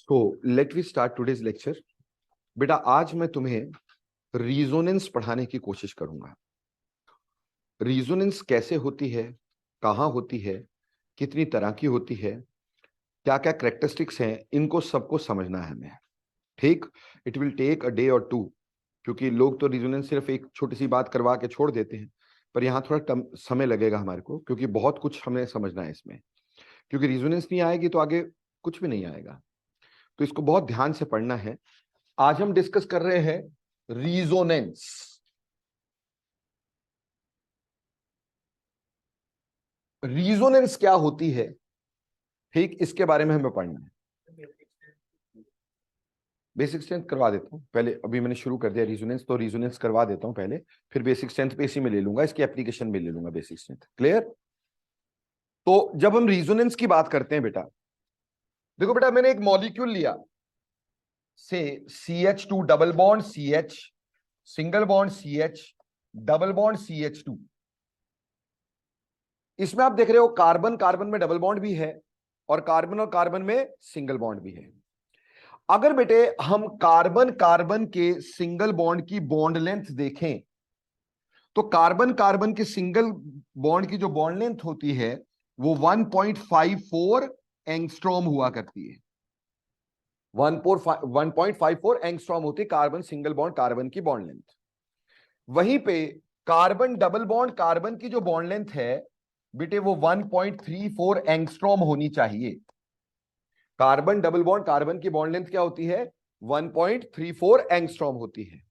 So let we start today's lecture. बेटा आज मैं तुम्हें रीजोनेंस पढ़ाने की कोशिश करूंगा। रीजोनेंस कैसे होती है, कहाँ होती है, कितनी तरह की होती है, क्या क्या कैरेक्टरिस्टिक्स हैं, इनको सबको समझना है हमें। ठीक, it will take a day और टू, क्योंकि लोग तो रीजोनेंस सिर्फ एक छोटी सी बात करवा के छोड़ देते हैं, पर यहाँ थोड़ा समय लगेगा हमारे को, क्योंकि बहुत कुछ हमें समझना है इसमें। क्योंकि रीजोनेंस नहीं आएगी तो आगे कुछ भी नहीं आएगा, तो इसको बहुत ध्यान से पढ़ना है। आज हम डिस्कस कर रहे हैं रीजोनेंस। रीजोनेंस क्या होती है, ठीक, इसके बारे में हमें पढ़ना है। बेसिक स्ट्रेंथ करवा देता हूं पहले, अभी मैंने शुरू कर दिया रीजोनेंस, तो रीजोनेंस करवा देता हूं पहले, फिर बेसिक स्ट्रेंथ पे इसी में ले लूंगा, इसकी एप्लीकेशन में ले लूंगा बेसिक स्ट्रेंथ। क्लियर? तो जब हम रीजोनेंस की बात करते हैं बेटा, देखो बेटा, मैंने एक मॉलिक्यूल लिया से CH2 double bond CH, single bond CH, double bond CH2। इसमें आप देख रहे हो कार्बन कार्बन में डबल बॉन्ड भी है और कार्बन में सिंगल बॉन्ड भी है। अगर बेटे हम कार्बन कार्बन के सिंगल बॉन्ड की बॉन्ड लेंथ देखें, तो कार्बन कार्बन के सिंगल बॉन्ड की जो बॉन्ड लेंथ होती है वो 1.54 एंगस्ट्रॉम हुआ करती है। 1.54 एंगस्ट्रॉम होती है कार्बन सिंगल बॉन्ड कार्बन की बॉन्ड लेंथ। वहीं पे कार्बन डबल बॉन्ड कार्बन की जो बॉन्ड लेंथ है बेटे वो 1.34 एंगस्ट्रॉम होनी चाहिए। कार्बन डबल बॉन्ड कार्बन की बॉन्ड लेंथ क्या होती है? 1.34 एंगस्ट्रॉम होती है।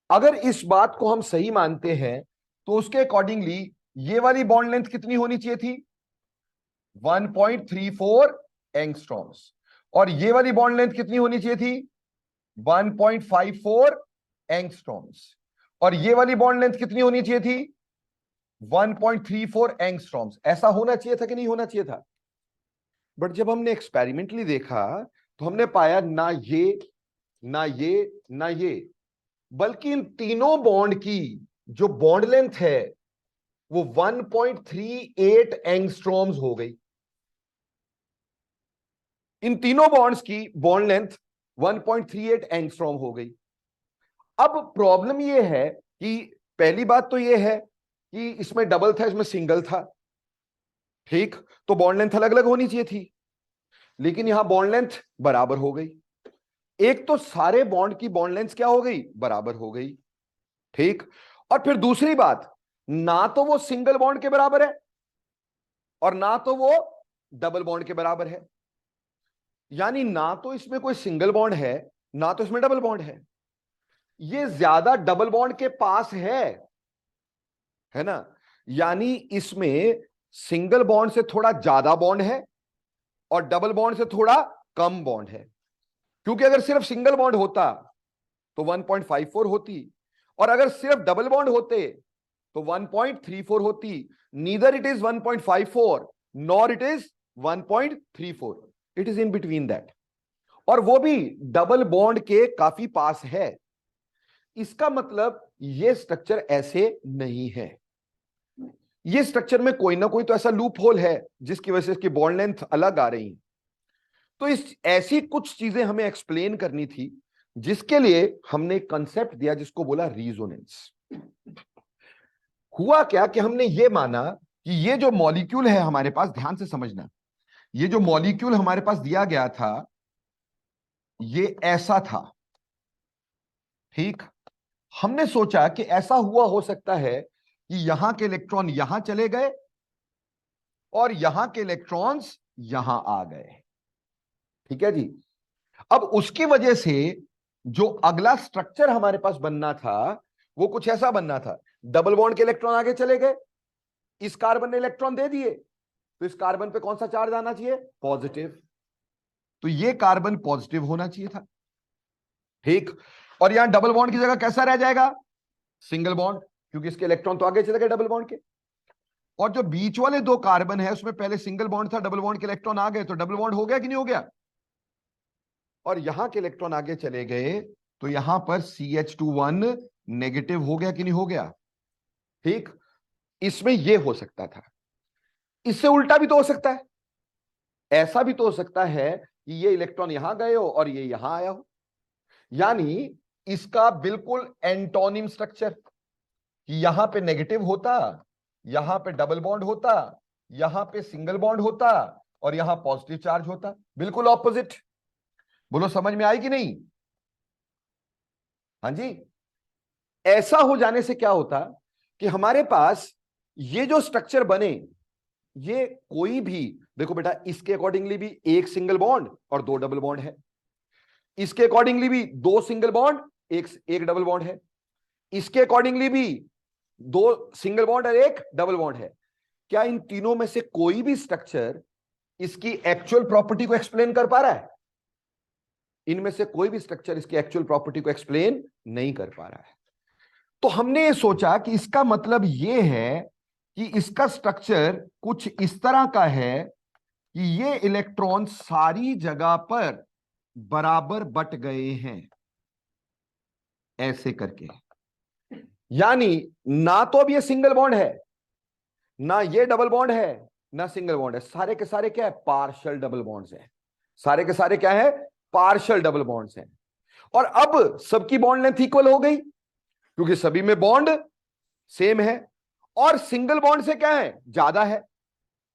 अगर इस बात को हम सही मानते हैं तो उसके अकॉर्डिंगली ये वाली बॉन्ड लेंथ कितनी होनी चाहिए थी? 1.34 एंगस्ट्रॉम्स। और ये वाली बॉन्ड लेंथ कितनी होनी चाहिए थी? 1.54 एंगस्ट्रॉम्स। और ये वाली बॉन्ड लेंथ कितनी होनी चाहिए थी? 1.34 एंगस्ट्रॉम्स। ऐसा होना चाहिए था कि नहीं होना चाहिए था? बट जब हमने एक्सपेरिमेंटली देखा तो हमने पाया ना ये ना ये ना ये, बल्कि इन तीनों बॉन्ड की जो बॉन्ड लेंथ है वो 1.38 एंगस्ट्रॉम्स हो गई। इन तीनों बॉन्ड्स की बॉन्ड लेंथ 1.38 एंगस्ट्रॉम हो गई। अब प्रॉब्लम यह है कि पहली बात तो यह है कि इसमें डबल था, इसमें सिंगल था, ठीक, तो बॉन्ड लेंथ अलग अलग होनी चाहिए थी, लेकिन यहां बॉन्ड लेंथ बराबर हो गई। एक तो सारे बॉन्ड की बॉन्ड लेंथ क्या हो गई? बराबर हो गई, ठीक। और फिर दूसरी बात, ना तो वो सिंगल बॉन्ड के बराबर है और ना तो वो डबल बॉन्ड के बराबर है। यानी ना तो इसमें कोई सिंगल बॉन्ड है ना तो इसमें डबल बॉन्ड है। ये ज्यादा डबल बॉन्ड के पास है ना, यानी इसमें सिंगल बॉन्ड से थोड़ा ज्यादा बॉन्ड है और डबल बॉन्ड से थोड़ा कम बॉन्ड है। क्योंकि अगर सिर्फ सिंगल बॉन्ड होता तो 1.54 होती, और अगर सिर्फ डबल बॉन्ड होते तो 1.34 होती। Neither it is 1.54 nor it is 1.34, it is in between that, और वो भी डबल बॉन्ड के काफी पास है। इसका मतलब ये स्ट्रक्चर ऐसे नहीं है, ये स्ट्रक्चर में कोई ना कोई तो ऐसा लूप होल है जिसकी वजह से इसकी बॉन्ड लेंथ अलग आ रही है। तो इस ऐसी कुछ चीजें हमें एक्सप्लेन करनी थी, जिसके लिए हमने एक कंसेप्ट दिया जिसको बोला रीजोनेंस। हुआ क्या कि हमने ये माना कि ये जो मॉलिक्यूल है हमारे पास, ध्यान से समझना, ये जो मॉलिक्यूल हमारे पास दिया गया था ये ऐसा था, ठीक। हमने सोचा कि ऐसा हुआ हो सकता है कि यहां के इलेक्ट्रॉन यहां चले गए और यहां के इलेक्ट्रॉन्स यहां आ गए, ठीक है जी। अब उसकी वजह से जो अगला स्ट्रक्चर हमारे पास बनना था वो कुछ ऐसा बनना था। डबल बॉन्ड के इलेक्ट्रॉन आगे चले गए, इस कार्बन ने इलेक्ट्रॉन दे दिए, तो इस कार्बन पे कौन सा चार्ज आना चाहिए? पॉजिटिव। तो ये कार्बन पॉजिटिव होना चाहिए था, ठीक। और यहां डबल बॉन्ड की जगह कैसा रह जाएगा? सिंगल बॉन्ड, क्योंकि इसके इलेक्ट्रॉन तो आगे चले गए डबल बॉन्ड के। और जो बीच वाले दो कार्बन है उसमें पहले सिंगल बॉन्ड था, डबल बॉन्ड के इलेक्ट्रॉन आ गए, तो डबल बॉन्ड हो गया कि नहीं हो गया? और यहां के इलेक्ट्रॉन आगे चले गए तो यहां पर CH2 नेगेटिव हो गया कि नहीं हो गया? ठीक। इसमें यह हो सकता था, इससे उल्टा भी तो हो सकता है। ऐसा भी तो हो सकता है कि ये इलेक्ट्रॉन यहां गए हो और ये यहां आया हो, यानी इसका बिल्कुल एंटोनिम स्ट्रक्चर, कि यहां पे नेगेटिव होता, यहां पे डबल बॉन्ड होता, यहां पे सिंगल बॉन्ड होता और यहां पॉजिटिव चार्ज होता, बिल्कुल ऑपोजिट। बोलो समझ में आई कि नहीं? हाँ जी। ऐसा हो जाने से क्या होता कि हमारे पास ये जो स्ट्रक्चर बने, ये कोई भी, देखो बेटा, इसके अकॉर्डिंगली भी एक सिंगल बॉन्ड और दो डबल बॉन्ड है, इसके अकॉर्डिंगली भी दो सिंगल बॉन्ड, एक एक डबल बॉन्ड है, इसके अकॉर्डिंगली भी दो सिंगल बॉन्ड और एक डबल बॉन्ड है। क्या इन तीनों में से कोई भी स्ट्रक्चर इसकी एक्चुअल प्रॉपर्टी को एक्सप्लेन कर पा रहा है? इनमें से कोई भी स्ट्रक्चर इसकी एक्चुअल प्रॉपर्टी को एक्सप्लेन नहीं कर पा रहा है। तो हमने ये सोचा कि इसका मतलब यह है कि इसका स्ट्रक्चर कुछ इस तरह का है कि ये इलेक्ट्रॉन सारी जगह पर बराबर बट गए हैं, ऐसे करके। यानी ना तो अब ये सिंगल बॉन्ड है, ना ये डबल बॉन्ड है, ना सिंगल बॉन्ड है, सारे के सारे क्या है? पार्शियल डबल बॉन्ड्स हैं। सारे के सारे क्या है? पार्शियल डबल बॉन्ड्स हैं। और अब सबकी बॉन्ड लेंथ इक्वल हो गई, क्योंकि सभी में बॉन्ड सेम है। और सिंगल बॉन्ड से क्या है? ज्यादा है,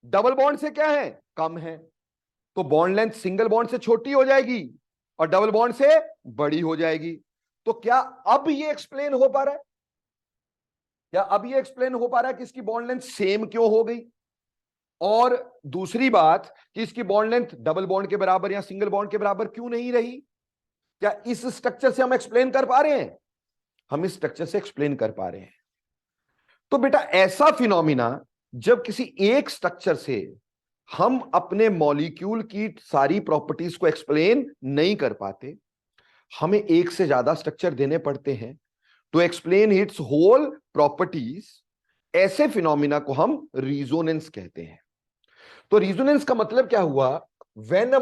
डबल बॉन्ड से क्या है? कम है। तो बॉन्ड लेंथ सिंगल बॉन्ड से छोटी हो जाएगी और डबल बॉन्ड से बड़ी हो जाएगी। तो क्या अब ये एक्सप्लेन हो पा रहा है? क्या अब ये एक्सप्लेन हो पा रहा है कि इसकी बॉन्ड लेंथ सेम क्यों हो गई? और दूसरी बात कि इसकी बॉन्ड लेंथ डबल बॉन्ड के बराबर या सिंगल बॉन्ड के बराबर क्यों नहीं रही? क्या इस स्ट्रक्चर से हम एक्सप्लेन कर पा रहे हैं? हम इस स्ट्रक्चर से एक्सप्लेन कर पा रहे हैं। तो बेटा, ऐसा फिनोमिना जब किसी एक स्ट्रक्चर से हम अपने मॉलिक्यूल की सारी प्रॉपर्टीज को एक्सप्लेन नहीं कर पाते, हमें एक से ज्यादा स्ट्रक्चर देने पड़ते हैं to explain its whole properties, ऐसे फिनोमिना को हम रिजोनेंस कहते हैं। तो रिजोनेंस का मतलब क्या हुआ? When a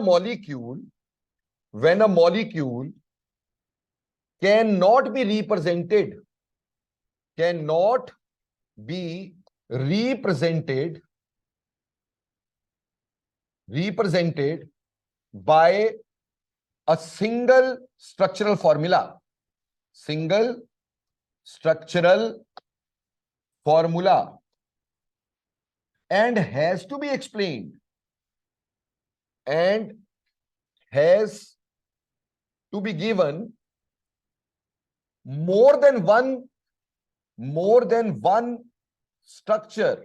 molecule can not be represented, cannot be represented by a single structural formula, and has to be explained, and has to be given more than one structure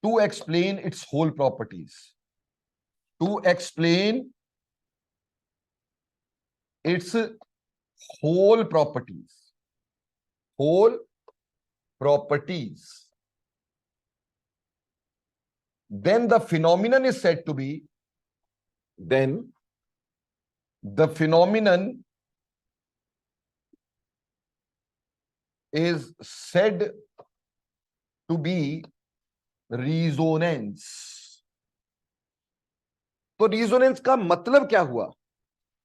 to explain its whole properties, to explain its whole properties, then the phenomenon is said to be, the phenomenon is said to be resonance. तो resonance का मतलब क्या हुआ?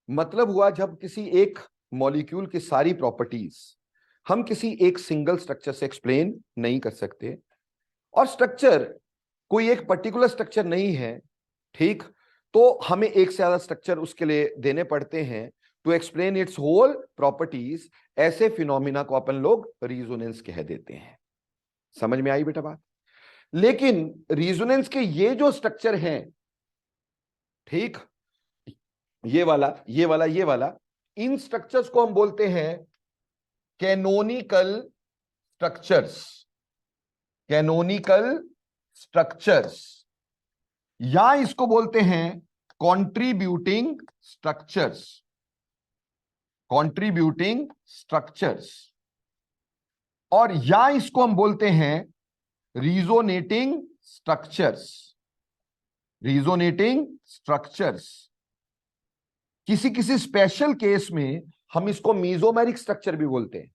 मतलब हुआ जब किसी एक मॉलिक्यूल की सारी प्रॉपर्टीज हम किसी एक सिंगल स्ट्रक्चर से एक्सप्लेन नहीं कर सकते, और स्ट्रक्चर कोई एक पर्टिकुलर स्ट्रक्चर नहीं है, ठीक, तो हमें एक से ज्यादा स्ट्रक्चर उसके लिए देने पड़ते हैं to explain its whole properties. ऐसे फिनोमिना को अपन लोग रिजोनेंस कह देते हैं। समझ में आई बेटा बात? लेकिन रिजोनेंस के ये जो स्ट्रक्चर हैं, ठीक, ये वाला, ये वाला, ये वाला, इन स्ट्रक्चर्स को हम बोलते हैं कैनोनिकल स्ट्रक्चर्स, या इसको बोलते हैं कंट्रीब्यूटिंग स्ट्रक्चर्स, और या इसको हम बोलते हैं रिजोनेटिंग स्ट्रक्चर्स। किसी किसी स्पेशल केस में हम इसको मीजोमेरिक स्ट्रक्चर भी बोलते हैं।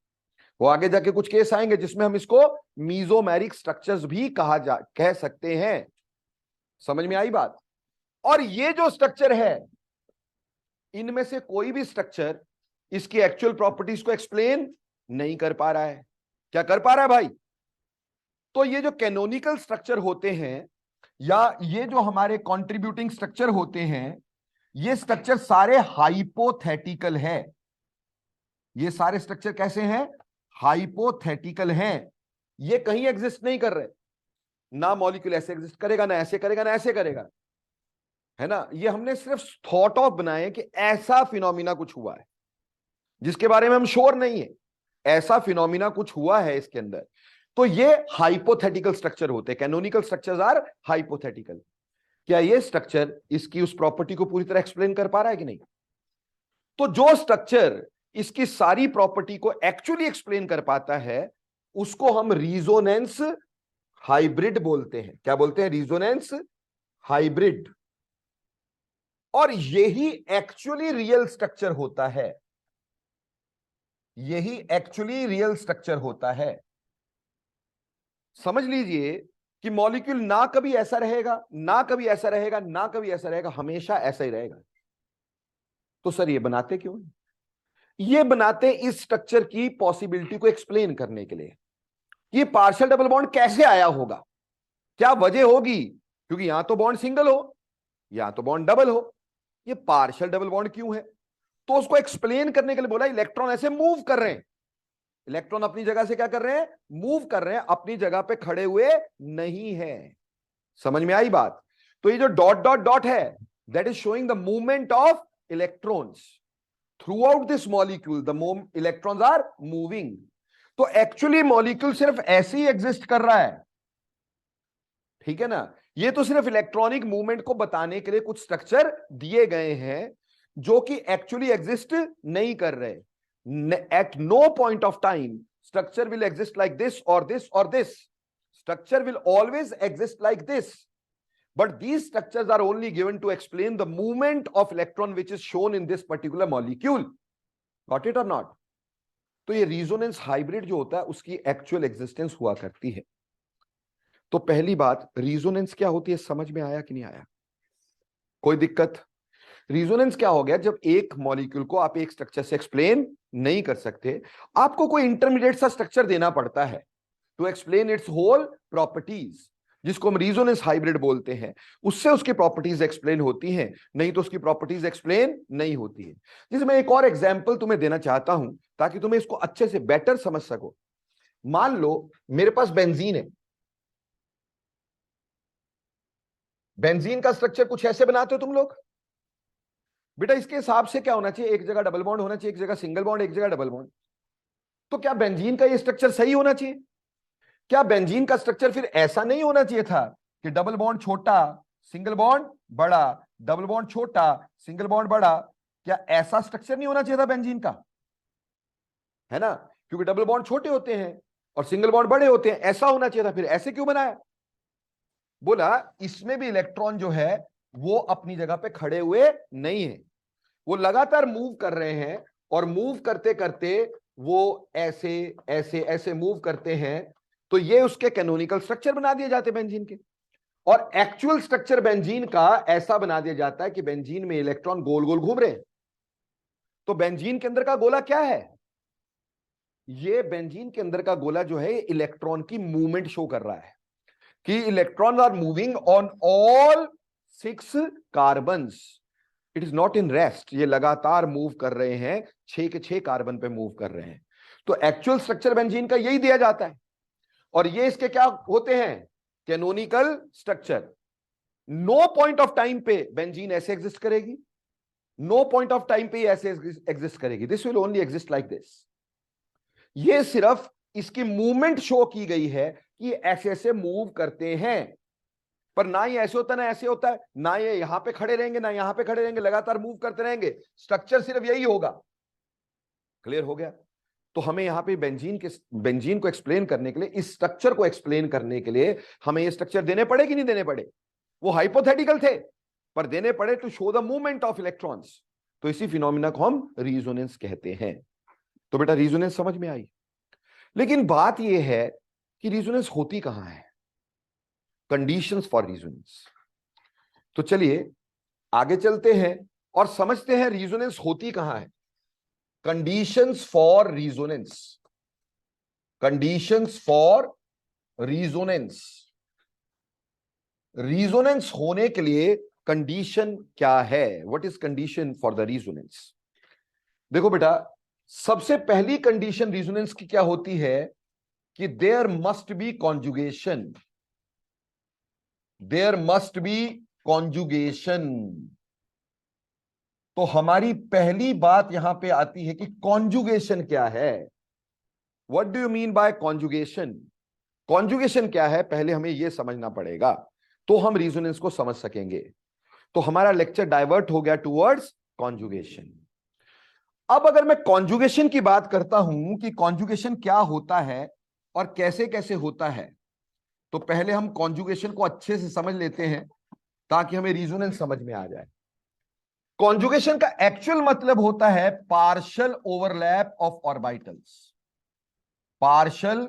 वो आगे जाके कुछ केस आएंगे जिसमें हम इसको मीजोमेरिक स्ट्रक्चर्स भी कह सकते हैं। समझ में आई बात? और ये जो स्ट्रक्चर है, इनमें से कोई भी स्ट्रक्चर इसकी एक्चुअल प्रॉपर्टीज को एक्सप्लेन नहीं कर पा रहा है। क्या कर पा रहा है भाई? तो ये जो कैनोनिकल स्ट्रक्चर होते हैं, या ये जो हमारे कंट्रीब्यूटिंग स्ट्रक्चर होते हैं, ये स्ट्रक्चर सारे हाइपोथेटिकल है। ये सारे स्ट्रक्चर कैसे हैं? हाइपोथेटिकल हैं। ये कहीं एग्जिस्ट नहीं कर रहे। ना मॉलिक्यूल ऐसे एग्जिस्ट करेगा, ना ऐसे करेगा, ना ऐसे करेगा, है ना। ये हमने सिर्फ थॉट ऑफ बनाए कि ऐसा फिनोमिना कुछ हुआ है जिसके बारे में हम श्योर नहीं है, ऐसा फिनोमिना कुछ हुआ है इसके अंदर। तो ये हाइपोथेटिकल स्ट्रक्चर होते हैं। Canonical structures are hypothetical. क्या ये स्ट्रक्चर इसकी उस प्रॉपर्टी को पूरी तरह एक्सप्लेन कर पा रहा है कि नहीं? तो जो स्ट्रक्चर इसकी सारी प्रॉपर्टी को एक्चुअली एक्सप्लेन कर पाता है उसको हम रिजोनेंस हाइब्रिड बोलते हैं। क्या बोलते हैं? Resonance hybrid. और यही एक्चुअली रियल स्ट्रक्चर होता है। यही एक्चुअली रियल स्ट्रक्चर होता है। समझ लीजिए कि मॉलिक्यूल ना कभी ऐसा रहेगा, ना कभी ऐसा रहेगा, ना कभी ऐसा रहेगा, हमेशा ऐसा ही रहेगा। तो सर ये बनाते क्यों? ये बनाते इस स्ट्रक्चर की पॉसिबिलिटी को एक्सप्लेन करने के लिए कि पार्शियल डबल बॉन्ड कैसे आया होगा, क्या वजह होगी। क्योंकि यहां तो बॉन्ड सिंगल हो, यहां तो बॉन्ड डबल हो, ये पार्शियल डबल बॉन्ड क्यों है? तो उसको एक्सप्लेन करने के लिए बोला इलेक्ट्रॉन ऐसे मूव कर रहे हैं। इलेक्ट्रॉन अपनी जगह से क्या कर रहे हैं? मूव कर रहे हैं, अपनी जगह पे खड़े हुए नहीं है। समझ में आई बात? तो ये जो डॉट डॉट डॉट है, that is showing the movement of electrons throughout this molecule. The electrons are moving. तो एक्चुअली मॉलिक्यूल सिर्फ ऐसे ही एग्जिस्ट कर रहा है, ठीक है ना। ये तो सिर्फ इलेक्ट्रॉनिक मूवमेंट को बताने के लिए कुछ स्ट्रक्चर दिए गए हैं जो कि एक्चुअली एग्जिस्ट नहीं कर रहे। At no point of time structure will exist like this और दिस और this. Structure will always exist like this, but these structures are only given to explain the movement of electron which is shown in this particular molecule. Got it or not? तो ये resonance hybrid जो होता है उसकी actual existence हुआ करती है। तो पहली बात, रेजोनेंस क्या होती है समझ में आया कि नहीं आया? कोई दिक्कत? रेजोनेंस क्या हो गया? जब एक मॉलिक्यूल को आप एक स्ट्रक्चर से एक्सप्लेन नहीं कर सकते, आपको कोई इंटरमीडिएट सा स्ट्रक्चर देना पड़ता है to explain its whole properties, जिसको हम रेजोनेंस हाइब्रिड बोलते हैं। उससे उसकी प्रॉपर्टीज एक्सप्लेन होती हैं, नहीं तो उसकी प्रॉपर्टीज एक्सप्लेन नहीं होती है। जैसे मैं एक और एग्जांपल तुम्हें देना चाहता हूं ताकि तुम्हें इसको अच्छे से बेटर समझ सको। मान लो मेरे पास बेंजीन है। बेंजीन का स्ट्रक्चर कुछ ऐसे बनाते हो तुम लोग। बेटा इसके हिसाब से क्या होना चाहिए? एक जगह डबल बॉन्ड होना चाहिए, एक जगह सिंगल बॉन्ड, एक जगह डबल बॉन्ड। तो क्या बेंजीन का ये स्ट्रक्चर सही होना चाहिए? क्या बेंजीन का स्ट्रक्चर फिर ऐसा नहीं होना चाहिए था कि डबल बॉन्ड छोटा, सिंगल बॉन्ड बड़ा, डबल बॉन्ड छोटा, सिंगल बॉन्ड बड़ा? क्या ऐसा स्ट्रक्चर नहीं होना चाहिए था बेंजीन का? है ना, क्योंकि डबल बॉन्ड छोटे होते हैं और सिंगल बॉन्ड बड़े होते हैं। ऐसा होना चाहिए था, फिर ऐसे क्यों बनाया? बोला इसमें भी इलेक्ट्रॉन जो है वो अपनी जगह पे खड़े हुए नहीं है, वो लगातार मूव कर रहे हैं और मूव करते करते वो ऐसे ऐसे ऐसे मूव करते हैं। तो ये उसके कैनोनिकल स्ट्रक्चर बना दिए जाते हैं बेंजीन के। और एक्चुअल स्ट्रक्चर बेंजीन का ऐसा बना दिया जाता है कि बेंजीन में इलेक्ट्रॉन गोल गोल घूम रहे हैं। तो बेंजीन के अंदर का गोला क्या है? ये बेंजीन के अंदर का गोला जो है इलेक्ट्रॉन की मूवमेंट शो कर रहा है कि electron are moving on all 6 carbons. It is not in rest, ये लगातार मूव कर रहे हैं, 6 के 6 कार्बन पे मूव कर रहे हैं। तो एक्चुअल स्ट्रक्चर बेंजीन का यही दिया जाता है। और ये इसके क्या होते हैं? Canonical structure. No point of time पे बेंजीन ऐसे एग्जिस्ट करेगी, नो पॉइंट ऑफ टाइम पे ऐसे एग्जिस्ट करेगी। This will only exist like this. ये सिर्फ इसकी मूवमेंट शो की गई है कि ऐसे ऐसे मूव करते हैं, पर ना ही ऐसे होता है ना ऐसे होता है, ना ये यहां पे खड़े रहेंगे ना यहां पे खड़े रहेंगे, लगातार मूव करते रहेंगे। स्ट्रक्चर सिर्फ यही होगा। क्लियर हो गया? तो हमें यहां पे बेंजीन को एक्सप्लेन करने के लिए, इस स्ट्रक्चर को एक्सप्लेन करने के लिए हमें ये स्ट्रक्चर देने पड़े कि नहीं देने पड़े? वो हाइपोथेटिकल थे पर देने पड़े to show the movement of electrons. तो इसी फिनोमिना को हम रेजोनेंस कहते हैं। तो बेटा रेजोनेंस समझ में आई। लेकिन बात यह है कि रेजोनेंस होती कहां है, कंडीशंस फॉर रेजोनेंस। तो चलिए आगे चलते हैं और समझते हैं रेजोनेंस होती कहां है। Conditions for resonance, conditions for resonance. Resonance होने के लिए कंडीशन क्या है? What is condition for the resonance? देखो बेटा, सबसे पहली कंडीशन रिजोनेंस की क्या होती है कि there must be conjugation. There must be conjugation. तो हमारी पहली बात यहां पे आती है कि कॉन्जुगेशन क्या है। What do you mean by conjugation? Conjugation क्या है पहले हमें यह समझना पड़ेगा, तो हम रिजोनेंस को समझ सकेंगे। तो हमारा लेक्चर डाइवर्ट हो गया टुवर्ड्स कॉन्जुगेशन। अब अगर मैं कॉन्जुगेशन की बात करता हूं कि कॉन्जुगेशन क्या होता है और कैसे कैसे होता है, तो पहले हम कॉन्जुगेशन को अच्छे से समझ लेते हैं ताकि हमें रिजोनेंस समझ में आ जाए। कॉन्जुगेशन का एक्चुअल मतलब होता है partial overlap of orbitals. Partial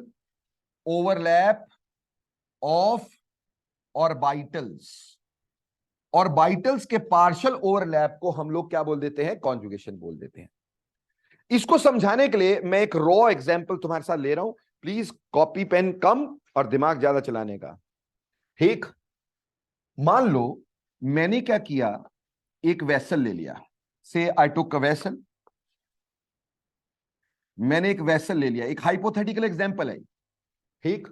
overlap of orbitals. Orbitals के पार्शियल ओवरलैप को हम लोग क्या बोल देते हैं? कॉन्जुगेशन बोल देते हैं। इसको समझाने के लिए मैं एक रॉ एग्जांपल तुम्हारे साथ ले रहा हूं। प्लीज कॉपी पेन कम और दिमाग ज्यादा चलाने का। ठीक, मान लो मैंने क्या किया, एक वेसल ले लिया। से आई टुक अ वेसल। मैंने एक वेसल ले लिया, एक हाइपोथेटिकल एग्जांपल है। ठीक,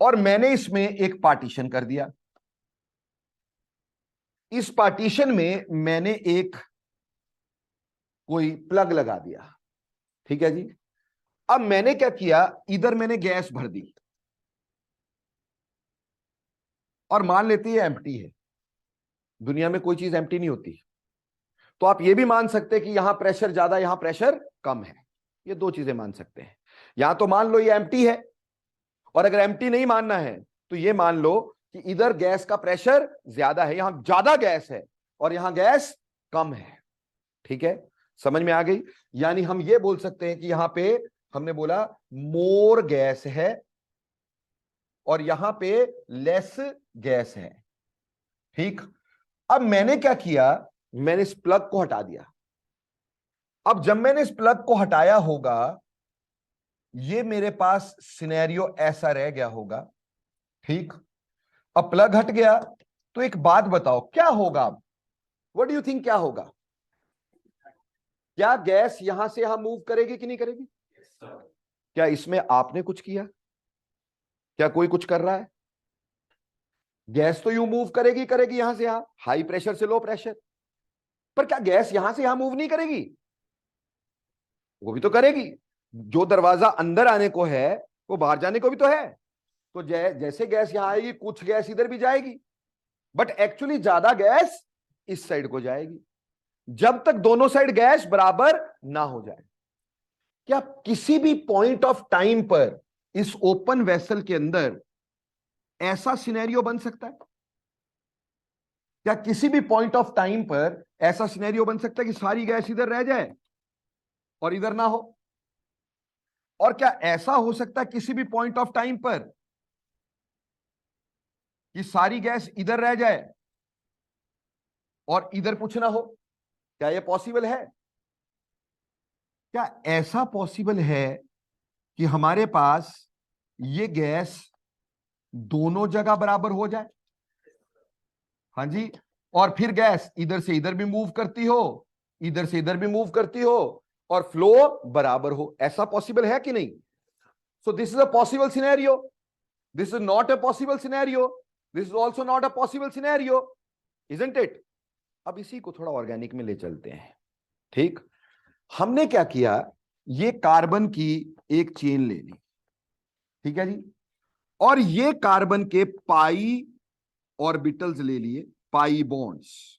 और मैंने इसमें एक पार्टीशन कर दिया। इस पार्टीशन में मैंने एक कोई प्लग लगा दिया। ठीक है जी। अब मैंने क्या किया, इधर मैंने गैस भर दी और मान लेते हैं एम्प्टी है। दुनिया में कोई चीज एम्प्टी नहीं होती। तो आप ये भी मान सकते हैं कि यहां प्रेशर ज्यादा, यहां प्रेशर कम है। ये दो चीजें मान सकते हैं। यहां तो मान लो ये एम्प्टी है, और अगर एम्प्टी नहीं मानना है तो ये मान लो कि इधर गैस का प्रेशर ज्यादा है, यहां ज्यादा गैस है और यहां गैस कम है। ठीक है, समझ में आ गई? यानी हम ये बोल सकते हैं कि यहां पे हमने बोला मोर गैस है और यहां पे लेस गैस है। ठीक, अब मैंने क्या किया, मैंने इस प्लग को हटा दिया। अब जब मैंने इस प्लग को हटाया होगा, ये मेरे पास सिनेरियो ऐसा रह गया होगा। ठीक, अब प्लग हट गया तो एक बात बताओ क्या होगा? अब व्हाट डू यू थिंक क्या होगा? क्या गैस यहां से यहां मूव करेगी कि नहीं करेगी? क्या इसमें आपने कुछ किया? क्या कोई कुछ कर रहा है? गैस तो यूं मूव करेगी करेगी यहां से यहां, हाई प्रेशर से लो प्रेशर। पर क्या गैस यहां से यहां मूव नहीं करेगी? वो भी तो करेगी। जो दरवाजा अंदर आने को है वो बाहर जाने को भी तो है। तो जैसे गैस यहां आएगी, कुछ गैस इधर भी जाएगी, बट एक्चुअली ज्यादा गैस इस साइड को जाएगी, जब तक दोनों साइड गैस बराबर ना हो जाए। क्या किसी भी पॉइंट ऑफ टाइम पर इस ओपन वेसल के अंदर ऐसा सिनेरियो बन सकता है? क्या किसी भी पॉइंट ऑफ टाइम पर ऐसा सिनेरियो बन सकता है कि सारी गैस इधर रह जाए और इधर ना हो? और क्या ऐसा हो सकता है किसी भी पॉइंट ऑफ टाइम पर कि सारी गैस इधर रह जाए और इधर कुछ ना हो? क्या यह पॉसिबल है? क्या ऐसा पॉसिबल है कि हमारे पास ये गैस दोनों जगह बराबर हो जाए? हाँ जी, और फिर गैस इधर से इधर भी मूव करती हो, इधर से इधर भी मूव करती हो और फ्लो बराबर हो। ऐसा पॉसिबल है कि नहीं? सो this is a possible scenario. This is not a possible scenario. This is also not a possible scenario, isn't it? अब इसी को थोड़ा ऑर्गेनिक में ले चलते हैं। ठीक, हमने क्या किया, ये कार्बन की एक चेन ले ली। ठीक है जी, और ये कार्बन के पाई ऑर्बिटल्स ले लिए, पाई बॉन्ड्स।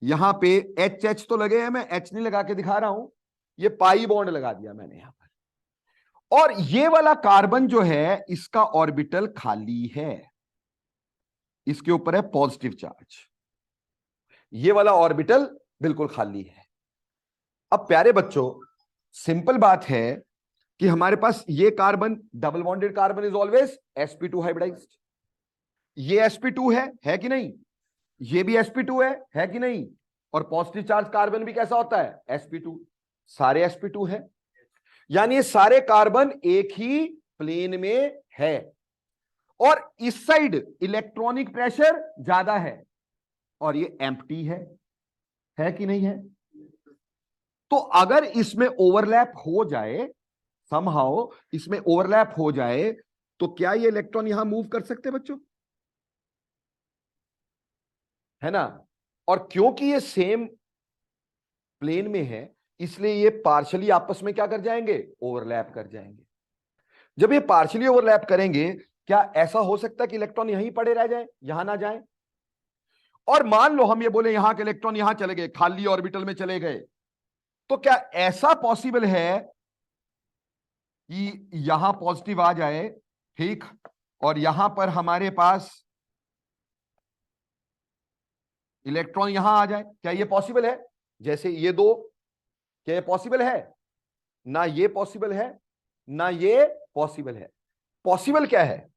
यहां पे एच एच तो लगे हैं, मैं एच नहीं लगा के दिखा रहा हूं, ये पाई बॉन्ड लगा दिया मैंने यहां पर। और ये वाला कार्बन जो है इसका ऑर्बिटल खाली है, इसके ऊपर है पॉजिटिव चार्ज। ये वाला ऑर्बिटल बिल्कुल खाली है। अब प्यारे बच्चों, सिंपल बात है कि हमारे पास ये carbon, double bonded carbon is always sp2 hybridized. ये sp2 है कि नहीं? ये भी sp2 है कि नहीं? और पॉजिटिव चार्ज कार्बन भी कैसा होता है? sp2। सारे sp2 है, यानी ये सारे कार्बन एक ही प्लेन में है। और इस साइड इलेक्ट्रॉनिक प्रेशर ज्यादा है और ये एम्प्टी है कि नहीं है? तो अगर इसमें ओवरलैप हो जाए, समहाउ इसमें ओवरलैप हो जाए, तो क्या ये इलेक्ट्रॉन यहां मूव कर सकते हैं बच्चों? है ना? और क्योंकि ये सेम प्लेन में है, इसलिए ये पार्शियली आपस में क्या कर जाएंगे? ओवरलैप कर जाएंगे। जब ये पार्शियली ओवरलैप करेंगे, क्या ऐसा हो सकता है कि इलेक्ट्रॉन यहीं पड़े रह जाए, यहां ना जाए? और मान लो हम ये बोले यहां के इलेक्ट्रॉन यहां चले गए, खाली ऑर्बिटल में चले गए, तो क्या ऐसा पॉसिबल है कि यहां पॉजिटिव आ जाए, ठीक, और यहां पर हमारे पास इलेक्ट्रॉन यहां आ जाए? क्या ये पॉसिबल है? जैसे ये दो, क्या ये पॉसिबल है? ना ये पॉसिबल है, ना ये पॉसिबल है। पॉसिबल क्या है?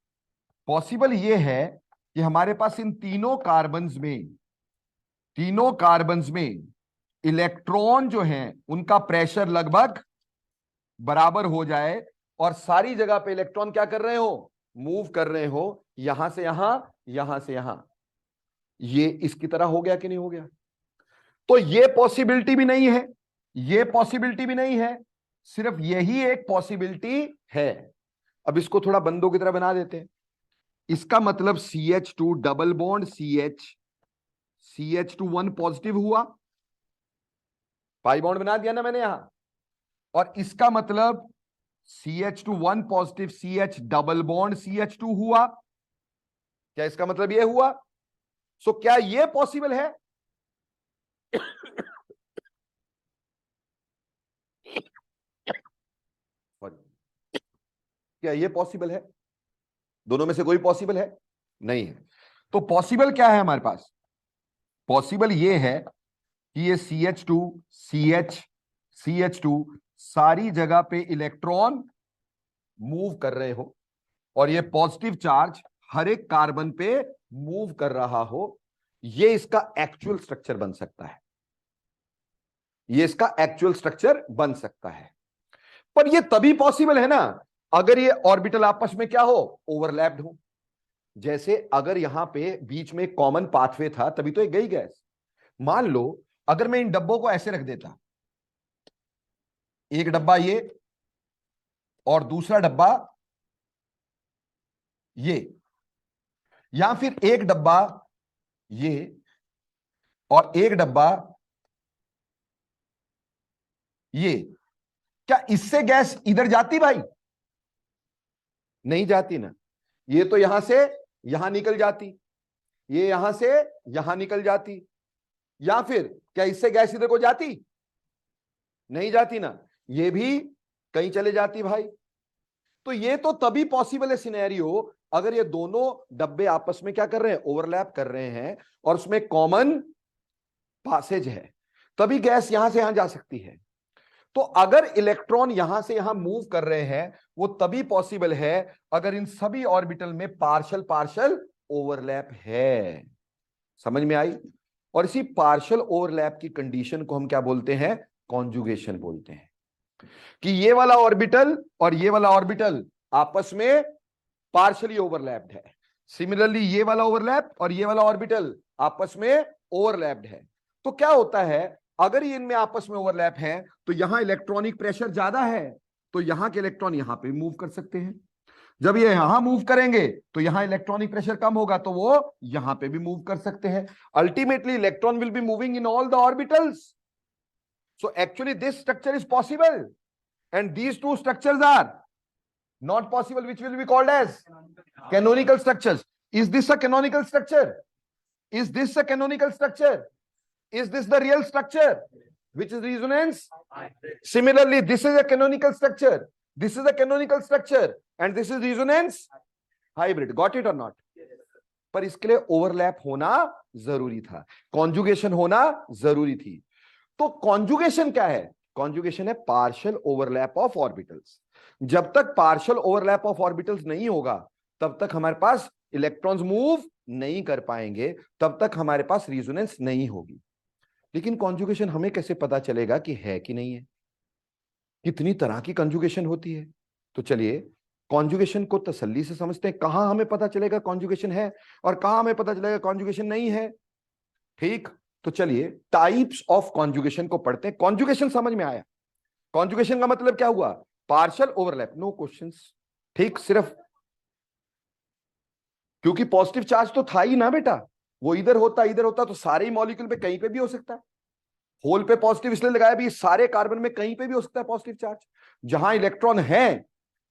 पॉसिबल ये है कि हमारे पास इन तीनों कार्बन्स में इलेक्ट्रॉन जो हैं उनका प्रेशर लगभग बराबर हो जाए और सारी जगह पे इलेक्ट्रॉन क्या कर रहे हो? मूव कर रहे हो, यहां से यहां, यहां से यहां। ये इसकी तरह हो गया कि नहीं हो गया? तो ये पॉसिबिलिटी भी नहीं है, ये पॉसिबिलिटी भी नहीं है, सिर्फ यही एक पॉसिबिलिटी है। अब इसको थोड़ा बंदों की तरह बना देते हैं। इसका मतलब CH2 double bond CH2 1 positive हुआ, पाई बॉन्ड बना दिया ना मैंने यहां। और इसका मतलब CH2 1 positive CH double bond CH2 हुआ। क्या इसका मतलब यह हुआ? सो क्या यह पॉसिबल है? क्या यह पॉसिबल है? दोनों में से कोई पॉसिबल है? नहीं है। तो पॉसिबल क्या है हमारे पास? पॉसिबल यह है कि ये CH2 CH2 सारी जगह पे इलेक्ट्रॉन मूव कर रहे हो और ये पॉजिटिव चार्ज हर एक कार्बन पे मूव कर रहा हो। ये इसका एक्चुअल स्ट्रक्चर बन सकता है, ये इसका एक्चुअल स्ट्रक्चर बन सकता है। पर ये तभी पॉसिबल है ना अगर ये ऑर्बिटल आपस में क्या हो? ओवरलैप्ड हो। जैसे अगर यहां पे बीच में कॉमन पाथवे था तभी तो एक गई गैस। मान लो अगर मैं इन डब्बों को ऐसे रख देता, एक डब्बा ये और दूसरा डब्बा ये, या फिर एक डब्बा ये और एक डब्बा ये, क्या इससे गैस इधर जाती भाई? नहीं जाती ना। ये तो यहां से यहां निकल जाती, ये यहां से यहां निकल जाती, या फिर क्या इससे गैस इधर को जाती? नहीं जाती ना। ये भी कहीं चले जाती भाई। तो ये तो तभी पॉसिबल है सिनेरियो अगर ये दोनों डब्बे आपस में क्या कर रहे हैं? ओवरलैप कर रहे हैं और उसमें कॉमन पासेज है, तभी गैस यहां से यहां जा सकती है। तो अगर इलेक्ट्रॉन यहां से यहां मूव कर रहे हैं वो तभी पॉसिबल है अगर इन सभी ऑर्बिटल में पार्शियल पार्शियल ओवरलैप है। समझ में आई? और इसी पार्शियल ओवरलैप की कंडीशन को हम क्या बोलते हैं? कॉन्जुगेशन बोलते हैं। कि ये वाला ऑर्बिटल और ये वाला ऑर्बिटल आपस में पार्शियली ओवरलैप्ड है। सिमिलरली ये वाला ओवरलैप और ये वाला ऑर्बिटल आपस में ओवरलैप्ड है। तो क्या होता है अगर ये इनमें आपस में ओवरलैप है तो यहां इलेक्ट्रॉनिक प्रेशर ज्यादा है, तो यहां के इलेक्ट्रॉन यहां पे मूव कर सकते हैं। जब ये यहां मूव करेंगे तो यहां इलेक्ट्रॉनिक प्रेशर कम होगा तो वो यहां पे भी मूव कर सकते हैं। Ultimately electron will be moving in all the orbitals. So actually this structure is possible and these two structures are not possible, which will be called as canonical structures. Is this a canonical structure? Is this a canonical structure? Is this the real structure which is resonance? Similarly, this is a canonical structure, this is a canonical structure, and this is resonance hybrid. Got it or not? पर इसके लिए overlap होना जरूरी था, conjugation होना जरूरी थी। तो कॉन्जुगेशन क्या है? कॉन्जुगेशन है पार्शियल ओवरलैप ऑफ ऑर्बिटल्स। जब तक पार्शियल ओवरलैप ऑफ ऑर्बिटल्स नहीं होगा तब तक हमारे पास इलेक्ट्रॉन्स मूव नहीं कर पाएंगे, तब तक हमारे पास रेजोनेंस नहीं होगी। लेकिन कॉन्जुगेशन हमें कैसे पता चलेगा कि है कि नहीं है? कितनी तरह की कॉन्जुगेशन होती है? तो चलिए कॉन्जुगेशन को तसल्ली से समझते हैं, कहां हमें पता चलेगा कॉन्जुगेशन है और कहां हमें पता चलेगा कॉन्जुगेशन नहीं है। ठीक, तो चलिए टाइप्स ऑफ कॉन्जुगेशन को पढ़ते हैं। कॉन्जुगेशन समझ में आया, कॉन्जुगेशन का मतलब क्या हुआ, पार्शियल ओवरलैप, नो क्वेश्चंस। ठीक, सिर्फ क्योंकि पॉजिटिव चार्ज तो था ही ना बेटा, वो इधर होता तो सारे ही मॉलिक्यूल पे कहीं पे भी हो सकता है। होल पे पॉजिटिव इसलिए लगाया भी, सारे कार्बन में कहीं पे भी हो सकता है पॉजिटिव चार्ज जहां इलेक्ट्रॉन है।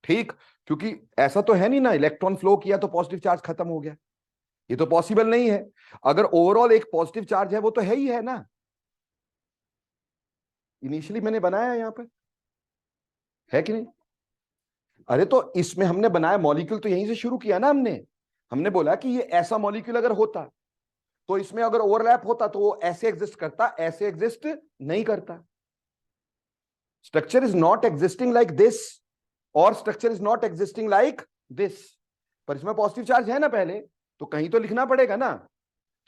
ठीक, क्योंकि ऐसा तो है नहीं ना इलेक्ट्रॉन फ्लो किया तो पॉजिटिव चार्ज खत्म हो गया, ये तो पॉसिबल नहीं है। अगर ओवरऑल एक पॉजिटिव चार्ज है वो तो है ही है ना, इनिशियली मैंने बनाया यहां पर, है कि नहीं। अरे तो इसमें हमने बनाया मॉलिक्यूल तो यहीं से शुरू किया ना हमने बोला कि ये ऐसा मॉलिक्यूल अगर होता तो इसमें अगर ओवरलैप होता तो वो ऐसे एग्जिस्ट करता, ऐसे एग्जिस्ट नहीं करता। Structure is not existing like this और structure is not existing like this, पर इसमें पॉजिटिव चार्ज है ना पहले, तो कहीं तो लिखना पड़ेगा ना।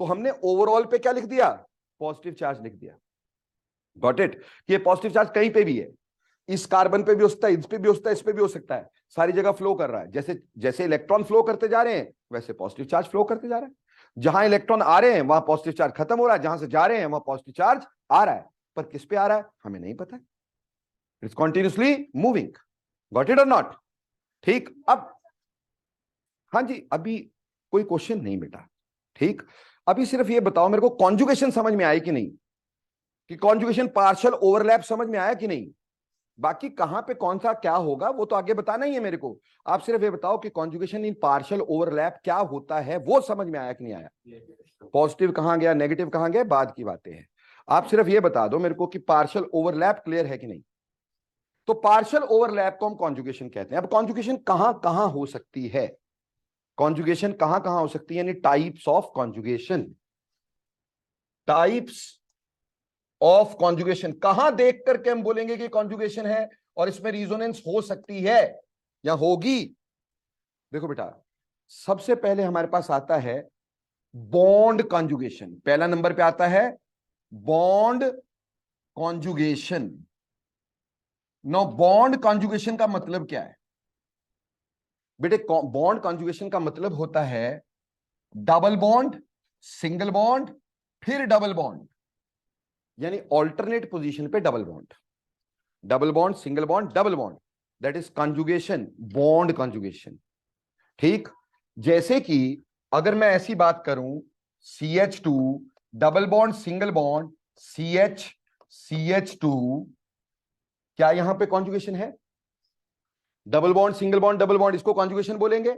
तो हमने ओवरऑल पे क्या लिख दिया, पॉजिटिव चार्ज लिख दिया। गॉट इट, ये पॉजिटिव चार्ज कहीं पे भी है, इस कार्बन पे भी हो सकता है, इस पे भी हो सकता है, इस पे भी हो सकता है, सारी जगह फ्लो कर रहा है। जैसे जैसे इलेक्ट्रॉन फ्लो करते जा रहे हैं वैसे पॉजिटिव चार्ज फ्लो करते जा रहा है। जहां इलेक्ट्रॉन आ रहे हैं वहां पॉजिटिव चार्ज खत्म हो रहा है, जहां से जा रहे हैं वहां पॉजिटिव चार्ज आ रहा है, पर किस पे आ रहा है हमें नहीं पता, it's continuously moving. Got it और नॉट। ठीक, अब हाँ जी, अभी कोई क्वेश्चन नहीं बेटा। ठीक, अभी सिर्फ ये बताओ मेरे को कॉन्जुगेशन समझ में आई कि नहीं, कि कॉन्जुगेशन पार्शियल ओवरलैप समझ में आया कि नहीं। बाकी कहां पे कौन सा क्या होगा वो तो आगे बताना ही है मेरे को, आप सिर्फ ये बताओ कि कॉन्जुगेशन इन पार्शियल ओवरलैप क्या होता है, वो समझ में आया कि नहीं आया। पॉजिटिव कहां गया, नेगेटिव कहां गया, बाद की बातें हैं। आप सिर्फ ये बता दो मेरे को कि पार्शियल ओवरलैप क्लियर है कि नहीं। तो पार्शियल ओवरलैप को हम कॉन्जुगेशन कहते हैं। अब कॉन्जुगेशन कहां कहां हो सकती है, कॉन्जुगेशन कहां कहां हो सकती है, यानी types of conjugation, types of conjugation कहां देख करके हम बोलेंगे कि कॉन्जुगेशन है और इसमें रिजोनेंस हो सकती है या होगी। देखो बेटा, सबसे पहले हमारे पास आता है बॉन्ड कॉन्जुगेशन, पहला नंबर पे आता है bond conjugation. No, bond conjugation का मतलब क्या है बेटे, बॉन्ड कॉन्जुगेशन का मतलब होता है डबल बॉन्ड, सिंगल बॉन्ड, फिर डबल बॉन्ड, यानी ऑल्टरनेट पोजीशन पे double bond, double bond, single bond, double bond, that is conjugation, bond conjugation. ठीक, जैसे कि अगर मैं ऐसी बात करूं CH2 double bond single bond CH2, क्या यहां पे कॉन्जुगेशन है, double bond single bond double bond, इसको कॉन्जुगेशन बोलेंगे।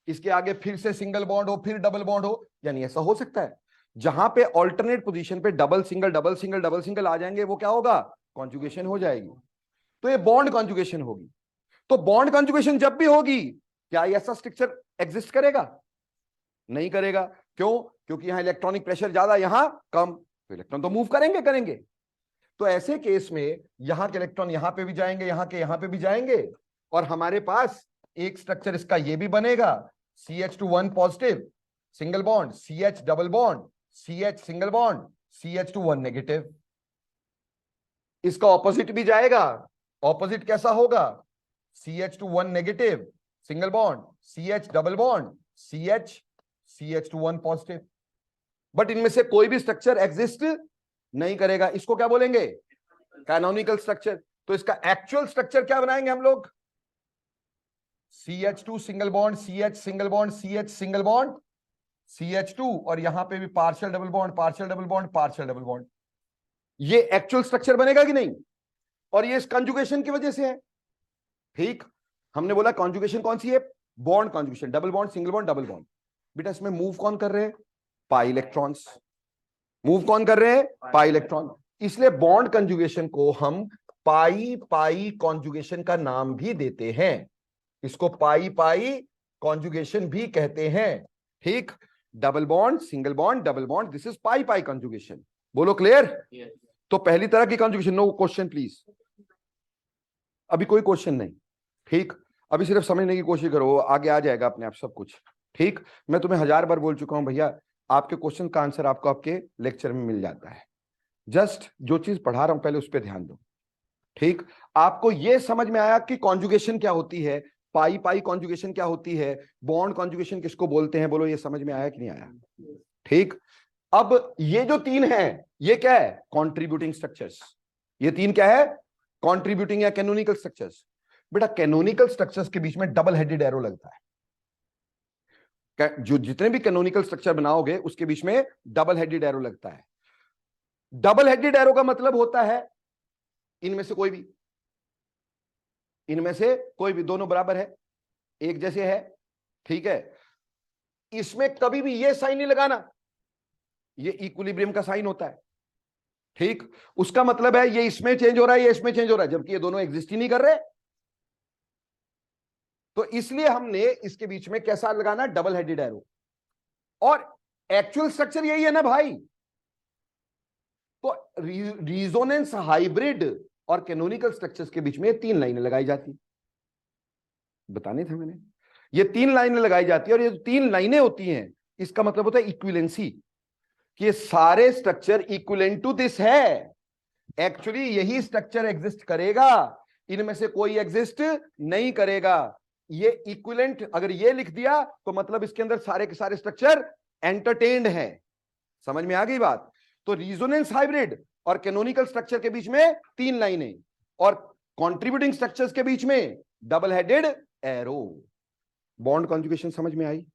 इसके आगे फिर से सिंगल बॉन्ड हो फिर डबल बॉन्ड हो, यानी ऐसा हो सकता है जहां पे ऑल्टरनेट पोजीशन पे double single double single double single आ जाएंगे, वो क्या होगा, कॉन्जुगेशन हो जाएगी। तो ये बॉन्ड कॉन्जुगेशन होगी। तो बॉन्ड कॉन्जुगेशन जब भी होगी, क्या ऐसा स्ट्रक्चर एग्जिस्ट करेगा, नहीं करेगा। क्यों, क्योंकि यहां इलेक्ट्रॉनिक प्रेशर ज्यादा यहां कम, तो इलेक्ट्रॉन तो मूव करेंगे। तो ऐसे केस में यहां के इलेक्ट्रॉन यहां पे भी जाएंगे, यहां पे भी जाएंगे, और हमारे पास एक स्ट्रक्चर इसका ये भी बनेगा, CH2 1 positive single bond, CH double bond, CH single bond, CH2 1 negative. इसका ऑपोजिट भी जाएगा, ऑपोजिट कैसा होगा, CH2 1 negative single bond, CH double bond, CH2 1 positive. But इनमें से कोई भी स्ट्रक्चर एग्जिस्ट नहीं करेगा, इसको क्या बोलेंगे, कैनोनिकल स्ट्रक्चर। तो इसका एक्चुअल स्ट्रक्चर क्या बनाएंगे हम लोग, CH2 single bond, CH single bond, CH single bond, CH2, और यहां पे भी partial double bond, partial double bond, partial double bond. ये एक्चुअल स्ट्रक्चर बनेगा कि नहीं, और ये इस कंजुगेशन की वजह से है। ठीक, हमने बोला कॉन्जुगेशन कौन सी है, bond conjugation, double bond single bond double bond. बेटा इसमें मूव कौन कर रहे हैं, पाई इलेक्ट्रॉन्स, मूव कौन कर रहे हैं, पाई इलेक्ट्रॉन। इसलिए बॉन्ड कंजुगेशन को हम पाई पाई कॉन्जुगेशन का नाम भी देते हैं, इसको पाई पाई कॉन्जुगेशन भी कहते हैं। ठीक, double bond single bond double bond, this is pi pi conjugation. बोलो क्लियर। तो पहली तरह की कॉन्जुगेशन, नो क्वेश्चन प्लीज, अभी कोई क्वेश्चन नहीं। ठीक, अभी सिर्फ समझने की कोशिश करो, आगे आ जाएगा अपने आप सब कुछ। ठीक, मैं तुम्हें 1000 बार बोल चुका हूं भैया, आपके क्वेश्चन का आंसर आपको आपके लेक्चर में मिल जाता है, जस्ट जो चीज पढ़ा रहा हूं पहले उस पर ध्यान दो। ठीक, आपको यह समझ में आया कि कॉन्जुगेशन क्या होती है, पाई पाई कॉन्जुगेशन क्या होती है, बॉन्ड कॉन्जुगेशन किसको बोलते हैं, बोलो ये समझ में आया कि नहीं आया? ठीक, अब ये जो तीन है ये क्या है, कॉन्ट्रीब्यूटिंग स्ट्रक्चर्स। ये तीन क्या है, कॉन्ट्रीब्यूटिंग या कैनोनिकल स्ट्रक्चर्स। बेटा कैनोनिकल स्ट्रक्चर्स के बीच में डबल हेडेड एरो लगता है। जो जितने भी कैनोनिकल स्ट्रक्चर बनाओगे उसके बीच में डबल हेडेड एरो लगता है। डबल हेडेड एरो का मतलब होता है इनमें से कोई भी, इनमें से कोई भी, दोनों बराबर है, एक जैसे है, ठीक है। इसमें कभी भी ये साइन नहीं लगाना, ये इक्विलिब्रियम का साइन होता है, ठीक। उसका मतलब है ये इसमें चेंज हो रहा है, ये इसमें चेंज हो रहा है, जबकि ये दोनों एग्जिस्ट ही नहीं कर रहे। तो इसलिए हमने इसके बीच में कैसा लगाना, डबल हेडेड एरो। और एक्चुअल स्ट्रक्चर यही है ना भाई। तो रिजोनेंस हाइब्रिड और कैनोनिकल स्ट्रक्चर्स के बीच में तीन लाइनें लगाई जाती, बताने थे मैंने, ये तीन लाइनें लगाई जाती है। और ये जो तीन लाइनें होती हैं इसका मतलब होता है इक्विवेलेंसी, कि ये सारे स्ट्रक्चर इक्विवेलेंट टू दिस है। एक्चुअली यही स्ट्रक्चर एग्जिस्ट करेगा, इनमें से कोई एग्जिस्ट नहीं करेगा। ये इक्विवेलेंट अगर ये लिख दिया तो मतलब इसके अंदर सारे के सारे स्ट्रक्चर एंटरटेन्ड है। समझ में आ गई बात? तो रिजोनेंस हाइब्रिड और कैनोनिकल स्ट्रक्चर के बीच में तीन लाइनें, और कॉन्ट्रीब्यूटिंग स्ट्रक्चर्स के बीच में double headed arrow. Bond conjugation समझ में आई?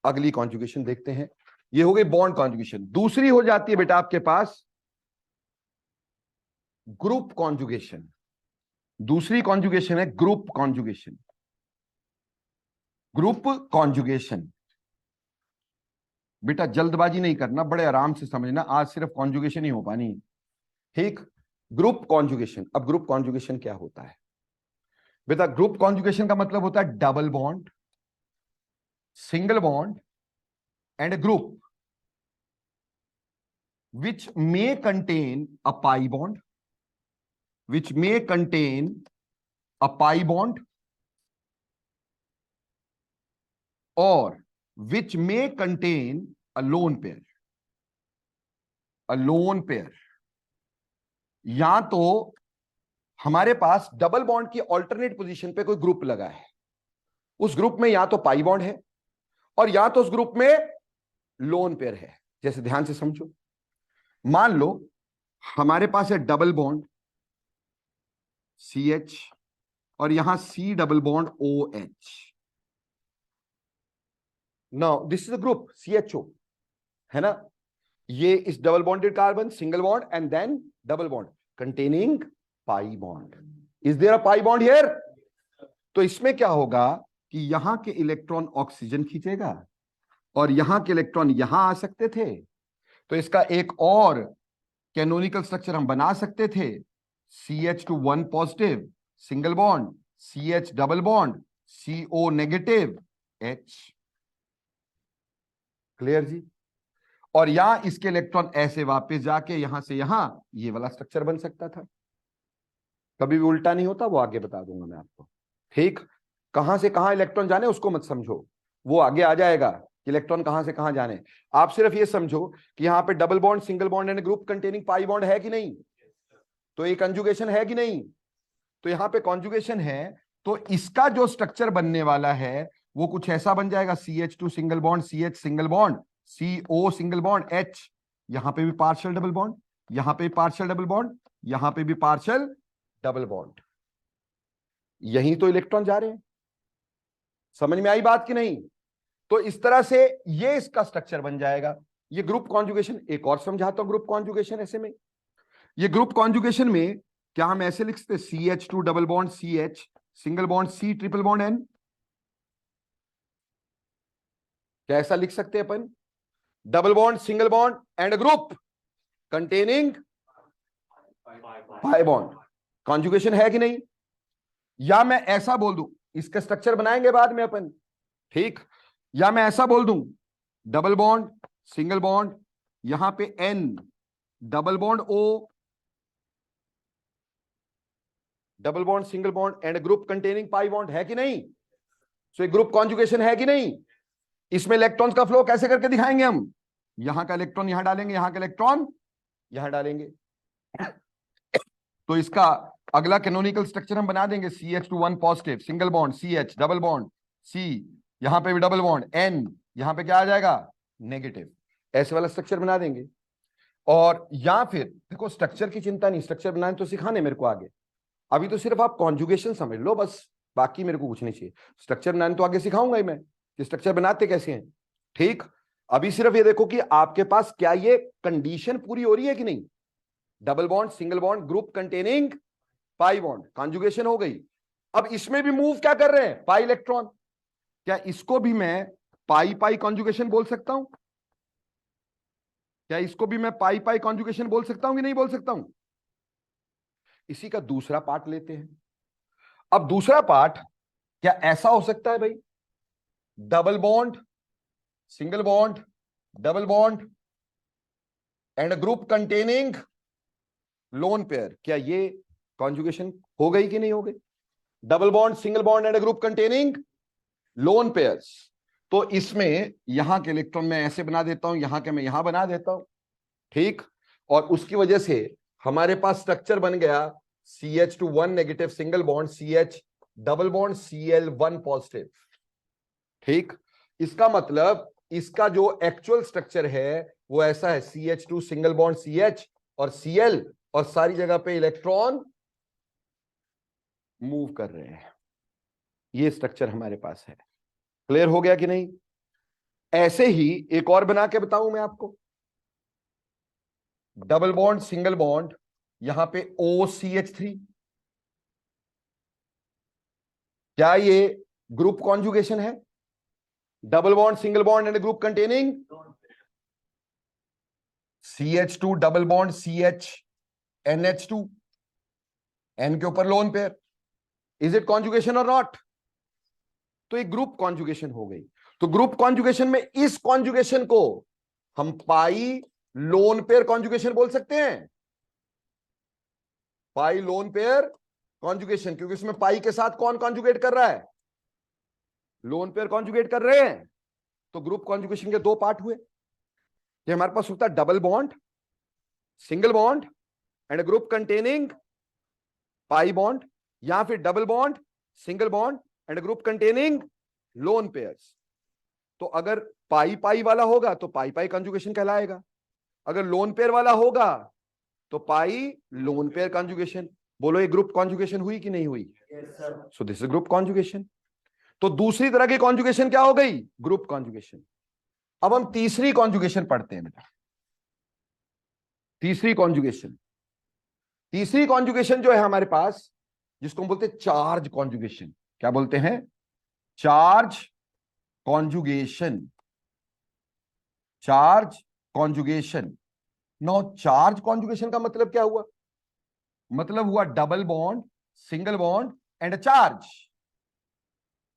अगली कॉन्जुगेशन देखते हैं। ये हो गई बॉन्ड कॉन्जुगेशन। दूसरी हो जाती है बेटा आपके पास ग्रुप कॉन्जुगेशन। दूसरी कॉन्जुगेशन है ग्रुप कॉन्जुगेशन। ग्रुप कॉन्जुगेशन बेटा जल्दबाजी नहीं करना, बड़े आराम से समझना, आज सिर्फ कॉन्जुगेशन ही हो पानी है, ठीक। Group conjugation. अब ग्रुप कॉन्जुगेशन क्या होता है बेटा? ग्रुप कॉन्जुगेशन का मतलब होता है double bond, single bond and a group which may contain a pi bond, which may contain a pi bond or which may contain a lone pair, a lone pair। या तो हमारे पास double bond की alternate position पे कोई group लगा है, उस group में या तो पाई बॉन्ड है और या तो उस ग्रुप में लोन पेयर है। जैसे ध्यान से समझो, मान लो हमारे पास है डबल बॉन्ड CH और यहां C double bond OH। Now this is a group CHO, है ना। ये इस double bonded carbon, single bond and then double bond containing pi bond. Is there a pi bond here? तो इसमें क्या होगा कि यहां के इलेक्ट्रॉन ऑक्सीजन खींचेगा और यहां के इलेक्ट्रॉन यहां आ सकते थे। तो इसका एक और कैनोनिकल स्ट्रक्चर हम बना सकते थे, CH2 1 positive single bond, CH double bond, CO negative H। Clear जी? और यहां इसके इलेक्ट्रॉन ऐसे वापस जाके यहां से यहां ये वाला स्ट्रक्चर बन सकता था। कभी भी उल्टा नहीं होता, वो आगे बता दूंगा मैं आपको, ठीक। कहां से कहां इलेक्ट्रॉन जाने उसको मत समझो, वो आगे आ जाएगा कि इलेक्ट्रॉन कहां से कहां जाने। आप सिर्फ ये समझो कि यहां पे double bond, single bond and group containing pi bond है कि नहीं, तो ये कंजुगेशन है कि नहीं। तो यहां पे कॉन्जुगेशन है, तो इसका जो स्ट्रक्चर बनने वाला है वो कुछ ऐसा बन जाएगा, CH2 single bond, CH single bond, CO single bond H। यहां पे भी पार्शियल डबल बॉन्ड, यहां पे भी पार्शियल डबल बॉन्ड, यहां पे भी पार्शियल डबल बॉन्ड। यहीं तो इलेक्ट्रॉन जा रहे हैं। समझ में आई बात कि नहीं? तो इस तरह से ये इसका स्ट्रक्चर बन जाएगा। ये ग्रुप कॉन्जुगेशन। एक और समझाता हूं ग्रुप कॉन्जुगेशन ऐसे में। ये ग्रुप कॉन्जुगेशन में क्या हम ऐसे लिख सकते CH2 double bond CH single bond C triple bond N? क्या ऐसा लिख सकते हैं अपन? Double bond, single bond and group containing pi bond. Conjugation है कि नहीं? या मैं ऐसा बोल दूं, इसका स्ट्रक्चर बनाएंगे बाद में अपन, ठीक। या मैं ऐसा बोल दूं, डबल बॉन्ड, सिंगल बॉन्ड, यहां पे N double bond O, double bond, single bond and group containing pi bond, है कि नहीं? सो एक ग्रुप कॉन्जुगेशन है कि नहीं? इसमें इलेक्ट्रॉन्स का फ्लो कैसे करके दिखाएंगे हम? यहां का इलेक्ट्रॉन यहां डालेंगे, यहां का इलेक्ट्रॉन यहां डालेंगे। तो इसका अगला कैनोनिकल स्ट्रक्चर हम बना देंगे, CH2 1 positive, single bond CH, double bond C, यहां पे भी डबल बॉन्ड N, यहां पे क्या आ जाएगा नेगेटिव, ऐसे वाला स्ट्रक्चर बना देंगे। और या फिर देखो स्ट्रक्चर की चिंता नहीं, स्ट्रक्चर बनाने तो सिखाने मेरे को आगे, अभी तो सिर्फ आप कॉन्जुगेशन समझ लो बस, बाकी मेरे को कुछ नहीं चाहिए। स्ट्रक्चर बनाने तो आगे सिखाऊंगा ही मैं कि स्ट्रक्चर बनाते कैसे हैं, ठीक। अभी सिर्फ ये देखो कि आपके पास क्या ये कंडीशन पूरी हो रही है कि नहीं, double bond single bond group containing pi bond, conjugation हो गई। अब इसमें भी मूव क्या कर रहे हैं, पाई इलेक्ट्रॉन, क्या इसको भी मैं पाई पाई कॉन्जुगेशन बोल सकता हूं, क्या इसको भी मैं पाई पाई कॉन्जुगेशन बोल सकता हूं कि नहीं बोल सकता हूं। इसी का दूसरा पार्ट लेते हैं। अब दूसरा पार्ट, क्या ऐसा हो सकता है भाई, double bond single bond double bond and group containing lone pair, क्या ये कॉन्जुगेशन हो गई कि नहीं हो गई, double bond single bond and group containing lone pairs. तो इसमें यहां के इलेक्ट्रॉन मैं ऐसे बना देता हूं, यहां के मैं यहां बना देता हूं, ठीक। और उसकी वजह से हमारे पास स्ट्रक्चर बन गया CH2 1 negative single bond CH double bond Cl1 positive, ठीक। इसका मतलब इसका जो एक्चुअल स्ट्रक्चर है वो ऐसा है, CH2 सिंगल बॉन्ड CH और Cl, और सारी जगह पे इलेक्ट्रॉन मूव कर रहे हैं, ये स्ट्रक्चर हमारे पास है। क्लियर हो गया कि नहीं। ऐसे ही एक और बना के बताऊं मैं आपको, डबल बॉन्ड सिंगल बॉन्ड, यहां पे OCH3, क्या ये ग्रुप कॉन्जुगेशन है, double bond single bond and group containing CH2 double bond CH NH2, N के ऊपर lone pair, is it conjugation और नॉट, तो एक ग्रुप कॉन्जुगेशन हो गई। तो ग्रुप कॉन्जुगेशन में इस कॉन्जुगेशन को हम पाई लोन पेयर कॉन्जुगेशन बोल सकते हैं, पाई लोन पेयर कॉन्जुगेशन, क्योंकि उसमें पाई के साथ कौन कॉन्जुगेट कर रहा है, लोन पेयर कॉन्जुगेट कर रहे हैं। तो ग्रुप कॉन्जुगेशन के दो पार्ट हुए, ये हमारे पास होता है double bond single bond and group containing pi bond, या फिर double bond single bond and group containing lone pairs. तो अगर पाई पाई वाला होगा तो पाई पाई कॉन्जुगेशन कहलाएगा, अगर लोन पेयर वाला होगा तो पाई लोन पेयर कॉन्जुगेशन। बोलो ये ग्रुप कॉन्जुगेशन हुई कि नहीं हुई, सो दिस इज ग्रुप कॉन्जुगेशन। तो दूसरी तरह की कॉन्जुगेशन क्या हो गई, ग्रुप कॉन्जुगेशन। अब हम तीसरी कॉन्जुगेशन पढ़ते हैं बेटा, तीसरी कॉन्जुगेशन। तीसरी कॉन्जुगेशन जो है हमारे पास, जिसको हम बोलते हैं चार्ज कॉन्जुगेशन, क्या बोलते हैं, charge conjugation, charge conjugation. No charge conjugation का मतलब क्या हुआ, मतलब हुआ double bond single bond and charge,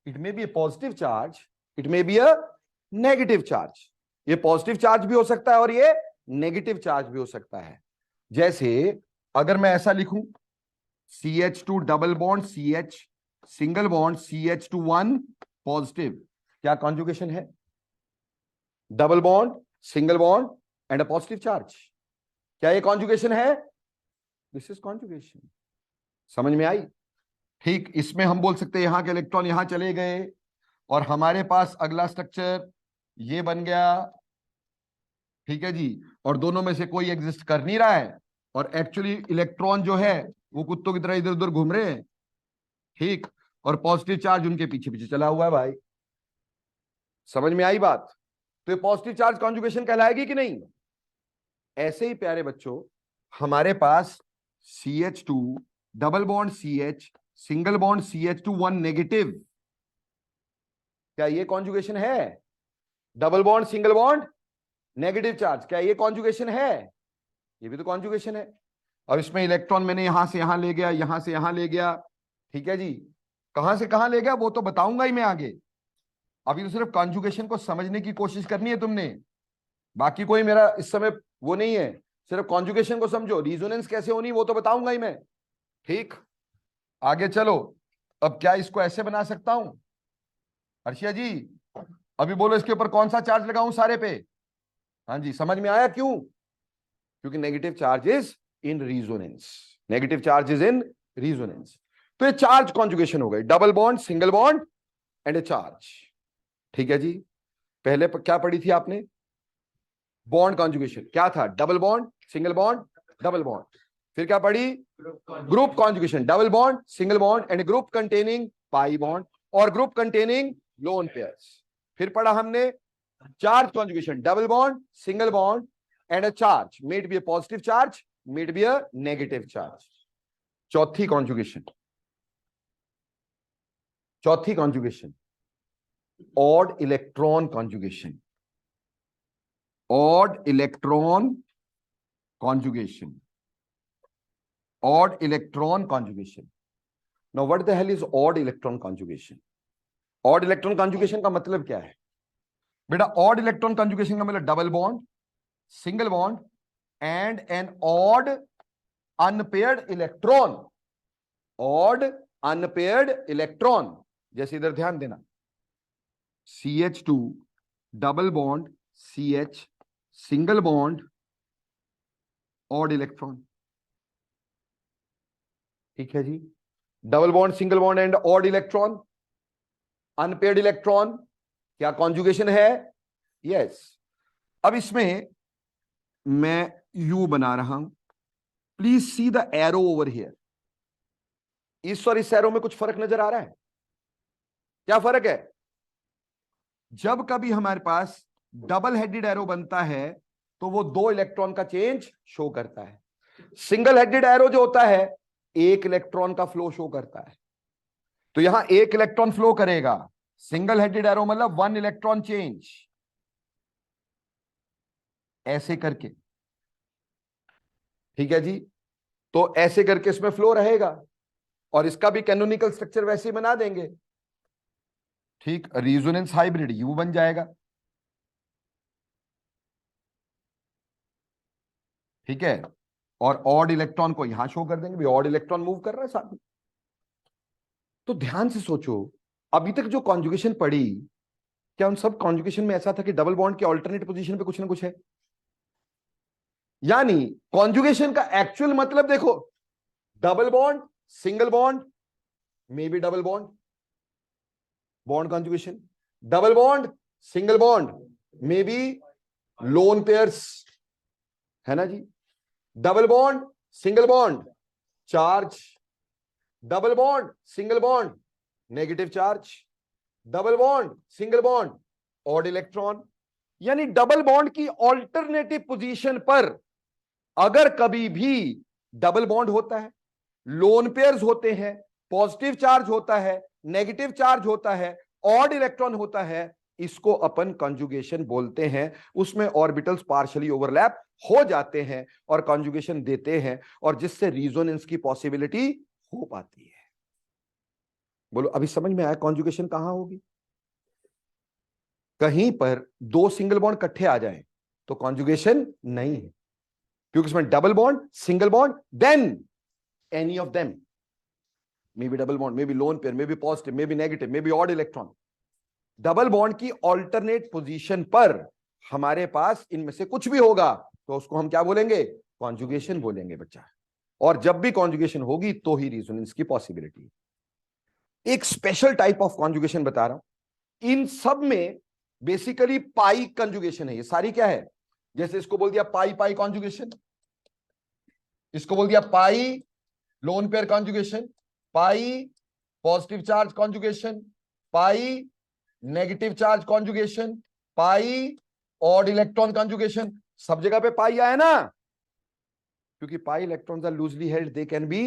it may be a positive charge, it may be a negative charge, ये पॉजिटिव चार्ज भी हो सकता है और ये नेगेटिव चार्ज भी हो सकता है। जैसे अगर मैं ऐसा लिखूं, CH2 double bond CH single bond CH2 1 positive, क्या कॉन्जुगेशन है, double bond single bond and a positive charge, क्या ये कॉन्जुगेशन है, दिस इज कॉन्जुगेशन। समझ में आई, ठीक। इसमें हम बोल सकते हैं यहां के इलेक्ट्रॉन यहां चले गए और हमारे पास अगला स्ट्रक्चर ये बन गया, ठीक है जी, और दोनों में से कोई एग्जिस्ट कर नहीं रहा है और एक्चुअली इलेक्ट्रॉन जो है वो कुत्तों की तरह इधर उधर घूम रहे हैं, ठीक, और पॉजिटिव चार्ज उनके पीछे पीछे चला हुआ है भाई। समझ में आई बात, तो ये पॉजिटिव चार्ज कॉन्जुगेशन कहलाएगी कि नहीं। ऐसे ही प्यारे बच्चों हमारे पास CH2 double bond CH single bond CH2 1 negative, क्या ये कॉन्जुगेशन है, double bond single bond negative charge, क्या ये कॉन्जुगेशन है, ये भी तो कॉन्जुगेशन है। और इसमें इलेक्ट्रॉन मैंने यहां से यहां ले गया, यहां से यहां ले गया, ठीक है जी, कहां से कहां ले गया वो तो बताऊंगा ही मैं आगे, अभी तो सिर्फ कॉन्जुगेशन को समझने की कोशिश करनी है तुमने, बाकी कोई मेरा इस समय वो नहीं है, सिर्फ कॉन्जुगेशन को समझो, रिजोनेंस कैसे होनी वो तो बताऊंगा ही मैं, ठीक। आगे चलो, अब क्या इसको ऐसे बना सकता हूं, अर्शिया जी अभी बोलो इसके ऊपर कौन सा चार्ज लगाऊं सारे पे, हाँ जी समझ में आया, क्यों, क्योंकि negative charge is in resonance, negative charge is in resonance. तो ये चार्ज कॉन्जुगेशन हो गई, double bond, single bond and A charge. ठीक है जी। पहले क्या पढ़ी थी आपने? बॉन्ड कॉन्जुगेशन क्या था? Double bond, single bond, double bond. फिर क्या पढ़ी? Group conjugation, double bond, single bond and group containing pi bond और ग्रुप कंटेनिंग लोन पेयर्स। फिर पढ़ा हमने charge conjugation, double bond, single bond and a charge, may be a positive charge, may be a negative charge. चौथी conjugation, चौथी conjugation odd electron conjugation, odd electron conjugation, odd electron conjugation. Now what the hell is odd electron conjugation? odd electron conjugation का मतलब क्या है बेटा? odd electron conjugation का मतलब double bond, single bond and an odd unpaired electron, odd unpaired electron। जैसे इधर ध्यान देना, CH2 double bond, CH single bond, odd electron. ठीक है जी। Double bond, single bond and odd electron, unpaired electron, क्या कॉन्जुगेशन है? यस। अब इसमें मैं यू बना रहा हूं, please see the arrow over here. इस और इस एरो में कुछ फर्क नजर आ रहा है? क्या फर्क है? जब कभी हमारे पास डबल हेडेड एरो बनता है तो वो 2 इलेक्ट्रॉन का चेंज शो करता है। सिंगल हेडेड एरो जो होता है 1 इलेक्ट्रॉन का फ्लो शो करता है। तो यहां 1 इलेक्ट्रॉन फ्लो करेगा। सिंगल हेडेड एरो मतलब 1 इलेक्ट्रॉन चेंज, ऐसे करके। ठीक है जी। तो ऐसे करके इसमें फ्लो रहेगा और इसका भी कैनोनिकल स्ट्रक्चर वैसे ही बना देंगे। ठीक, रिजोनेंस हाइब्रिड यू बन जाएगा। ठीक है। और ऑड इलेक्ट्रॉन को यहां शो कर देंगे, भी ऑड इलेक्ट्रॉन मूव कर रहा है साथ में। तो ध्यान से सोचो, अभी तक जो कॉन्जुगेशन पढ़ी, क्या उन सब कॉन्जुगेशन में ऐसा था कि डबल बॉन्ड के ऑल्टरनेट पोजीशन पे कुछ ना कुछ है? यानी कॉन्जुगेशन का एक्चुअल मतलब देखो, double bond, single bond, may be double bond, bond conjugation, double bond, single bond, may be lone pairs, है ना जी। Double bond, single bond, charge, double bond, single bond, negative charge, double bond, single bond, odd electron. यानी double bond की alternative position पर अगर कभी भी double bond होता है, लोन पेयर्स होते हैं, पॉजिटिव चार्ज होता है, नेगेटिव चार्ज होता है, ऑड इलेक्ट्रॉन होता है, इसको अपन कंजुगेशन बोलते हैं। उसमें ऑर्बिटल्स पार्शियली ओवरलैप हो जाते हैं और कंजुगेशन देते हैं, और जिससे रिजोनेंस की पॉसिबिलिटी हो पाती है। बोलो अभी समझ में आया कंजुगेशन कहां होगी? कहीं पर 2 सिंगल बॉन्ड इकट्ठे आ जाएं तो कंजुगेशन नहीं है, क्योंकि इसमें double bond, single bond, then any of them, may be double bond, may be lone pair, may be positive, may be negative, may be odd electron. Double bond की alternate position पर हमारे पास इनमें से कुछ भी होगा तो उसको हम क्या बोलेंगे? कॉन्जुगेशन बोलेंगे बच्चा। और जब भी कॉन्जुगेशन होगी तो ही रिजोनेंस की पॉसिबिलिटी। एक स्पेशल टाइप ऑफ कॉन्जुगेशन बता रहा हूं, इन सब में बेसिकली पाई कंजुगेशन है। ये सारी क्या है? जैसे इसको बोल दिया पाई पाई कॉन्जुगेशन, इसको बोल दिया pi lone pair conjugation, pi positive charge conjugation, pi negative charge conjugation, pi odd electron conjugation. सब जगह पे पाई आया ना, क्योंकि pi electrons are loosely held, they can be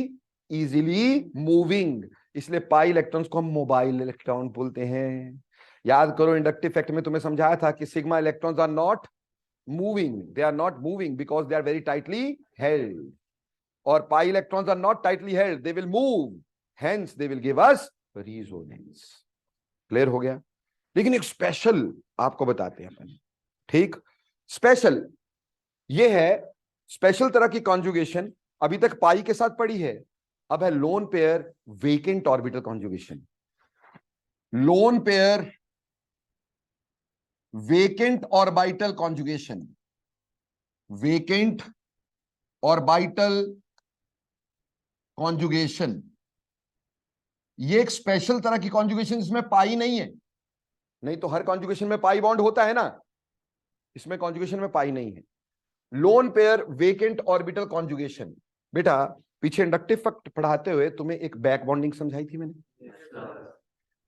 easily moving, इसलिए पाई इलेक्ट्रॉन्स को हम मोबाइल इलेक्ट्रॉन बोलते हैं। याद करो, इंडक्टिव फैक्ट में तुम्हें समझाया था कि sigma electrons are not moving, they are not moving because they are very tightly held, और pi electrons are not tightly held, they will move, hence they will give us resonance. Clear हो गया? लेकिन एक special आपको बताते हैं अपन। ठीक, special ये है, स्पेशल तरह की कॉन्जुगेशन अभी तक पाई के साथ पड़ी है, अब है loan pair vacant orbital conjugation. Lone pair vacant orbital conjugation, vacant orbital conjugation, ये एक स्पेशल तरह की कॉन्जुगेशन, इसमें पाई नहीं है, नहीं तो हर कॉन्जुगेशन में पाई बॉन्ड होता है ना, इसमें कॉन्जुगेशन में पाई नहीं है। Loan pair vacant orbital conjugation, बेटा पीछे इंडक्टिव फैक्ट पढ़ाते हुए तुम्हें एक बैक बॉन्डिंग समझाई थी मैंने,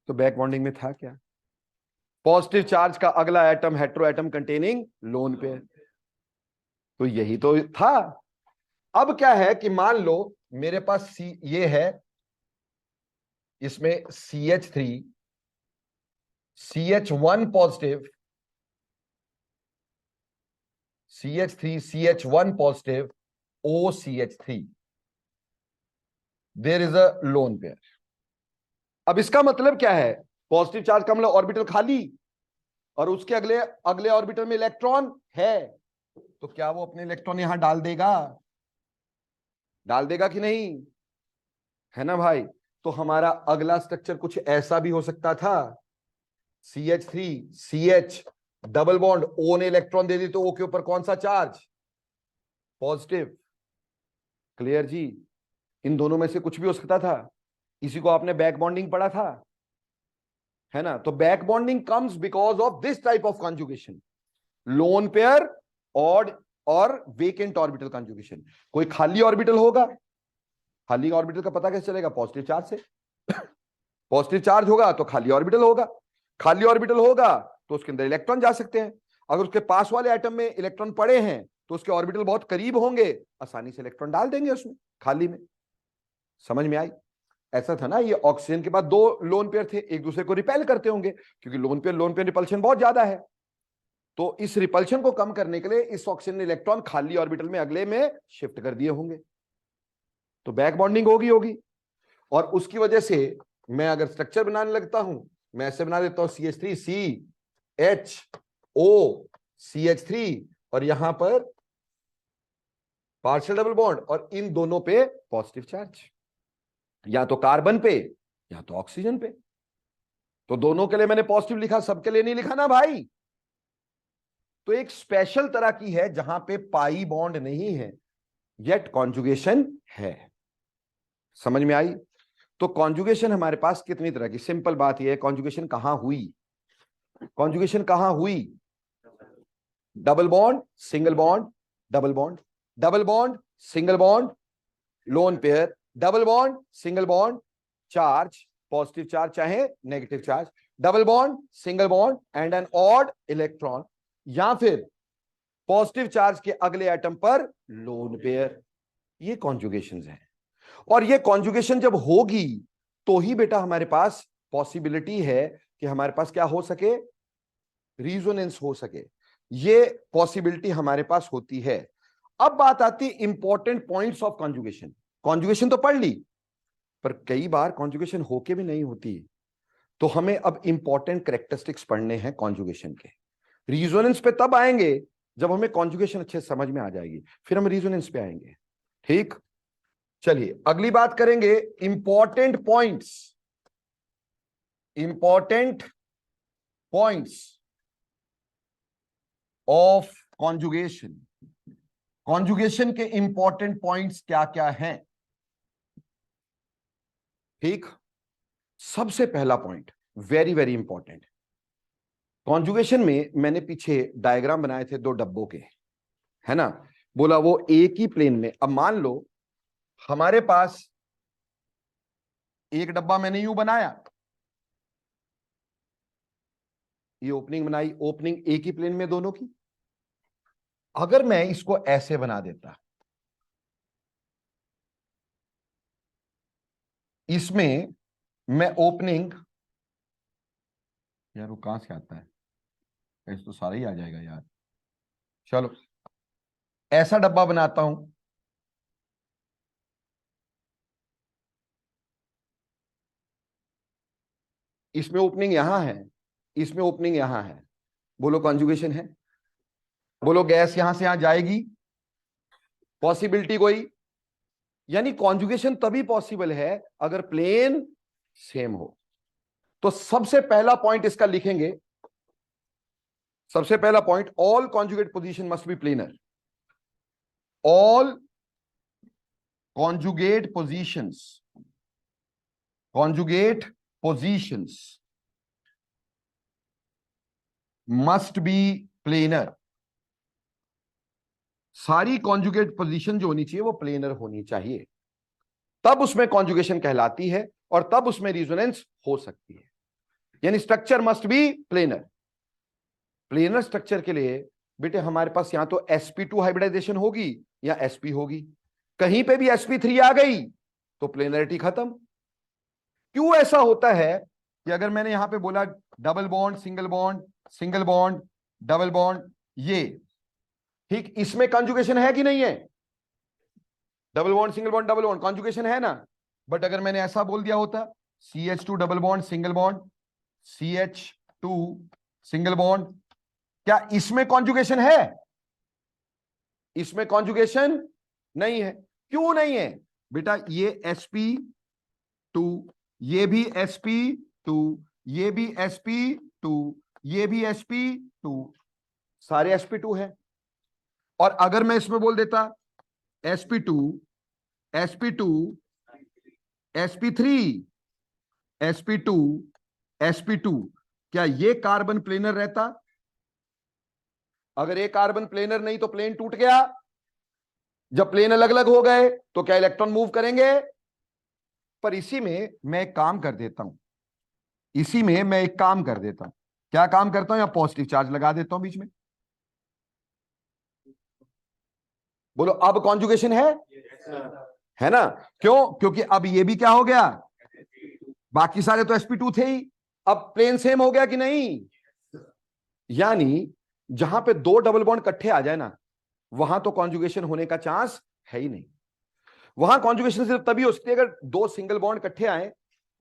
तो बैक बॉन्डिंग में था क्या? पॉजिटिव चार्ज का अगला atom hetero atom containing lone pair, तो यही तो था। अब क्या है कि मान लो मेरे पास सी ये है, इसमें CH3 CH1 positive, CH3 CH1 positive OCH3, there is a lone pair. अब इसका मतलब क्या है? पॉजिटिव चार्ज का मतलब ऑर्बिटल खाली और उसके अगले अगले ऑर्बिटल में इलेक्ट्रॉन है, तो क्या वो अपने इलेक्ट्रॉन यहां डाल देगा? डाल देगा कि नहीं? है ना भाई? तो हमारा अगला स्ट्रक्चर कुछ ऐसा भी हो सकता था, CH3 CH double bond, O ने इलेक्ट्रॉन दे दी तो O के ऊपर कौन सा चार्ज? पॉजिटिव। क्लियर जी? इन दोनों में से कुछ भी हो सकता था। इसी को आपने बैक बॉन्डिंग पढ़ा था, है ना? तो back bonding comes because of this type of conjugation, lone pair और वेकेंट ऑर्बिटल कॉन्जुगेशन। कोई खाली ऑर्बिटल होगा, खाली ऑर्बिटल का पता कैसे चलेगा? पॉजिटिव चार्ज से। पॉजिटिव चार्ज होगा तो खाली ऑर्बिटल होगा, खाली ऑर्बिटल होगा तो उसके अंदर इलेक्ट्रॉन जा सकते हैं। अगर उसके पास वाले एटम में इलेक्ट्रॉन पड़े हैं तो उसके ऑर्बिटल बहुत करीब होंगे, आसानी से इलेक्ट्रॉन डाल देंगे उसमें खाली में। समझ में आई? ऐसा था ना, ये ऑक्सीजन के बाद दो लोन पेयर थे, एक दूसरे को रिपेल करते होंगे क्योंकि लोन पेयर रिपल्शन बहुत ज्यादा है। तो इस रिपल्शन को कम करने के लिए इस ऑक्सीजन ने इलेक्ट्रॉन खाली ऑर्बिटल में अगले में शिफ्ट कर दिए होंगे, तो बैक बॉन्डिंग होगी। और उसकी वजह से मैं अगर स्ट्रक्चर बनाने लगता हूं, मैं ऐसे बना देता हूं CH3 CHO CH3 और यहां पर पार्शियल डबल बॉन्ड और इन दोनों पे पॉजिटिव चार्ज, या तो कार्बन पे या तो ऑक्सीजन पे। तो दोनों के लिए मैंने पॉजिटिव लिखा, सबके लिए नहीं लिखा ना भाई। तो एक स्पेशल तरह की है जहां पे पाई बॉन्ड नहीं है येट कॉन्जुगेशन है। समझ में आई? तो कॉन्जुगेशन हमारे पास कितनी तरह की, सिंपल बात यह है, कॉन्जुगेशन कहां हुई? कॉन्जुगेशन कहां हुई? Double bond single bond, double bond, double bond single bond, lone pair, double bond single bond, charge positive charge चाहे negative charge, double bond single bond and an odd electron, या फिर positive charge के अगले atom पर lone pair. ये कॉन्जुगेशंस हैं। और ये कॉन्जुगेशन जब होगी तो ही बेटा हमारे पास पॉसिबिलिटी है कि हमारे पास क्या हो सके? रिजोनेंस हो सके। ये पॉसिबिलिटी हमारे पास होती है। अब बात आती है important points of conjugation. Conjugation तो पढ़ ली, पर कई बार कॉन्जुगेशन होके भी नहीं होती, तो हमें अब इंपॉर्टेंट कैरेक्टरिस्टिक्स पढ़ने हैं कॉन्जुगेशन के। रिजोनेंस पे तब आएंगे जब हमें कॉन्जुगेशन अच्छे से समझ में आ जाएगी, फिर हम रिजोनेंस पे आएंगे। ठीक, चलिए अगली बात करेंगे, important points, important points of conjugation. Conjugation के इंपॉर्टेंट पॉइंट्स क्या क्या हैं? ठीक, सबसे पहला point very very important, conjugation में मैंने पीछे डायग्राम बनाए थे दो डब्बों के, है ना? बोला वो एक ही प्लेन में। अब मान लो हमारे पास एक डब्बा मैंने यूं बनाया, ये ओपनिंग बनाई, ओपनिंग एक ही प्लेन में दोनों की। अगर मैं इसको ऐसे बना देता, इसमें मैं ओपनिंग, यार वो कहां से आता है, ऐसे तो सारा ही आ जाएगा यार। चलो ऐसा डब्बा बनाता हूं, इसमें ओपनिंग यहां है, इसमें ओपनिंग यहां है। बोलो कॉन्जुगेशन है? बोलो गैस यहां से यहां जाएगी? पॉसिबिलिटी कोई? यानी कॉन्जुगेशन तभी पॉसिबल है अगर प्लेन सेम हो। तो सबसे पहला पॉइंट इसका लिखेंगे, सबसे पहला point, all conjugate position must be planar. All conjugate positions must be planar। सारी कॉन्जुगेट पोजीशन जो होनी चाहिए वो प्लेनर होनी चाहिए, तब उसमें कॉन्जुगेशन कहलाती है और तब उसमें रिजोनेंस हो सकती है। यानी structure must be planar. Planar structure के लिए बेटे हमारे पास यहां तो sp2 हाइब्रिडाइजेशन होगी या sp होगी। कहीं पे भी sp3 आ गई तो प्लेनरिटी खत्म। क्यों ऐसा होता है कि अगर मैंने यहां पे बोला double bond single bond, single bond double bond, ये ठीक, इसमें कॉन्जुगेशन है कि नहीं है? Double bond single bond double bond conjugation है ना। बट अगर मैंने ऐसा बोल दिया होता CH2 double bond single bond, CH2 single bond, क्या इसमें कॉन्जुगेशन है? इसमें कॉन्जुगेशन नहीं है। क्यों नहीं है बेटा? ये sp2, ये भी sp2, ये भी sp2, ये भी sp2, सारे sp2 है। और अगर मैं इसमें बोल देता sp2 sp2 sp3 sp2 sp2, क्या ये कार्बन प्लेनर रहता? अगर ये कार्बन प्लेनर नहीं तो प्लेन टूट गया। जब प्लेन अलग अलग हो गए तो क्या इलेक्ट्रॉन मूव करेंगे? पर इसी में मैं एक काम कर देता हूं, इसी में मैं एक काम कर देता हूं। क्या काम करता हूं? या पॉजिटिव चार्ज लगा देता हूं बीच में। बोलो अब कॉन्जुगेशन है ना? क्यों? क्योंकि अब ये भी क्या हो गया, बाकी सारे तो sp2 थे ही, अब प्लेन सेम हो गया कि नहीं? यानी जहां पे दो डबल बॉन्ड इकट्ठे आ जाए ना, वहां तो कॉन्जुगेशन होने का चांस है ही नहीं। वहां कॉन्जुगेशन सिर्फ तभी हो सकती है अगर दो सिंगल बॉन्ड इकट्ठे आए,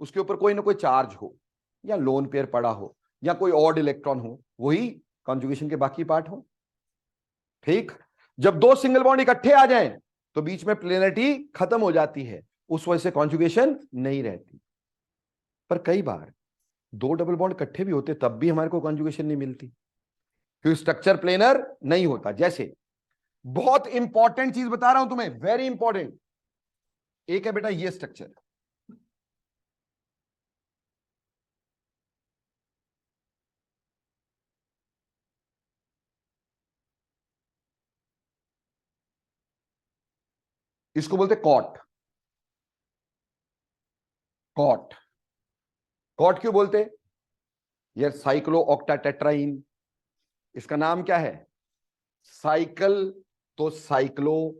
उसके ऊपर कोई ना कोई चार्ज हो या लोन पेयर पड़ा हो या कोई ऑड इलेक्ट्रॉन हो, वही कॉन्जुगेशन के बाकी पार्ट हो। ठीक, जब दो सिंगल बॉन्ड इकट्ठे आ जाएं तो बीच में प्लेनरिटी खत्म हो जाती है, उस वजह से कॉन्जुगेशन नहीं रहती। पर कई बार दो डबल बॉन्ड इकट्ठे भी होते तब भी हमारे को कॉन्जुगेशन नहीं मिलती, क्योंकि स्ट्रक्चर प्लेनर नहीं होता। जैसे बहुत इंपॉर्टेंट चीज बता रहा हूं तुम्हें, वेरी इंपॉर्टेंट। एक है बेटा ये स्ट्रक्चर, इसको बोलते कॉट। कॉट, कॉट क्यों बोलते? यार साइक्लो ऑक्टाटेट्राइन, इसका नाम क्या है? साइकिल। तो साइक्लो,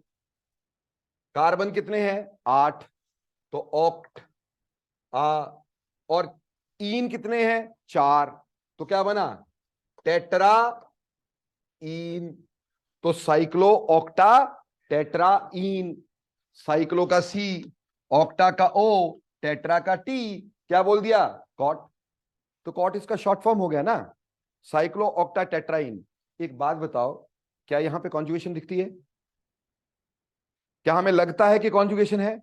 कार्बन कितने हैं? 8, तो ऑक्ट। और इन कितने हैं? 4, तो क्या बना? टेट्रा इन। तो साइक्लो ऑक्टा टेट्रा इन, साइक्लो का सी, ऑक्टा का ओ, टेट्रा का टी, क्या बोल दिया? कॉट। तो कॉट इसका शॉर्ट फॉर्म हो गया ना, साइक्लो ऑक्टा टेट्राइन। एक बात बताओ, क्या यहां पे कॉन्जुगेशन दिखती है? क्या हमें लगता है कि कॉन्जुगेशन है?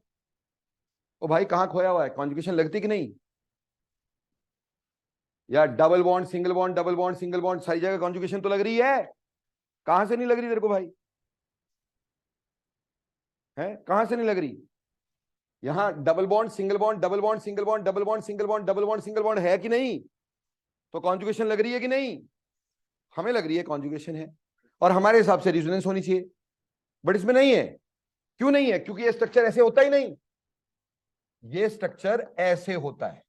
ओ भाई कहां खोया हुआ है? कॉन्जुगेशन लगती कि नहीं? या double bond single bond double bond single bond सारी जगह कॉन्जुगेशन तो लग रही है। कहां से नहीं लग रही तेरे को भाई? है कहां से नहीं लग रही? यहां double bond single bond double bond single bond double bond single bond double bond single bond है कि नहीं? तो कॉन्जुगेशन लग रही है कि नहीं? हमें लग रही है कॉन्जुगेशन है, और हमारे हिसाब से रिजोनेंस होनी चाहिए, बट इसमें नहीं है। क्यों नहीं है? क्योंकि ये स्ट्रक्चर ऐसे होता ही नहीं। ये स्ट्रक्चर ऐसे होता है,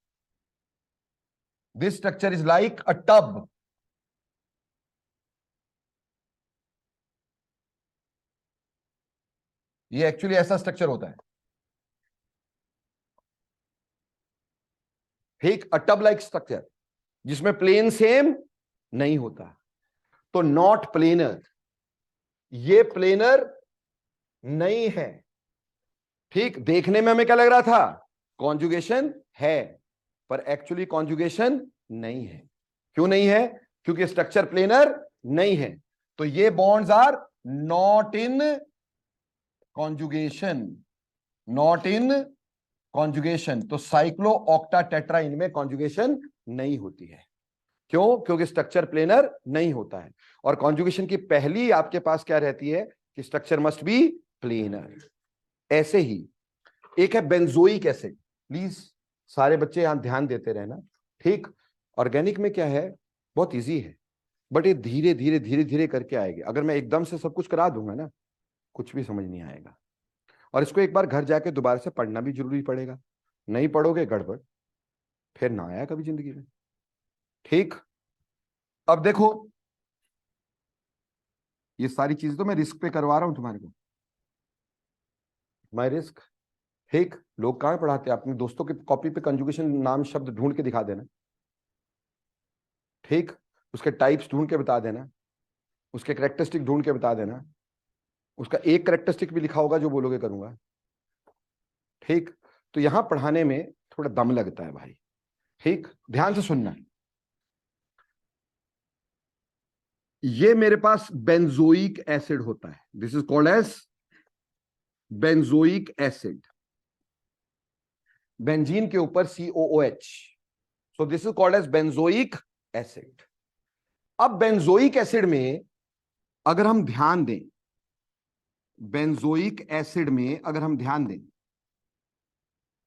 this structure is like a tub. ये एक्चुअली ऐसा स्ट्रक्चर होता है, ठीक, अ टब लाइक स्ट्रक्चर, जिसमें प्लेन सेम नहीं होता। तो नॉट प्लेनर, ये प्लेनर नहीं है। ठीक, देखने में हमें क्या लग रहा था? कॉन्जुगेशन है, पर एक्चुअली कॉन्जुगेशन नहीं है। क्यों नहीं है? क्योंकि स्ट्रक्चर प्लेनर नहीं है। तो ये bonds are not in conjugation, not in conjugation. तो साइक्लो ऑक्टा टेट्रा इनमें कॉन्जुगेशन नहीं होती है। क्यों? क्योंकि स्ट्रक्चर प्लेनर नहीं होता है। और कॉन्जुगेशन की पहली आपके पास क्या रहती है कि स्ट्रक्चर मस्ट बी प्लेनर। ऐसे ही एक है बेंजोइक एसिड। प्लीज सारे बच्चे यहां ध्यान देते रहना, ठीक। ऑर्गेनिक में क्या है, बहुत इजी है, बट ये धीरे धीरे धीरे धीरे करके आएगी। अगर मैं एकदम से सब कुछ करा दूंगा ना, कुछ भी समझ नहीं आएगा। और इसको एक बार घर जाके दोबारा से पढ़ना भी जरूरी पड़ेगा, नहीं पढ़ोगे गड़बड़, फिर ना आया कभी जिंदगी में, ठीक। अब देखो, ये सारी चीजें तो मैं रिस्क पे करवा रहा हूं तुम्हारे को, माई रिस्क, ठीक। लोग कहां पढ़ाते हैं, अपने दोस्तों की कॉपी पे कंजुगेशन नाम शब्द ढूंढ के दिखा देना, ठीक। उसके टाइप्स ढूंढ के बता देना, उसके करेक्टरिस्टिक ढूंढ के बता देना, उसका एक करेक्टरिस्टिक भी लिखा होगा जो बोलोगे करूंगा, ठीक। तो यहां पढ़ाने में थोड़ा दम लगता है भाई, ठीक। ध्यान से सुनना, ये मेरे पास बेंजोइक एसिड होता है, this is called as benzoic acid. Benzene के ऊपर COOH, so this is called as benzoic acid. अब बेंजोइक एसिड में अगर हम ध्यान दें, बेंजोइक एसिड में अगर हम ध्यान दें,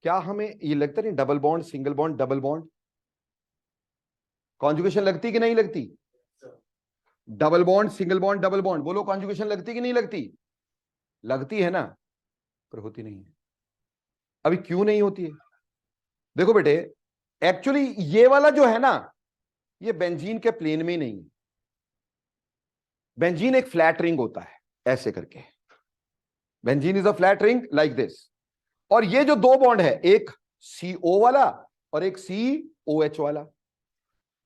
क्या हमें ये लगता नहीं double bond, single bond, double bond, conjugation लगती कि नहीं लगती? Double bond, single bond, double bond, बोलो कॉन्जुगेशन लगती कि नहीं लगती? लगती है ना, पर होती नहीं है। अभी क्यों नहीं होती है? देखो बेटे, एक्चुअली ये वाला जो है ना, ये बेंजीन के प्लेन में ही नहीं है। बेंजीन एक फ्लैट रिंग होता है ऐसे करके, benzene is a flat ring like this. और ये जो दो बॉन्ड है, एक CO वाला और एक COH वाला,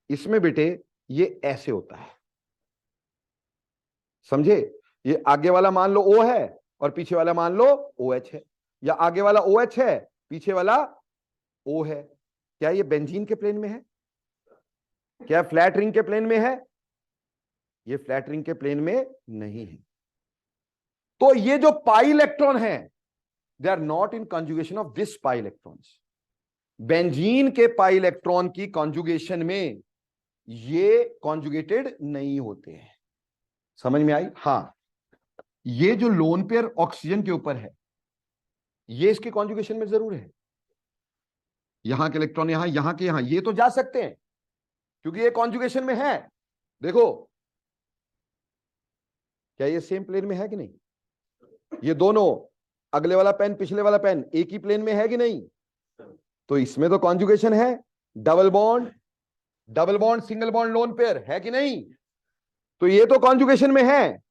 इसमें बेटे ये ऐसे होता है, समझे? ये आगे वाला मान लो O है और पीछे वाला मान लो OH है, या आगे वाला OH है, पीछे वाला O है। क्या ये बेंजीन के प्लेन में है? क्या फ्लैट रिंग के प्लेन में है? ये फ्लैट रिंग के प्लेन में नहीं है। तो ये जो पाई इलेक्ट्रॉन है, they are not in conjugation of this pi electrons. Benzene के पाई इलेक्ट्रॉन की कॉन्जुगेशन में ये कॉन्जुगेटेड नहीं होते हैं। समझ में आई? हां, ये जो लोन पेयर ऑक्सीजन के ऊपर है, ये इसके कॉन्जुगेशन में जरूर है। यहां के इलेक्ट्रॉन यहां, यहां के यहां, ये तो जा सकते हैं क्योंकि ये कॉन्जुगेशन में है। देखो, क्या ये सेम प्लेन में है कि नहीं? ये दोनों, अगले वाला पेन पिछले वाला पेन, एक ही प्लेन में है कि नहीं? तो इसमें तो कॉन्जुगेशन है। Double bond, double bond, single bond, lone pair, है कि नहीं? तो ये तो कॉन्जुगेशन में है।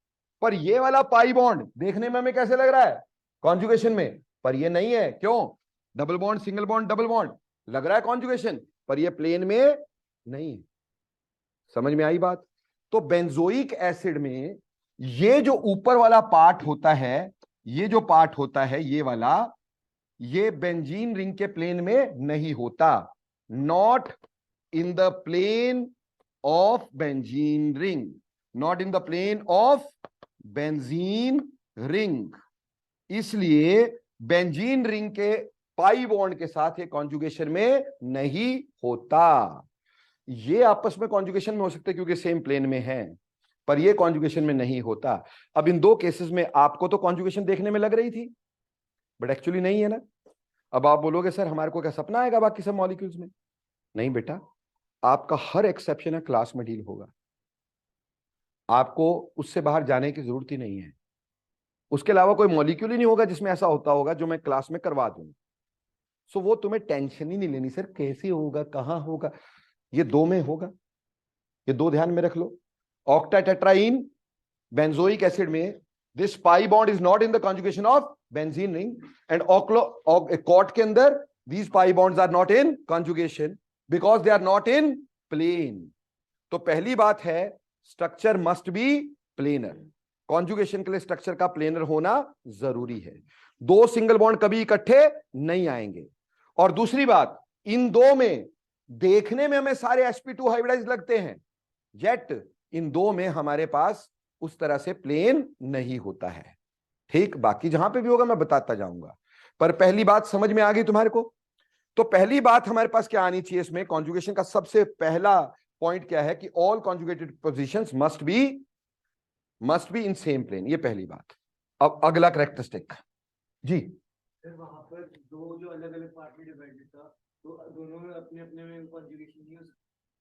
पर ये वाला पाई बॉन्ड देखने में हमें कैसे लग रहा है? कॉन्जुगेशन में, पर ये नहीं है। क्यों? Double bond, single bond, double bond लग रहा है कॉन्जुगेशन, पर ये प्लेन में नहीं। समझ में आई बात? तो बेंजोइक एसिड में ये जो ऊपर वाला पार्ट होता है, ये जो पार्ट होता है ये वाला, ये बेंजीन रिंग के प्लेन में नहीं होता। Not in the plane of benzene ring, not in the plane of benzene ring. इसलिए बेंजीन रिंग के पाई बॉन्ड के साथ ये कॉन्जुगेशन में नहीं होता। ये आपस में कॉन्जुगेशन में हो सकते क्योंकि सेम प्लेन में है, पर ये कॉन्जुगेशन में नहीं होता। अब इन दो केसेस में आपको तो कॉन्जुगेशन देखने में लग रही थी, बट एक्चुअली नहीं है ना। अब आप बोलोगे सर हमारे को क्या सपना आएगा बाकी सब मॉलिक्यूल्स में? नहीं बेटा, आपका हर एक्सेप्शन है क्लास में डील होगा, आपको उससे बाहर जाने की जरूरत ही नहीं है। उसके अलावा कोई मॉलिक्यूल ही नहीं होगा जिसमें ऐसा होता होगा जो मैं क्लास में करवा दूंगा। सो वो तुम्हें टेंशन ही नहीं लेनी सर कैसे होगा, कहां होगा। ये दो में होगा, ये दो ध्यान में रख लो। ऑक्टाटेट्राइन बेंजोइक एसिड में this pi bond is not in the conjugation of benzene ring, and COT के अंदर these pi bonds are not in conjugation because they are not in plane। तो पहली बात है, structure must be planar. Conjugation के लिए structure का planar होना जरूरी है। दो सिंगल बॉन्ड कभी इकट्ठे नहीं आएंगे। और दूसरी बात, इन दो में देखने में हमें सारे sp2 हाइब्रिडाइज लगते हैं, जेट इन दो में हमारे पास उस तरह से प्लेन नहीं होता है। ठीक, बाकी जहां पे भी होगा मैं बताता जाऊंगा, पर पहली बात समझ में आ गई तुम्हारे को? तो पहली बात हमारे पास क्या आनी चाहिए इसमें, कॉन्जुगेशन का सबसे पहला पॉइंट क्या है कि all conjugated positions must be in same plane. ये पहली बात। अब अगला करेक्टरिस्टिक, जी सर वहां पर दो जो अलग अलग पार्ट में डिवाइडेड था, तो दोनों में अपने अपने में कॉन्जुगेशन नहीं हो सकता।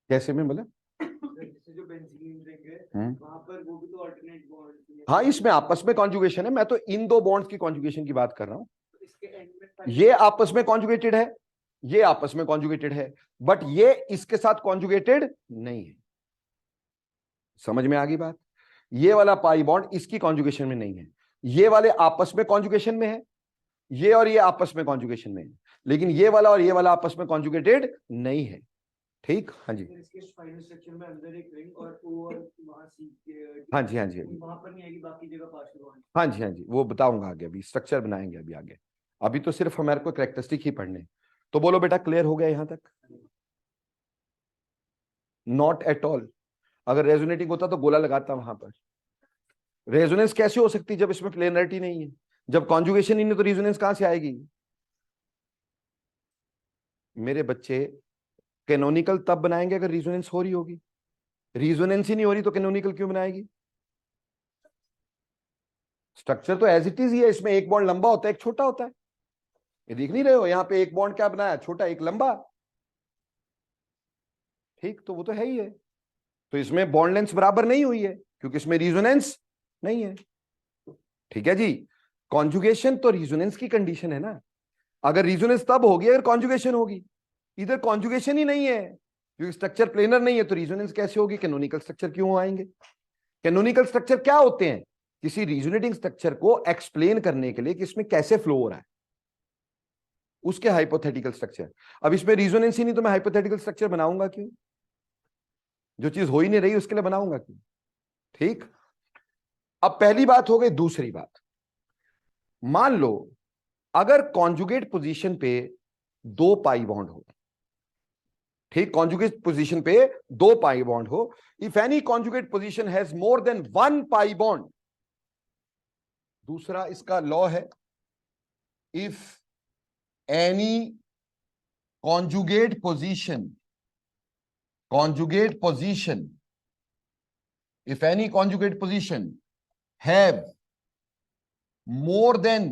कैसे में बोला? जैसे जो बेंजीन रिंग है वहां पर वो भी तो अल्टरनेट बॉन्ड। हाँ, इसमें आपस में कॉन्जुगेशन है, मैं तो इन दो बॉन्ड्स की कॉन्जुगेशन की बात कर रहा हूं। इसके एंड में ये आपस में कॉन्जुगेटेड है, ये आपस में कॉन्जुगेटेड है, बट ये इसके साथ कॉन्जुगेटेड नहीं है। समझ में आ गई बात? ये वाला पाई बॉन्ड इसकी कॉन्जुगेशन में नहीं है, ये वाले आपस में कॉन्जुगेशन में है, ये और ये आपस में कॉन्जुगेशन में है, लेकिन ये वाला और ये वाला आपस में कॉन्जुगेटेड नहीं है। ठीक, हाँ जी, इसके स्पाइनल स्ट्रक्चर में अंदर एक रिंग और ओ और वहां सी के, हाँ जी, हाँ जी, वहां पर नहीं आएगी, बाकी जगह पार्शियल बॉन्ड। हाँ जी, हाँ जी, वो बताऊंगा आगे, अभी स्ट्रक्चर बनाएंगे अभी आगे, अभी तो सिर्फ हमारे को कैरेक्टरिस्टिक ही पढ़ने। तो बोलो बेटा, क्लियर हो गया यहां तक? Not at all. अगर रेजोनेटिंग होता तो गोला लगाता वहां पर। रेजोनेंस कैसे हो सकती जब इसमें प्लेनरिटी नहीं है? जब कॉन्जुगेशन ही नहीं तो रेजोनेंस कहां से आएगी? मेरे बच्चे, कैनोनिकल तब बनाएंगे अगर रेजोनेंस हो रही होगी, रेजोनेंस ही नहीं हो रही तो कैनोनिकल क्यों बनाएगी? स्ट्रक्चर तो एज इट इज ही है, इसमें एक बॉन्ड लंबा होता है, एक छोटा होता है। ये देख नहीं रहे हो, यहाँ पे एक बॉन्ड क्या बनाया, छोटा एक लंबा। ठीक, तो वो तो है ही है। तो इसमें बॉन्ड लेंथ बराबर नहीं हुई है क्योंकि इसमें रेजोनेंस नहीं है। ठीक है जी, कॉन्जुगेशन तो रेजोनेंस की कंडीशन है ना। अगर रेजोनेंस तब होगी अगर कॉन्जुगेशन होगी, इधर कॉन्जुगेशन ही नहीं है क्योंकि स्ट्रक्चर प्लेनर नहीं है, तो रेजोनेंस कैसे होगी? कैनोनिकल स्ट्रक्चर क्यों आएंगे? कैनोनिकल स्ट्रक्चर क्या होते हैं? किसी रेजोनेटिंग स्ट्रक्चर को एक्सप्लेन करने के लिए कि इसमें कैसे फ्लो हो रहा है, उसके हाइपोथेटिकल स्ट्रक्चर। अब इसमें रेजोनेंस ही नहीं तो मैं हाइपोथेटिकल स्ट्रक्चर बनाऊंगा क्यों? जो चीज हो ही नहीं रही उसके लिए बनाऊंगा क्यों? ठीक, अब पहली बात हो गई। दूसरी बात, मान लो अगर कॉन्जुगेट पोजीशन पे दो पाई बॉन्ड हो, ठीक, कॉन्जुगेट पोजीशन पे दो पाई बॉन्ड हो, if any conjugate position has more than one pi bond, दूसरा इसका लॉ है, if any conjugate position, if any conjugate position have more than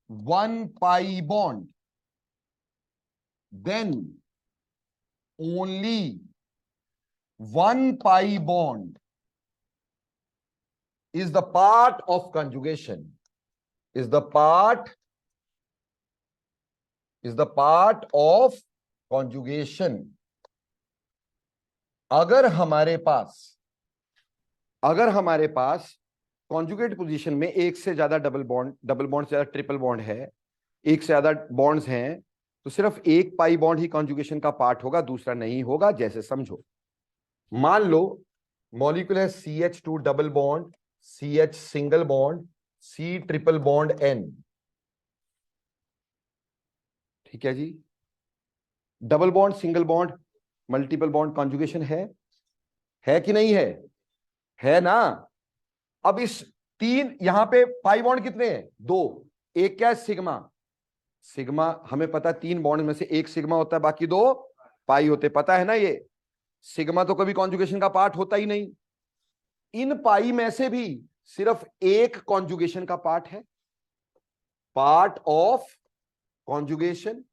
one pi bond, then only one pi bond is the part of conjugation, is the part of conjugation. अगर हमारे पास conjugate position में एक से ज्यादा double bond से ज्यादा triple bond है, एक से ज्यादा बॉन्ड्स हैं, तो सिर्फ एक पाई बॉन्ड ही कॉन्जुगेशन का पार्ट होगा, दूसरा नहीं होगा। जैसे समझो, मान लो मॉलिक्यूल है CH2 double bond, CH single bond, C triple bond N। ठीक है जी, double bond, single bond, multiple bond conjugation है कि नहीं है? है ना। अब इस तीन, यहां पे पाई बॉन्ड कितने हैं? दो। एक क्या है? सिग्मा हमें पता है, तीन बॉन्ड में से एक सिग्मा होता है, बाकी दो पाई होते, पता है ना। ये सिग्मा तो कभी कॉन्जुगेशन का पार्ट होता ही नहीं। इन पाई में से भी सिर्फ एक कॉन्जुगेशन का पार्ट है, पार्ट ऑफ कॉन्जुगेशन,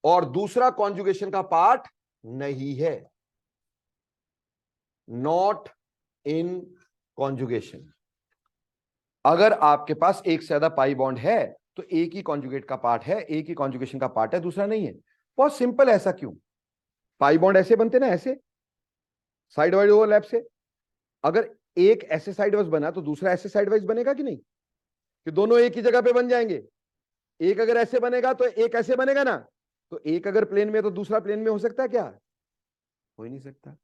और दूसरा कॉन्जुगेशन का पार्ट नहीं है, नॉट इन कॉन्जुगेशन। अगर आपके पास एक से ज्यादा पाई बॉन्ड है तो एक ही कॉन्जुगेट का पार्ट है, एक ही कॉन्जुगेशन का पार्ट है, दूसरा नहीं है। बहुत सिंपल। ऐसा क्यों? पाई बॉन्ड ऐसे बनते ना, ऐसे साइड वाइड ओवरलैप से। अगर एक ऐसे साइड वाइज बना तो दूसरा ऐसे साइड वाइज बनेगा कि नहीं? कि दोनों एक ही जगह पे बन जाएंगे। एक अगर ऐसे बनेगा तो एक ऐसे बनेगा ना, तो एक अगर प्लेन में तो दूसरा प्लेन में हो सकता है क्या? हो ही नहीं सकता।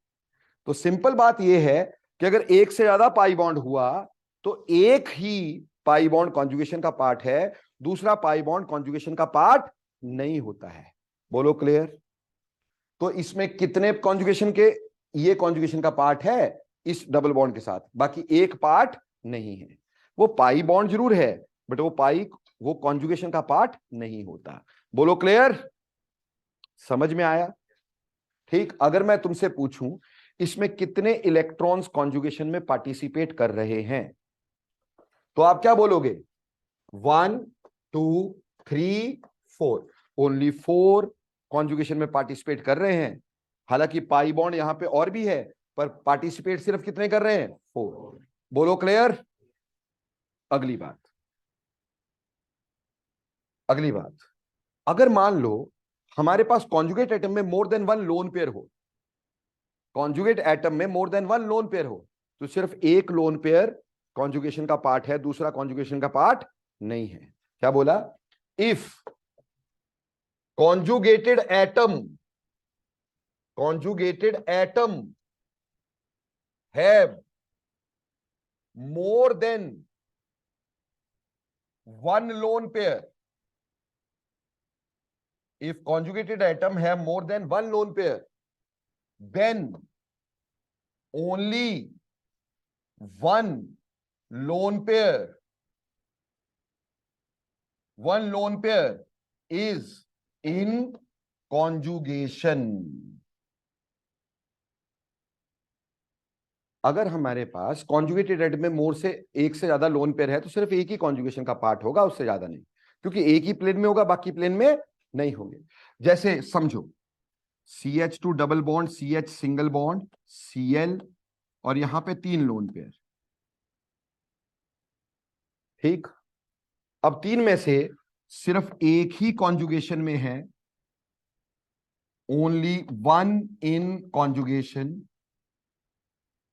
तो सिंपल बात यह है कि अगर एक से ज्यादा पाई बॉन्ड हुआ तो एक ही पाई बॉन्ड कॉन्जुगेशन का पार्ट है, दूसरा पाई बॉन्ड कॉन्जुगेशन का पार्ट नहीं होता है। बोलो क्लियर? तो इसमें कितने कॉन्जुगेशन के ये कॉन्जुगेशन का पार्ट है इस डबल बॉन्ड के साथ, बाकी एक पार्ट नहीं है। वो पाई बॉन्ड जरूर है बट वो कॉन्जुगेशन का पार्ट नहीं होता। बोलो क्लियर? समझ में आया? ठीक, अगर मैं तुमसे पूछूं इसमें कितने इलेक्ट्रॉन्स कॉन्जुगेशन में पार्टिसिपेट कर रहे हैं, तो आप क्या बोलोगे? 1 2 3 4, ओनली 4 कॉन्जुगेशन में पार्टिसिपेट कर रहे हैं। हालांकि पाई बॉन्ड यहां पे और भी है, पर पार्टिसिपेट सिर्फ कितने कर रहे हैं? 4। बोलो क्लियर? अगली बात, अगली बात, अगर मान लो हमारे पास कॉन्जुगेट एटम में मोर देन वन लोन पेयर हो, कॉन्जुगेट एटम में मोर देन वन लोन पेयर हो, तो सिर्फ एक लोन पेयर कॉन्जुगेशन का पार्ट है, दूसरा कॉन्जुगेशन का पार्ट नहीं है। क्या बोला? If conjugated atom, conjugated atom have more than one lone pair, if conjugated atom have more than one lone pair, then only one lone pair, one lone pair is in conjugation. अगर हमारे पास conjugated atom में मोर से एक से ज्यादा loan pair है तो सिर्फ एक ही कॉन्जुगेशन का पार्ट होगा, उससे ज्यादा नहीं, क्योंकि एक ही प्लेन में होगा, बाकी प्लेन में नहीं होंगे। जैसे समझो CH2 double bond, CH single bond, Cl, और यहां पे 3 लोन पेयर। ठीक, अब 3 में से सिर्फ एक ही कॉन्जुगेशन में है, ओनली वन इन कॉन्जुगेशन।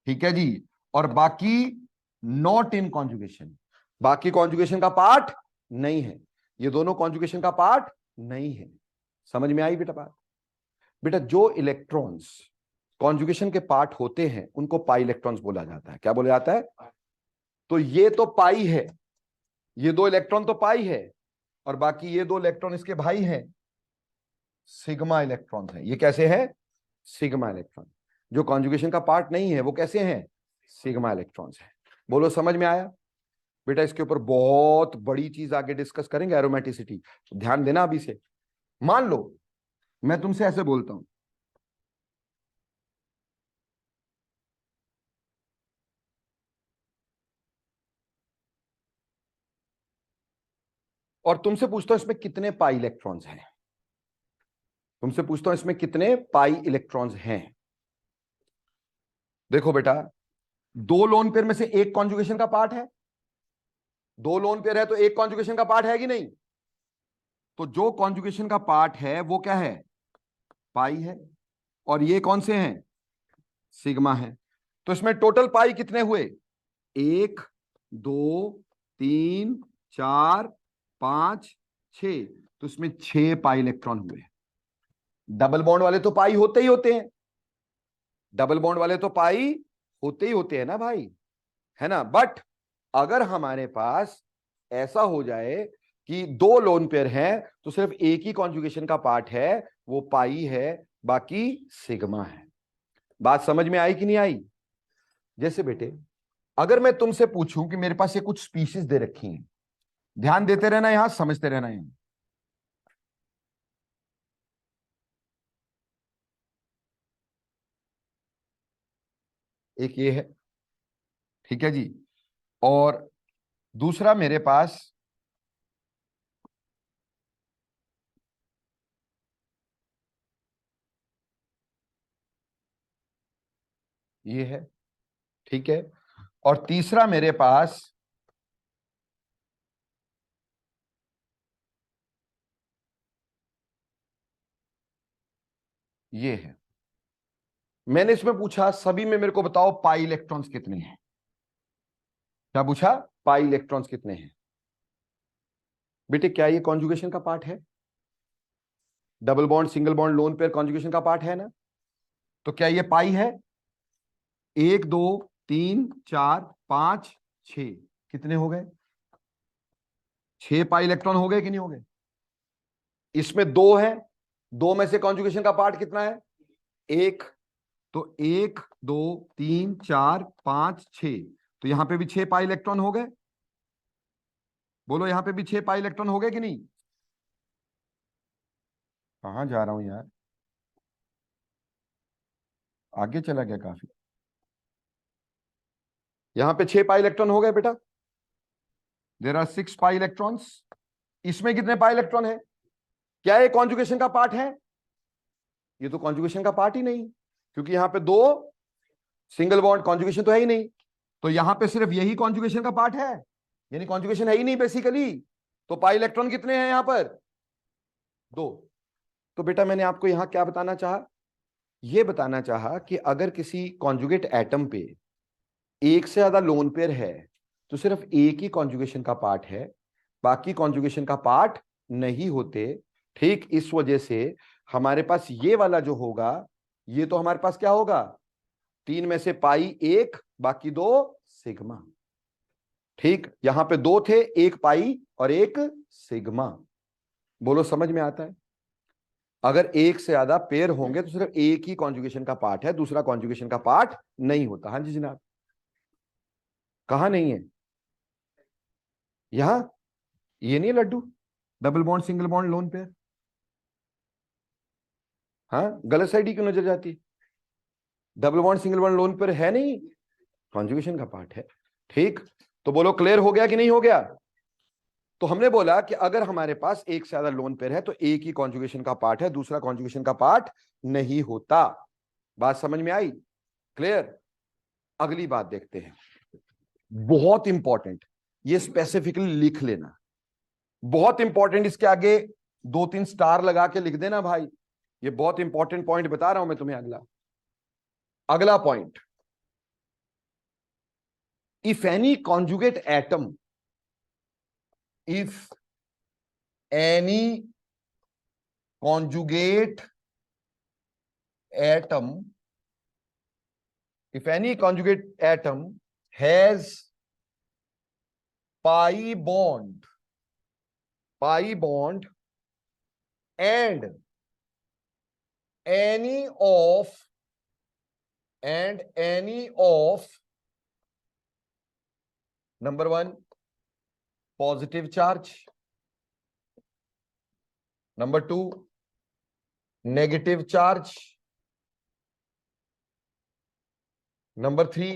ठीक है जी, और बाकी नॉट इन कॉन्जुगेशन, बाकी कॉन्जुगेशन का पार्ट नहीं है, ये दोनों कॉन्जुगेशन का पार्ट नहीं है। समझ में आई बेटा बात? बेटा जो इलेक्ट्रॉन्स कॉन्जुगेशन के पार्ट होते हैं उनको पाई इलेक्ट्रॉन्स बोला जाता है। क्या बोला जाता है? तो ये तो पाई है, ये 2 इलेक्ट्रॉन तो पाई है, और बाकी ये 2 इलेक्ट्रॉन इसके भाई हैं, सिग्मा इलेक्ट्रॉन है। ये कैसे है? Sigma electron. जो कॉन्जुगेशन का पार्ट नहीं है वो कैसे हैं? सिग्मा इलेक्ट्रॉन्स है। बोलो समझ में आया? बेटा इसके ऊपर बहुत बड़ी चीज आगे डिस्कस करेंगे, एरोमेटिसिटी, तो ध्यान देना अभी से। मान लो मैं तुमसे ऐसे बोलता हूं, और तुमसे पूछता हूं इसमें कितने पाई इलेक्ट्रॉन्स हैं, तुमसे पूछता हूं इसमें कितने पाई इलेक्ट्रॉन्स हैं। देखो बेटा, 2 लोन पेयर में से एक कॉन्जुगेशन का पार्ट है, 2 लोन पेयर है तो एक कॉन्जुगेशन का पार्ट है कि नहीं? तो जो कॉन्जुगेशन का पार्ट है वो क्या है? पाई है, और ये कौन से हैं? सिग्मा है। तो इसमें टोटल पाई कितने हुए? 1 2 3 4 5 6, तो इसमें 6 पाई इलेक्ट्रॉन हुए। डबल बॉन्ड वाले तो पाई होते ही होते हैं, डबल बॉन्ड वाले तो पाई होते ही होते हैं ना भाई, है ना? बट अगर हमारे पास ऐसा हो जाए कि 2 लोन पेयर हैं तो सिर्फ एक ही कॉन्जुगेशन का पार्ट है, वो पाई है, बाकी सिग्मा है। बात समझ में आई कि नहीं आई? जैसे बेटे अगर मैं तुमसे पूछूं कि मेरे पास ये कुछ स्पीशीज दे रखी हैं, ध्यान देते रहना, यहां समझते रहना। यहां एक ये है, ठीक है जी, और दूसरा मेरे पास ये है, ठीक है, और तीसरा मेरे पास ये है। मैंने इसमें पूछा सभी में मेरे को बताओ पाई इलेक्ट्रॉन्स कितने हैं। क्या पूछा? पाई इलेक्ट्रॉन्स कितने हैं। बेटे क्या ये कॉन्जुगेशन का पार्ट है? Double bond, single bond, lone pair conjugation का पार्ट है ना? तो क्या ये पाई है? 1 2 3 4 5 6, कितने हो गए? 6 पाई इलेक्ट्रॉन हो गए कि नहीं हो गए? इसमें 2 है, 2 में से कॉन्जुगेशन का पार्ट कितना है? 1, तो 1 2 3 4 5 6, तो यहां पे भी 6 पाई इलेक्ट्रॉन हो गए। बोलो यहां पे भी 6 पाई इलेक्ट्रॉन हो गए कि नहीं? कहां जा रहा हूं यार, आगे चला गया काफी। यहां पे 6 पाई इलेक्ट्रॉन हो गए बेटा। There are 6 pi electrons. इसमें कितने पाई इलेक्ट्रॉन है? क्या ये कॉन्जुगेशन का पार्ट है? ये तो कॉन्जुगेशन का पार्ट ही नहीं, क्योंकि यहां पे 2 सिंगल बॉन्ड, कॉन्जुगेशन तो है ही नहीं। तो यहां पे सिर्फ यही कॉन्जुगेशन का पार्ट है, यानी कॉन्जुगेशन है ही नहीं बेसिकली। तो पाई इलेक्ट्रॉन कितने हैं यहां पर? 2। तो बेटा मैंने आपको यहां क्या बताना चाहा? यह बताना चाहा कि अगर किसी कॉन्जुगेट एटम पे एक से ज्यादा लोन पेयर है तो सिर्फ एक ही कॉन्जुगेशन का पार्ट है, बाकी कॉन्जुगेशन का पार्ट नहीं होते। ठीक इस वजह से हमारे पास ये वाला जो होगा, ये तो हमारे पास क्या होगा? 3 में से पाई 1, बाकी 2 सिग्मा। ठीक, यहां पे 2 थे, 1 पाई और 1 सिग्मा। बोलो समझ में आता है? अगर एक से ज्यादा पेयर होंगे तो सिर्फ एक ही कॉन्जुगेशन का पार्ट है, दूसरा कॉन्जुगेशन का पार्ट नहीं होता। हाँ जी जनाब, कहां नहीं है? यहां ये नहीं है laddu, double bond single bond lone pair. हाँ, गलत साइड ही क्यों नजर जाती? Double bond single bond lone pair है नहीं, कॉन्जुगेशन का पार्ट है। ठीक, तो बोलो क्लियर हो गया कि नहीं हो गया? तो हमने बोला कि अगर हमारे पास एक से ज्यादा लोन पेयर है तो एक ही कॉन्जुगेशन का पार्ट है, दूसरा कॉन्जुगेशन का पार्ट नहीं होता। बात समझ में आई? क्लियर? अगली बात देखते हैं, बहुत इंपॉर्टेंट, ये स्पेसिफिकली लिख लेना, बहुत इंपॉर्टेंट। इसके आगे 2-3 स्टार लगा के लिख देना भाई, ये बहुत इंपॉर्टेंट पॉइंट बता रहा हूं मैं तुम्हें। अगला point, if any conjugate atom, if any conjugate atom, if any conjugate atom has pi bond and any of number 1 positive charge, number 2 negative charge, number 3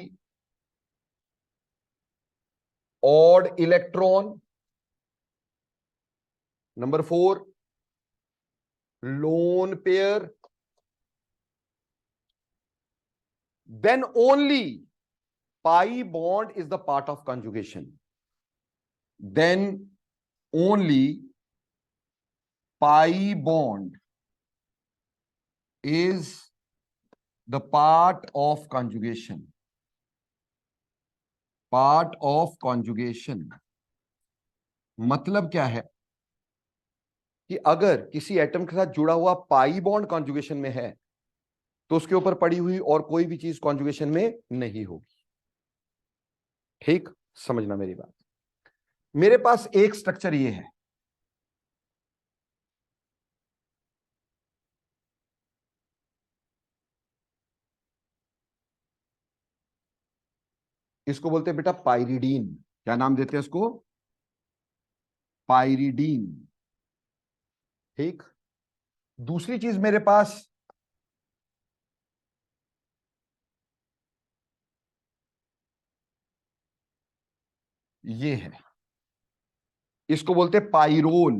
odd electron, number 4 lone pair, then only pi bond is the part of conjugation. Then only pi bond is the part of conjugation. Part of conjugation मतलब क्या है कि अगर किसी atom के साथ जुड़ा हुआ पाई बॉन्ड कॉन्जुगेशन में है तो उसके ऊपर पड़ी हुई और कोई भी चीज कॉन्जुगेशन में नहीं होगी। ठीक, समझना मेरी बात। मेरे पास एक स्ट्रक्चर ये है, इसको बोलते हैं बेटा पाइरिडीन। क्या नाम देते हैं इसको? पाइरिडीन। ठीक, दूसरी चीज मेरे पास ये है, इसको बोलते हैं पाइरोल।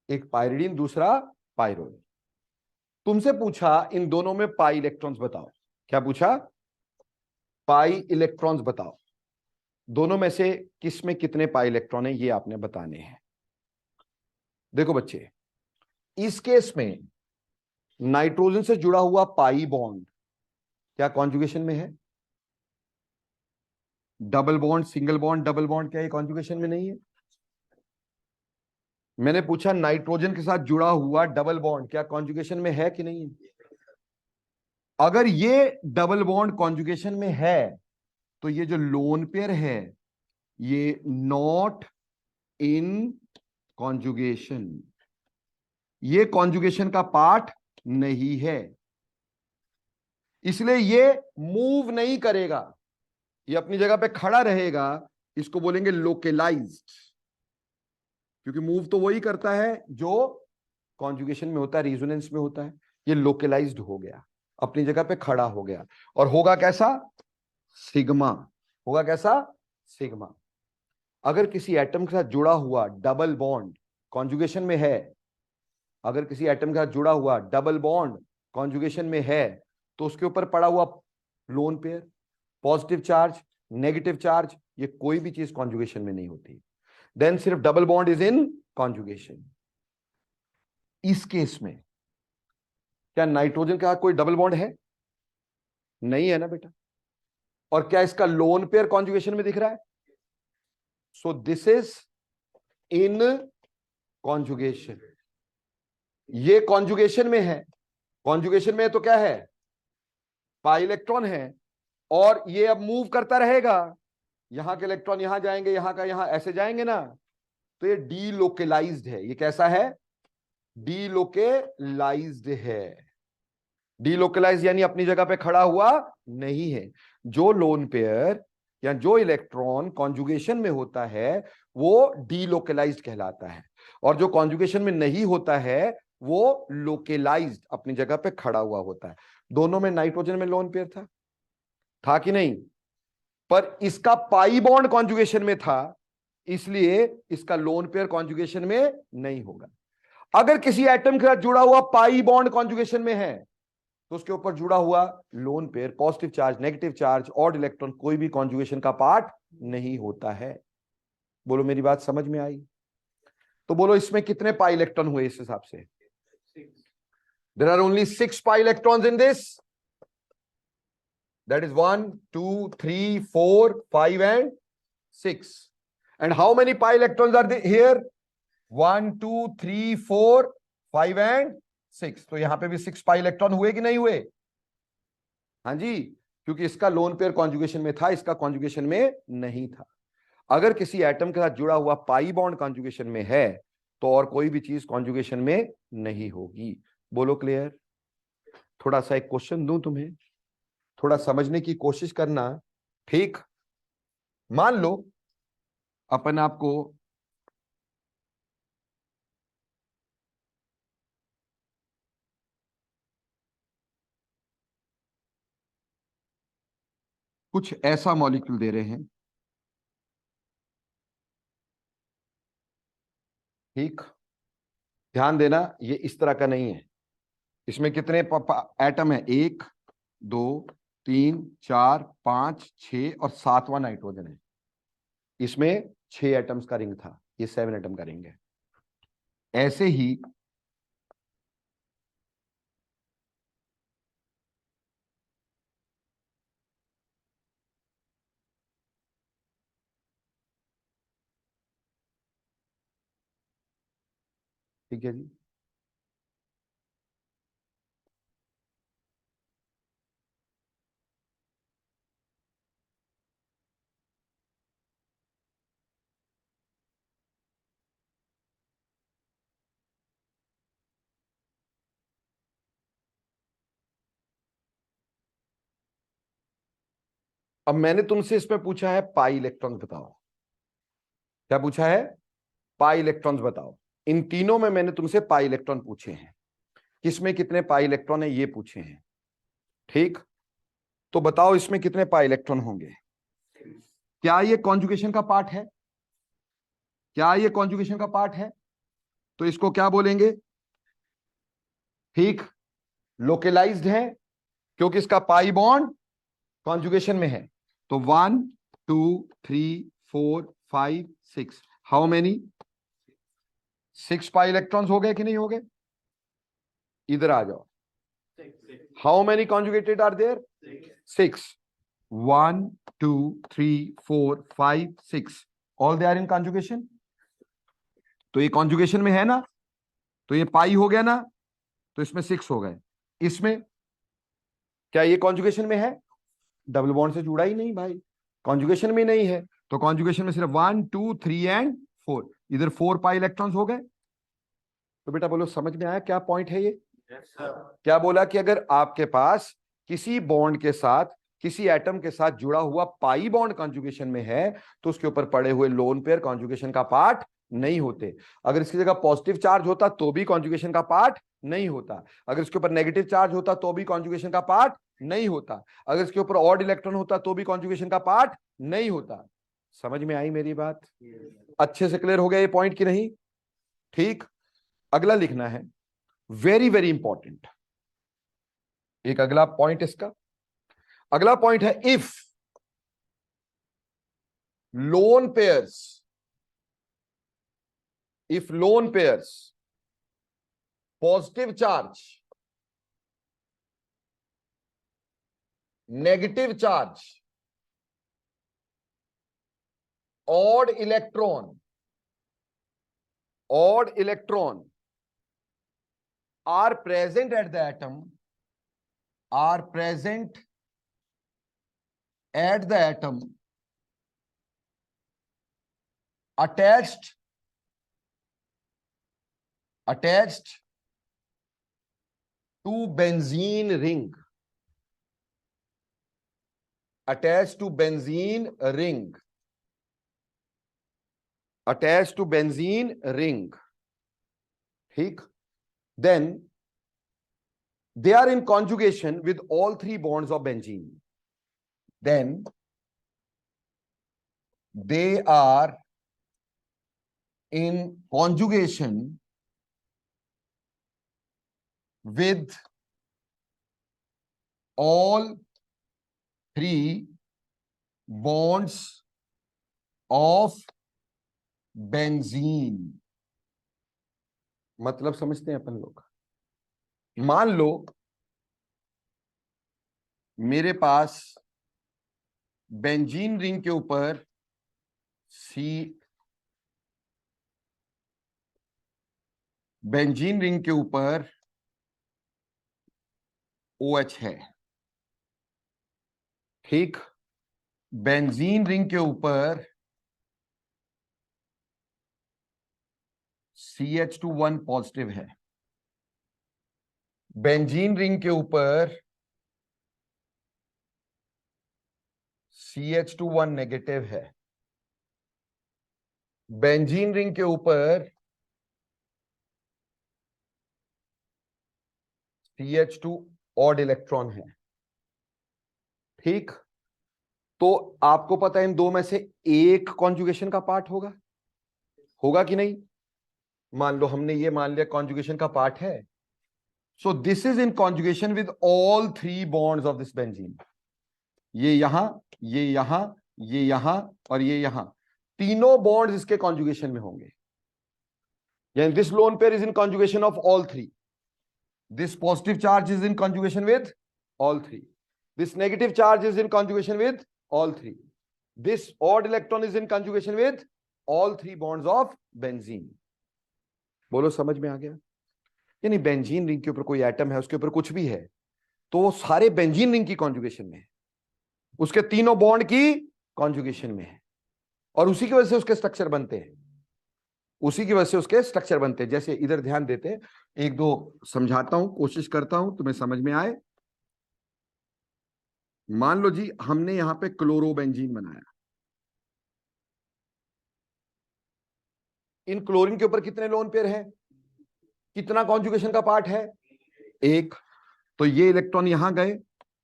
एक पाइरिडीन, दूसरा पाइरोल। तुमसे पूछा इन दोनों में पाई इलेक्ट्रॉन्स बताओ। क्या पूछा? पाई इलेक्ट्रॉन्स बताओ, दोनों में से किस में कितने पाई इलेक्ट्रॉन है ये आपने बताने हैं। देखो बच्चे, इस केस में नाइट्रोजन से जुड़ा हुआ पाई बॉन्ड क्या कॉन्जुगेशन में है? Double bond single bond double bond क्या ये कॉन्जुगेशन में नहीं है? मैंने पूछा नाइट्रोजन के साथ जुड़ा हुआ डबल बॉन्ड क्या कॉन्जुगेशन में है कि नहीं है? अगर ये डबल बॉन्ड कॉन्जुगेशन में है तो ये जो लोन पेयर है ये नॉट इन कॉन्जुगेशन, ये कॉन्जुगेशन का पार्ट नहीं है, इसलिए ये मूव नहीं करेगा, ये अपनी जगह पे खड़ा रहेगा। इसको बोलेंगे लोकेलाइज्ड, क्योंकि मूव तो वही करता है जो कॉन्जुगेशन में होता है, रिजोनेंस में होता है। ये लोकेलाइज्ड हो गया, अपनी जगह पे खड़ा हो गया। और होगा कैसा? सिग्मा होगा कैसा, सिग्मा। अगर किसी एटम के साथ जुड़ा हुआ डबल बॉन्ड कॉन्जुगेशन में है, अगर किसी एटम के साथ जुड़ा हुआ डबल बॉन्ड कॉन्जुगेशन में है, तो उसके ऊपर पड़ा हुआ lone pair, positive charge, negative charge, ये कोई भी चीज कॉन्जुगेशन में नहीं होती, देन सिर्फ double bond is in conjugation. इस केस में क्या नाइट्रोजन के साथ कोई डबल बॉन्ड है? नहीं है ना बेटा। और क्या इसका लोन पेयर कॉन्जुगेशन में दिख रहा है? So this is in conjugation. ये कॉन्जुगेशन में है, कॉन्जुगेशन में है तो क्या है, पाई इलेक्ट्रॉन है, और ये अब मूव करता रहेगा, यहां के इलेक्ट्रॉन यहां जाएंगे, यहां का यहां ऐसे जाएंगे ना, तो ये डीलोकेलाइज्ड है। ये कैसा है, डीलोकेलाइज्ड है। डीलोकेलाइज यानी अपनी जगह पे खड़ा हुआ नहीं है। जो लोन पेयर या जो इलेक्ट्रॉन कॉन्जुगेशन में होता है वो डीलोकेलाइज्ड कहलाता है, और जो कॉन्जुगेशन में नहीं होता है वो लोकेलाइज्ड, अपनी जगह पे खड़ा हुआ होता है। दोनों में नाइट्रोजन में लोन पेयर था कि नहीं? पर इसका पाई बॉन्ड कॉन्जुगेशन में था, इसलिए इसका लोन पेयर कॉन्जुगेशन में नहीं होगा। अगर किसी एटम के साथ जुड़ा हुआ पाई बॉन्ड कॉन्जुगेशन में है, तो उसके ऊपर जुड़ा हुआ lone pair, positive charge, negative charge, odd electron, कोई भी कॉन्जुगेशन का पार्ट नहीं होता है। बोलो मेरी बात समझ में आई? तो बोलो इसमें कितने पाई इलेक्ट्रॉन हुए इस हिसाब से? There are only 6 pi electrons in this, that is 1 2 3 4 5 and 6. And how many pi electrons are there here? 1 2 3 4 5 and 6. तो यहां पे भी 6 पाई इलेक्ट्रॉन हुए कि नहीं हुए? हाँ जी, क्योंकि इसका लोन पेयर कॉन्जुगेशन में था, इसका कॉन्जुगेशन में नहीं था। अगर किसी एटम के साथ जुड़ा हुआ पाई बॉन्ड कॉन्जुगेशन में है, तो और कोई भी चीज कॉन्जुगेशन में नहीं होगी। बोलो क्लियर? थोड़ा सा एक क्वेश्चन दूं तुम्हें, थोड़ा समझने की कोशिश करना, ठीक? मान लो अपन आपको कुछ ऐसा मॉलिक्यूल दे रहे हैं, ठीक? ध्यान देना, ये इस तरह का नहीं है। इसमें कितने एटम है? 1 2 3 4 5 6 और 7वां नाइट्रोजन है। इसमें 6 एटम्स का रिंग था, ये 7 एटम का रिंग है। ऐसे ही ठीक है जी। अब मैंने तुमसे इसमें पूछा है पाई इलेक्ट्रॉन्स बताओ। क्या पूछा है? पाई इलेक्ट्रॉन्स बताओ। इन तीनों में मैंने तुमसे पाई इलेक्ट्रॉन पूछे हैं, किसमें कितने पाई इलेक्ट्रॉन है ये पूछे हैं, ठीक? तो बताओ इसमें कितने पाई इलेक्ट्रॉन होंगे? क्या ये कॉन्जुगेशन का पार्ट है? क्या ये कॉन्जुगेशन का पार्ट है? तो इसको क्या बोलेंगे? ठीक, लोकेलाइज्ड है, क्योंकि इसका पाई बॉन्ड कॉन्जुगेशन में है। तो 1 2 3 4 5 6, हाउ मेनी? 6 पाई इलेक्ट्रॉन्स हो गए कि नहीं हो गए? इधर आ जाओ। How many conjugated are there? 6। 1 2 3 4 5 6, all they are in conjugation. तो ये कॉन्जुगेशन में है ना, तो ये पाई हो गया ना, तो इसमें 6 हो गए। इसमें क्या ये कॉन्जुगेशन में है? डबल बॉन्ड से जुड़ा ही नहीं भाई, कॉन्जुगेशन में नहीं है। तो कॉन्जुगेशन में सिर्फ 1 2 3 एंड 4, इधर 4 पाई इलेक्ट्रॉन्स हो गए। तो बेटा बोलो समझ में आया क्या पॉइंट है ये? क्या बोला कि अगर आपके पास किसी बॉन्ड के साथ, किसी एटम के साथ जुड़ा हुआ पाई बॉन्ड कॉन्जुगेशन में है, तो उसके ऊपर पड़े हुए लोन पेयर कॉन्जुगेशन का पार्ट नहीं होते। अगर इसकी जगह पॉजिटिव चार्ज होता तो भी कॉन्जुगेशन का पार्ट नहीं होता। अगर इसके ऊपर नेगेटिव चार्ज होता तो भी कॉन्जुगेशन का पार्ट नहीं होता। अगर इसके ऊपर ऑड इलेक्ट्रॉन होता तो भी कॉन्जुगेशन का पार्ट नहीं होता। समझ में आई मेरी बात? अच्छे से क्लियर हो गया ये पॉइंट कि नहीं? ठीक, अगला लिखना है, वेरी वेरी इंपॉर्टेंट। एक अगला पॉइंट इसका, अगला पॉइंट है if lone pairs, if lone pairs positive charge, negative charge, odd electron are present at the atom, are present at the atom attached to benzene ring, attached to benzene ring, attached to benzene ring, ठीक, then they are in conjugation with all three bonds of benzene, then they are in conjugation with all three bonds of benzene। मतलब समझते हैं अपन लोग? मान लो मेरे पास benzene ring के ऊपर benzene ring के ऊपर OH है, ठीक, बेंजीन रिंग के ऊपर CH2 पॉजिटिव है, बेंजीन रिंग के ऊपर CH2 नेगेटिव है, बेंजीन रिंग के ऊपर CH2 ऑड इलेक्ट्रॉन है, ठीक। तो आपको पता है इन दो में से एक कॉन्जुगेशन का पार्ट होगा, होगा कि नहीं? मान लो हमने ये मान लिया कॉन्जुगेशन का पार्ट है, so this is in conjugation with all three bonds of this benzene. ये यहां, ये यहां, ये यहां और ये यहां, तीनों बॉन्ड्स इसके कॉन्जुगेशन में होंगे। यानी this lone pair is in conjugation of all three. This positive charge is in conjugation with all three. This negative charge is in conjugation with all three. This odd electron is in conjugation with all three bonds of benzene. बोलो समझ में आ गया? यानी benzene ring के ऊपर कोई atom है, उसके ऊपर कुछ भी है, तो वो सारे बेंजीन रिंग की कॉन्जुगेशन में है, उसके तीनों बॉन्ड की कॉन्जुगेशन में है, और उसी की वजह से उसके स्ट्रक्चर बनते हैं, उसी की वजह से उसके स्ट्रक्चर बनते हैं। जैसे इधर ध्यान देते हैं, एक दो समझाता हूं, कोशिश करता हूं तुम्हें समझ में आए। मान लो जी हमने यहां पे क्लोरोबेंजीन बनाया, इन क्लोरीन के ऊपर कितने लोन पेयर हैं, कितना कॉन्जुगेशन का पार्ट है? एक। तो ये इलेक्ट्रॉन यहां गए,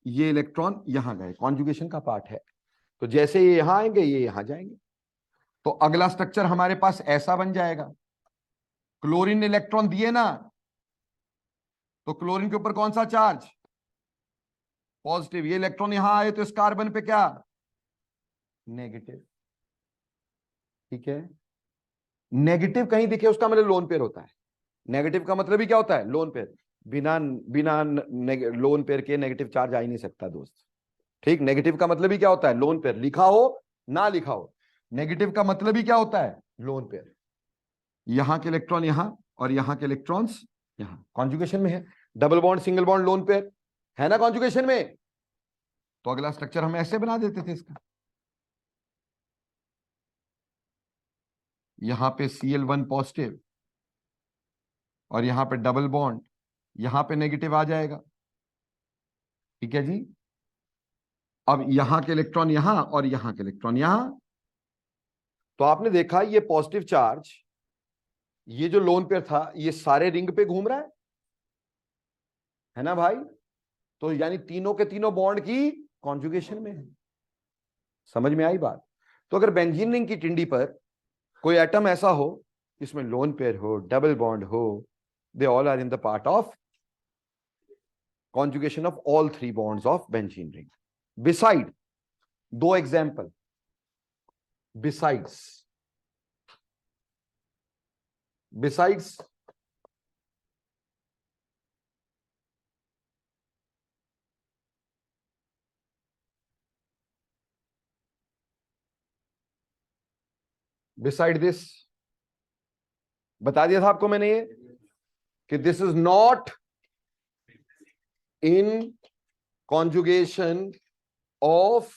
ये इलेक्ट्रॉन यहां गए, कॉन्जुगेशन का पार्ट है। तो जैसे ये यहां आएंगे, ये यहां जाएंगे, तो अगला स्ट्रक्चर हमारे पास ऐसा बन जाएगा। क्लोरीन ने इलेक्ट्रॉन दिए ना, तो क्लोरीन के ऊपर कौन सा चार्ज? पॉजिटिव। ये इलेक्ट्रॉन यहां आए तो इस कार्बन पे क्या? नेगेटिव, ठीक है। नेगेटिव कहीं दिखे उसका मतलब लोन पेयर होता है। नेगेटिव का मतलब ही क्या होता है? Lone pair. बिना बिना लोन पेयर के नेगेटिव चार्ज आ ही नहीं सकता दोस्त, ठीक। नेगेटिव का मतलब ही क्या होता है? लोन पेयर, लिखा हो ना लिखा हो, नेगेटिव का मतलब ही क्या होता है? Lone pair. यहां के इलेक्ट्रॉन यहां और यहां के इलेक्ट्रॉन्स यहां कॉन्जुगेशन में है। Double bond, single bond, lone pair है ना कॉन्जुगेशन में। तो अगला स्ट्रक्चर हम ऐसे बना देते थे इसका, यहां पे Cl1 पॉजिटिव और यहां पे डबल बॉन्ड, यहां पे नेगेटिव आ जाएगा, ठीक है जी। अब यहां के इलेक्ट्रॉन यहां और यहां के इलेक्ट्रॉन यहां, तो आपने देखा ये पॉजिटिव चार्ज ये जो लोन पेयर था ये सारे रिंग पे घूम रहा है ना भाई? तो यानी तीनों के तीनों बॉन्ड की कॉन्जुगेशन में है। समझ में आई बात? तो अगर बेंजीन रिंग की टिंडी पर कोई एटम ऐसा हो जिसमें लोन पेयर हो, डबल बॉन्ड हो, they all are in the part of conjugation of all three bonds of benzene ring. Beside, दो एग्जाम्पल, besides beside this, बता दिया था आपको मैंने ये कि this is not in conjugation of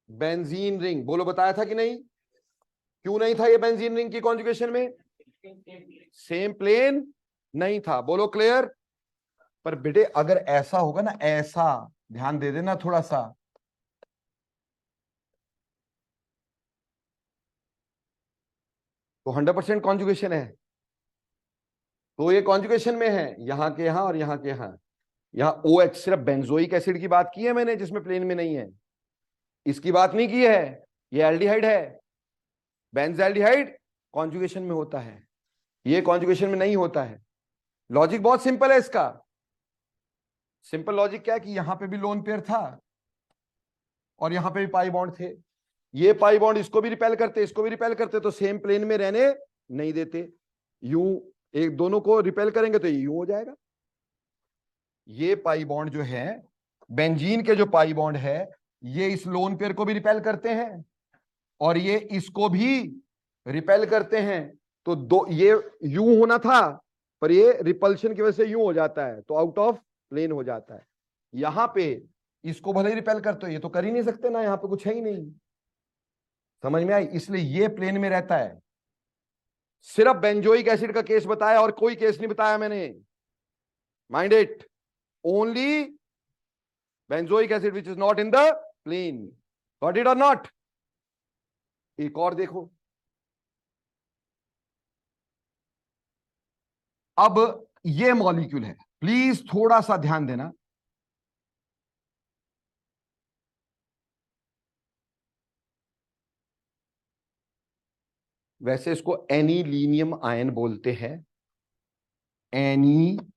benzene ring. बोलो, बताया था कि नहीं? क्यों नहीं था ये बेंजीन रिंग की कॉन्जुगेशन में? सेम प्लेन नहीं था। बोलो क्लियर? पर बेटे अगर ऐसा होगा ना, ऐसा ध्यान दे देना थोड़ा सा, तो 100% कॉन्जुगेशन है। तो ये कॉन्जुगेशन में है, यहां के यहां और यहां के यहां। यहां OH, सिर्फ बेंजोइक एसिड की बात की है मैंने जिसमें प्लेन में नहीं है, इसकी बात नहीं की है। ये एल्डिहाइड है, बेंजल्डिहाइड कॉन्जुगेशन में होता है, ये कॉन्जुगेशन में नहीं होता है। लॉजिक बहुत सिंपल है इसका। सिंपल लॉजिक क्या है कि यहां पे भी लोन पेयर था और यहां पे भी पाई बॉन्ड थे। ये पाई बॉन्ड इसको भी रिपेल करते, इसको भी रिपेल करते, तो सेम प्लेन में रहने नहीं देते। यूं एक दोनों को रिपेल करेंगे तो ये यूं हो जाएगा। ये पाई बॉन्ड जो है, बेंजीन के जो पाई बॉन्ड है, ये इस लोन पेयर को भी रिपेल करते हैं और ये इसको भी रिपेल करते हैं। तो दो, ये यूं होना था पर ये रिपल्शन की वजह से यूं हो जाता है, तो आउट ऑफ प्लेन हो जाता है। यहां पे इसको भले ही रिपेल करते हो, ये तो कर ही नहीं सकते ना, यहां पे कुछ है ही नहीं। समझ में आई? इसलिए ये प्लेन में रहता है। सिर्फ बेंजोइक एसिड का केस बताया और कोई केस नहीं बताया मैंने। Mind it, only benzoic acid which is not in the plane. Got it और नॉट? एक और देखो, अब ये मॉलिक्यूल है, प्लीज थोड़ा सा ध्यान देना। वैसे इसको एनीलीनियम आयन बोलते हैं, एनीलीनियम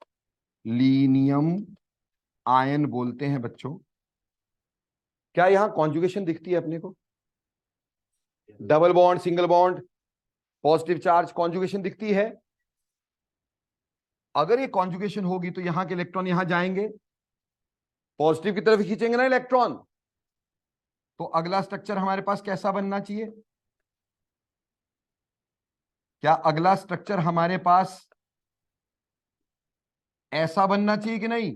आयन बोलते हैं बच्चों। क्या यहां कॉन्जुगेशन दिखती है अपने को? Double bond, single bond, positive charge, conjugation दिखती है। अगर ये कॉन्जुगेशन होगी तो यहां के इलेक्ट्रॉन यहां जाएंगे, पॉजिटिव की तरफ खींचेंगे ना इलेक्ट्रॉन। तो अगला स्ट्रक्चर हमारे पास कैसा बनना चाहिए? क्या अगला स्ट्रक्चर हमारे पास ऐसा बनना चाहिए कि नहीं?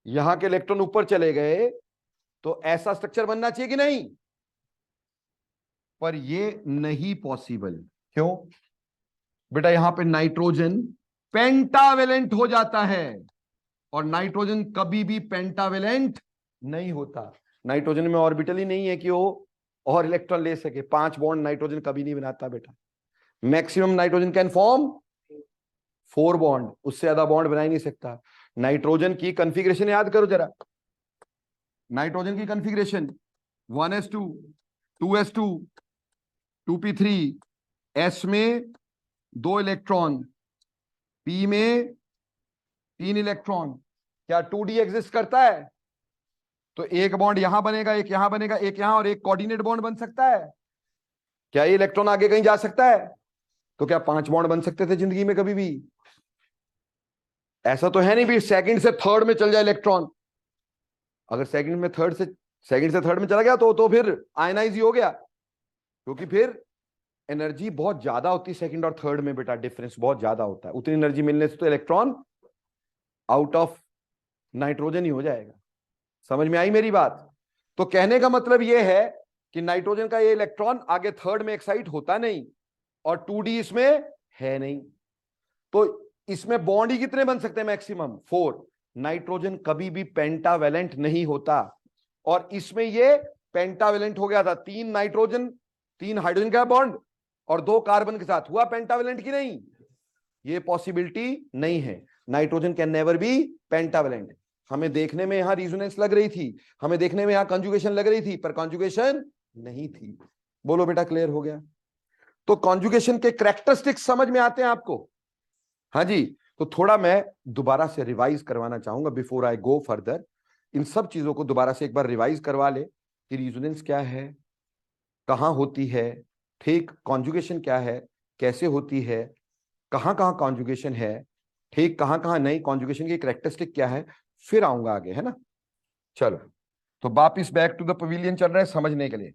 यहां के इलेक्ट्रॉन ऊपर चले गए तो ऐसा स्ट्रक्चर बनना चाहिए कि नहीं? पर ये नहीं पॉसिबल। क्यों? बेटा यहां पे नाइट्रोजन पेंटावेलेंट हो जाता है और नाइट्रोजन कभी भी पेंटावेलेंट नहीं होता। नाइट्रोजन में ऑर्बिटल ही नहीं है कि वो और इलेक्ट्रॉन ले सके। 5 बॉन्ड नाइट्रोजन कभी नहीं बनाता बेटा। Maximum nitrogen can form 4 bond, उससे ज्यादा बॉन्ड बना ही नहीं सकता। नाइट्रोजन की कॉन्फ़िगरेशन याद करो जरा। नाइट्रोजन की configuration 1s2 2s2 2p3, s में 2 इलेक्ट्रॉन, p में 3 इलेक्ट्रॉन। क्या 2d एग्जिस्ट करता है? तो एक बॉन्ड यहां बनेगा, एक यहां बनेगा, एक यहां, और एक कोऑर्डिनेट बॉन्ड बन सकता है। क्या ये इलेक्ट्रॉन आगे कहीं जा सकता है? तो क्या 5 बॉन्ड बन सकते थे जिंदगी में कभी भी? ऐसा तो है नहीं भी सेकंड से थर्ड में चल जाए इलेक्ट्रॉन। अगर सेकंड से थर्ड में चला गया तो फिर आयनाइज ही हो गया, क्योंकि फिर एनर्जी बहुत ज्यादा होती है सेकंड और थर्ड में बेटा, डिफरेंस बहुत ज्यादा होता है। उतनी एनर्जी मिलने से तो इलेक्ट्रॉन आउट ऑफ नाइट्रोजन ही हो जाएगा। समझ में आई मेरी बात? तो कहने का मतलब यह है कि नाइट्रोजन का ये इलेक्ट्रॉन आगे थर्ड में एक्साइट होता नहीं और 2d इसमें है नहीं। तो इसमें बॉन्ड ही कितने बन सकते हैं? मैक्सिमम 4। नाइट्रोजन कभी भी पेंटावेलेंट नहीं होता और इसमें ये पेंटावेलेंट हो गया था। 3 नाइट्रोजन 3 हाइड्रोजन का बॉन्ड, और 2 कार्बन के साथ, हुआ पेंटावेलेंट की नहीं? ये पॉसिबिलिटी नहीं है। Nitrogen can never be pentavalent. हमें देखने में यहां रिजोनेंस लग रही थी, हमें देखने में यहां कॉन्जुगेशन लग रही थी, पर कॉन्जुगेशन नहीं थी। बोलो बेटा, क्लियर हो गया? तो कॉन्जुगेशन के कैरेक्टरिस्टिक्स समझ में आते हैं आपको? हाँ जी। तो थोड़ा मैं दोबारा से रिवाइज करवाना चाहूंगा बिफोर आई गो फर्दर। इन सब चीजों को दोबारा से एक बार रिवाइज करवा ले कि रिजोनेंस क्या है, कहां होती है, ठीक, कॉन्जुगेशन क्या है, कैसे होती है, कहां कहां कॉन्जुगेशन है, ठीक, कहां कहां नहीं, कॉन्जुगेशन की कैरेक्टरिस्टिक क्या है, फिर आऊंगा आगे, है ना। चलो, तो वापिस बैक टू द पवेलियन चल रहा है समझने के लिए।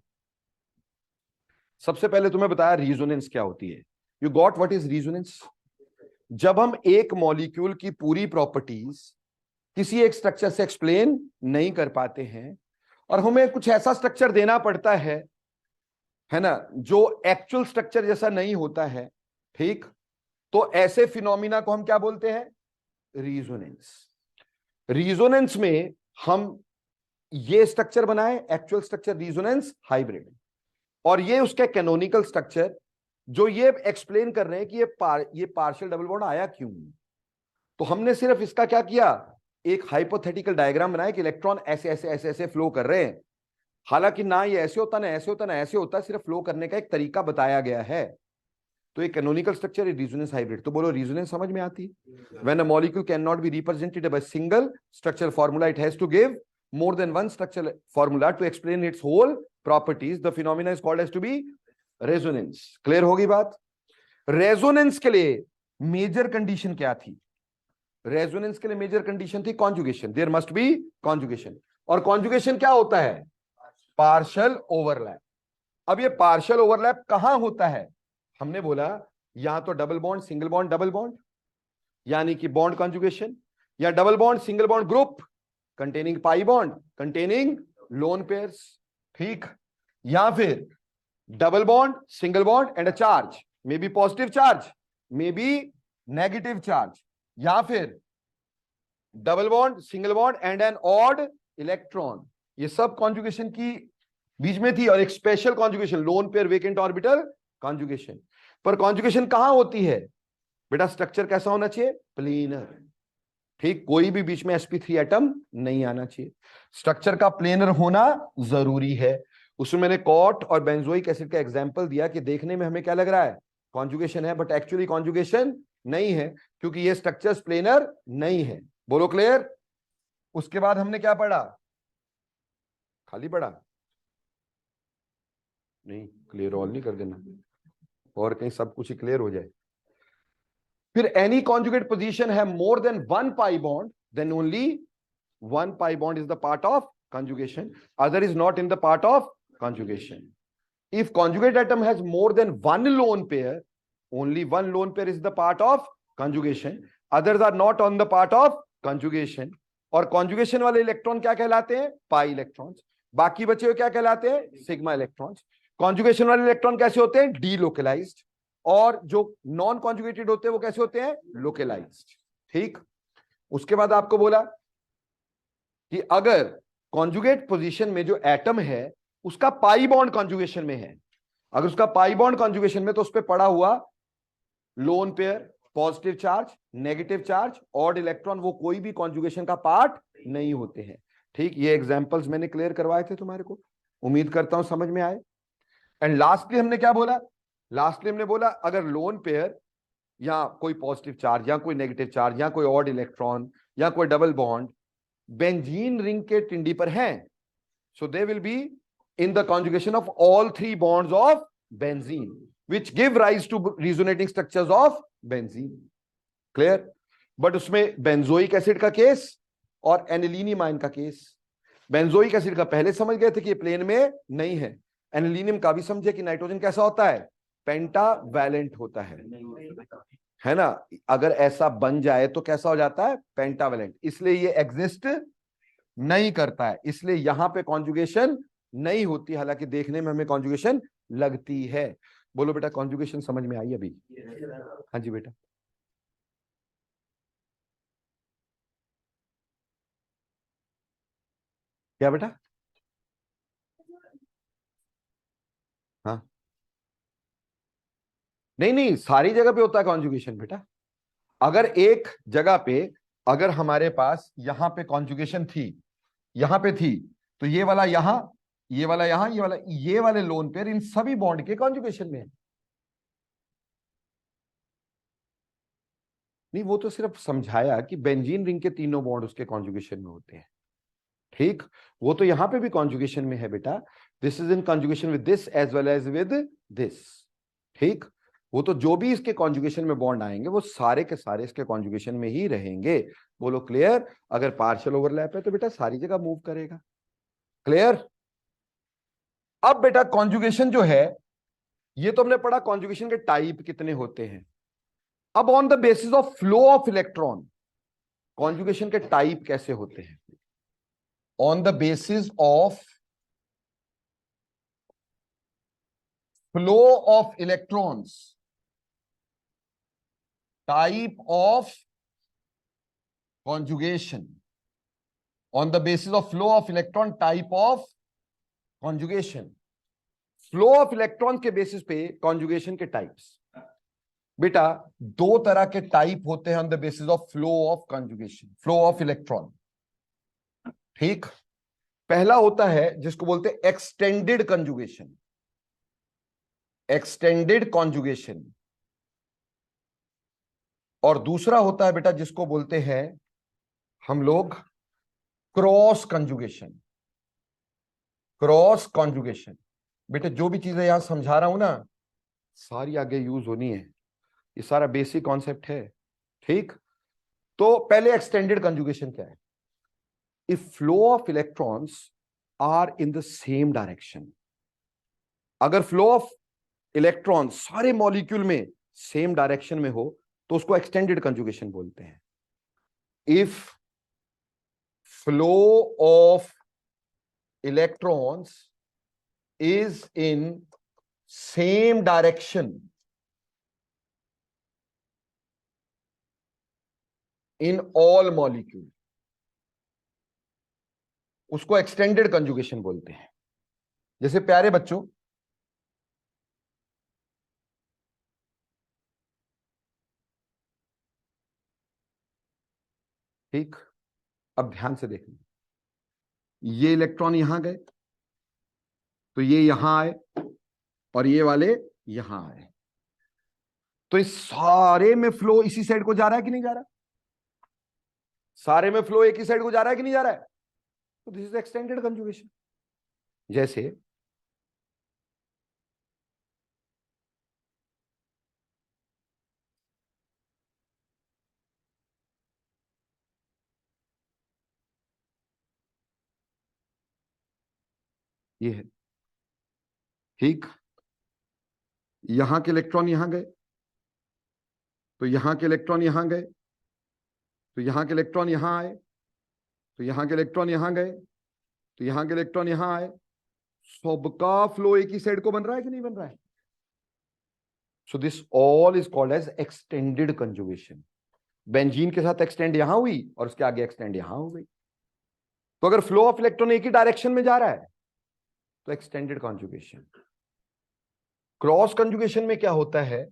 सबसे पहले तुम्हें बताया रिजोनेंस क्या होती है। You got what is resonance? जब हम एक मॉलिक्यूल की पूरी प्रॉपर्टीज किसी एक स्ट्रक्चर से एक्सप्लेन नहीं कर पाते हैं और हमें कुछ ऐसा स्ट्रक्चर देना पड़ता है ना, जो एक्चुअल स्ट्रक्चर जैसा नहीं होता है, ठीक, तो ऐसे फिनोमिना को हम क्या बोलते हैं? रिजोनेंस। रिजोनेंस में हम ये स्ट्रक्चर बनाए, एक्चुअल स्ट्रक्चर रिजोनेंस हाइब्रिड, और ये उसके कैनोनिकल स्ट्रक्चर जो ये एक्सप्लेन कर रहे हैं कि ये पार्शियल डबल बॉन्ड आया क्यों। तो हमने सिर्फ इसका क्या किया, एक हाइपोथेटिकल डायग्राम बनाया कि इलेक्ट्रॉन ऐसे ऐसे ऐसे ऐसे फ्लो कर रहे हैं। हालांकि ना ये ऐसे होता, ना ऐसे होता, ना ऐसे होता, सिर्फ फ्लो करने का एक तरीका बताया गया है। तो ये कैनोनिकल स्ट्रक्चर, रेजोनेंस हाइब्रिड। तो बोलो, रेजोनेंस समझ में आती है? When a molecule can not be represented by single structure formula, it has to give more than one structural formula to explain its whole properties. The phenomena is called as to be resonance. Clear होगी बात? Resonance के लिए major condition क्या थी? Resonance के लिए major condition थी conjugation. There must be conjugation. और कॉन्जुगेशन क्या होता है? Partial overlap. अब ये पार्शियल ओवरलैप कहां होता है? हमने बोला या तो double bond single bond double bond, यानी कि बॉन्ड कॉन्जुगेशन, या double bond single bond group containing pi bond containing lone pairs, ठीक, या फिर double bond single bond and a charge, may be positive charge, may be negative charge, या फिर double bond single bond and an odd electron. ये सब conjugation की बीच में थी, और एक special conjugation lone pair vacant orbital conjugation. पर कॉन्जुगेशन कहां होती है बेटा? स्ट्रक्चर कैसा होना चाहिए? प्लेनर, ठीक, कोई भी बीच में sp3 एटम नहीं आना चाहिए। स्ट्रक्चर का प्लेनर होना जरूरी है। उसमें मैंने कॉट और बेंजोइक एसिड का एग्जांपल दिया कि देखने में हमें क्या लग रहा है, कॉन्जुगेशन है, बट एक्चुअली कॉन्जुगेशन नहीं है, क्योंकि ये स्ट्रक्चर्स प्लेनर नहीं है। बोलो क्लियर? उसके बाद हमने क्या पढ़ा? खाली पढ़ा नहीं, क्लियर ऑल नहीं कर देना, और कहीं सब कुछ ही क्लियर हो जाए। फिर एनी कॉन्जुगेट पोजीशन है more than one pi bond, then only one pi bond is the part of conjugation, other is not in the part of conjugation. If conjugate atom has more than one lone pair, only one lone pair is the part of conjugation, others are not on the part of conjugation. और conjugation वाले electron क्या कहलाते हैं? Pi electrons. बाकी बचे हुए क्या कहलाते हैं? Sigma electrons. conjugation वाले इलेक्ट्रॉन कैसे होते हैं? डीलोकलाइज्ड। और जो नॉन कॉन्जुगेटेड होते हैं वो कैसे होते हैं? लोकलाइज्ड। ठीक, उसके बाद आपको बोला कि अगर कॉन्जुगेट पोजीशन में जो एटम है उसका पाई बॉन्ड कॉन्जुगेशन में है, अगर उसका पाई बॉन्ड कॉन्जुगेशन में, तो उस पर पड़ा हुआ lone pair, positive charge, negative charge, odd electron, वो कोई भी कॉन्जुगेशन का पार्ट नहीं होते हैं। ठीक, ये एग्जांपल्स मैंने क्लियर करवाए थे तुम्हारे को, उम्मीद करता हूं समझ में आए। एंड लास्टली हमने क्या बोला? लास्टली हमने बोला अगर लोन पेयर या कोई पॉजिटिव चार्ज या कोई नेगेटिव चार्ज या कोई ऑड इलेक्ट्रॉन या कोई डबल बॉन्ड बेंजीन रिंग के टिंडी पर हैं, so they will be in the conjugation of all three bonds of benzene, which give rise to resonating structures of benzene. Clear? But उसमें benzoic acid का case और anilinium ion का case. Benzoic acid का पहले समझ गए थे कि ये प्लेन में नहीं है। एनिलीनियम का भी समझे कि नाइट्रोजन कैसा होता है? पेंटावैलेंट होता है ना। अगर ऐसा बन जाए तो कैसा हो जाता है? पेंटावैलेंट। इसलिए ये एग्जिस्ट नहीं करता है, इसलिए यहां पे कॉन्जुगेशन नहीं होती, हालांकि देखने में हमें कॉन्जुगेशन लगती है। बोलो बेटा, कॉन्जुगेशन समझ में आई अभी? हाँ जी बेटा। क्या बेटा? हाँ, नहीं नहीं, सारी जगह पे होता है कॉन्जुगेशन बेटा। अगर एक जगह पे, अगर हमारे पास यहां पे कॉन्जुगेशन थी, यहां पे थी, तो ये वाला यहां, ये वाला यहां, ये वाला, ये वाले लोन पेयर इन सभी बॉन्ड के कॉन्जुगेशन में है। नहीं, वो तो सिर्फ समझाया कि बेंजीन रिंग के तीनों बॉन्ड उसके कॉन्जुगेशन में होते हैं। ठीक, वो तो यहां पे भी कॉन्जुगेशन में है बेटा। This is in conjugation with this as well as with this. ठीक, वो तो जो भी इसके कॉन्जुगेशन में बॉन्ड आएंगे वो सारे के सारे इसके कॉन्जुगेशन में ही रहेंगे। बोलो क्लियर? अगर पार्शियल ओवरलैप है तो बेटा सारी जगह मूव करेगा। क्लियर? अब बेटा कॉन्जुगेशन जो है, ये तो हमने पढ़ा कॉन्जुगेशन के टाइप कितने होते हैं। अब on the basis of flow of electron conjugation के टाइप कैसे होते हैं? On the basis of flow of electrons, type of conjugation, on the basis of flow of electron, type of conjugation, flow of electron के basis पे conjugation के types. बेटा दो तरह के टाइप होते हैं on the basis of flow of conjugation, flow of electron. ठीक, पहला होता है जिसको बोलते हैं एक्सटेंडेड कंजुगेशन, एक्सटेंडेड कॉन्जुगेशन। और दूसरा होता है बेटा जिसको बोलते हैं हम लोग क्रॉस कंजुगेशन, क्रॉस कॉन्जुगेशन। बेटे जो भी चीजें यहां समझा रहा हूं ना, सारी आगे यूज होनी है, ये सारा बेसिक कॉन्सेप्ट है। ठीक, तो पहले एक्सटेंडेड कंजुगेशन क्या है? If flow of electrons are in the same direction, अगर फ्लो ऑफ इलेक्ट्रॉन सारे मॉलिक्यूल में सेम डायरेक्शन में हो तो उसको एक्सटेंडेड कंजुगेशन बोलते हैं। If flow of electrons is in same direction in all molecule, उसको एक्सटेंडेड कंजुगेशन बोलते हैं। जैसे प्यारे बच्चों, ठीक, अब ध्यान से देखना, ये इलेक्ट्रॉन यहां गए तो ये यहां आए और ये वाले यहां आए, तो इस सारे में फ्लो इसी साइड को जा रहा है कि नहीं जा रहा? सारे में फ्लो एक ही साइड को जा रहा है कि नहीं जा रहा है? तो दिस इज एक्सटेंडेड कंजुगेशन। जैसे ये है, ठीक, यहां के इलेक्ट्रॉन यहां गए तो यहां के इलेक्ट्रॉन यहां गए, तो यहां के इलेक्ट्रॉन यहां आए, तो यहां के इलेक्ट्रॉन यहां गए, तो यहां के इलेक्ट्रॉन यहां आए, सबका फ्लो एक ही साइड को बन रहा है कि नहीं बन रहा है? So this all is called as extended conjugation. Benzene के साथ एक्सटेंड यहां हुई और उसके आगे एक्सटेंड यहां हो गई, तो अगर फ्लो ऑफ इलेक्ट्रॉन एक ही डायरेक्शन में जा रहा है तो एक्सटेंडेड कंजुगेशन। क्रॉस कंजुगेशन में क्या होता है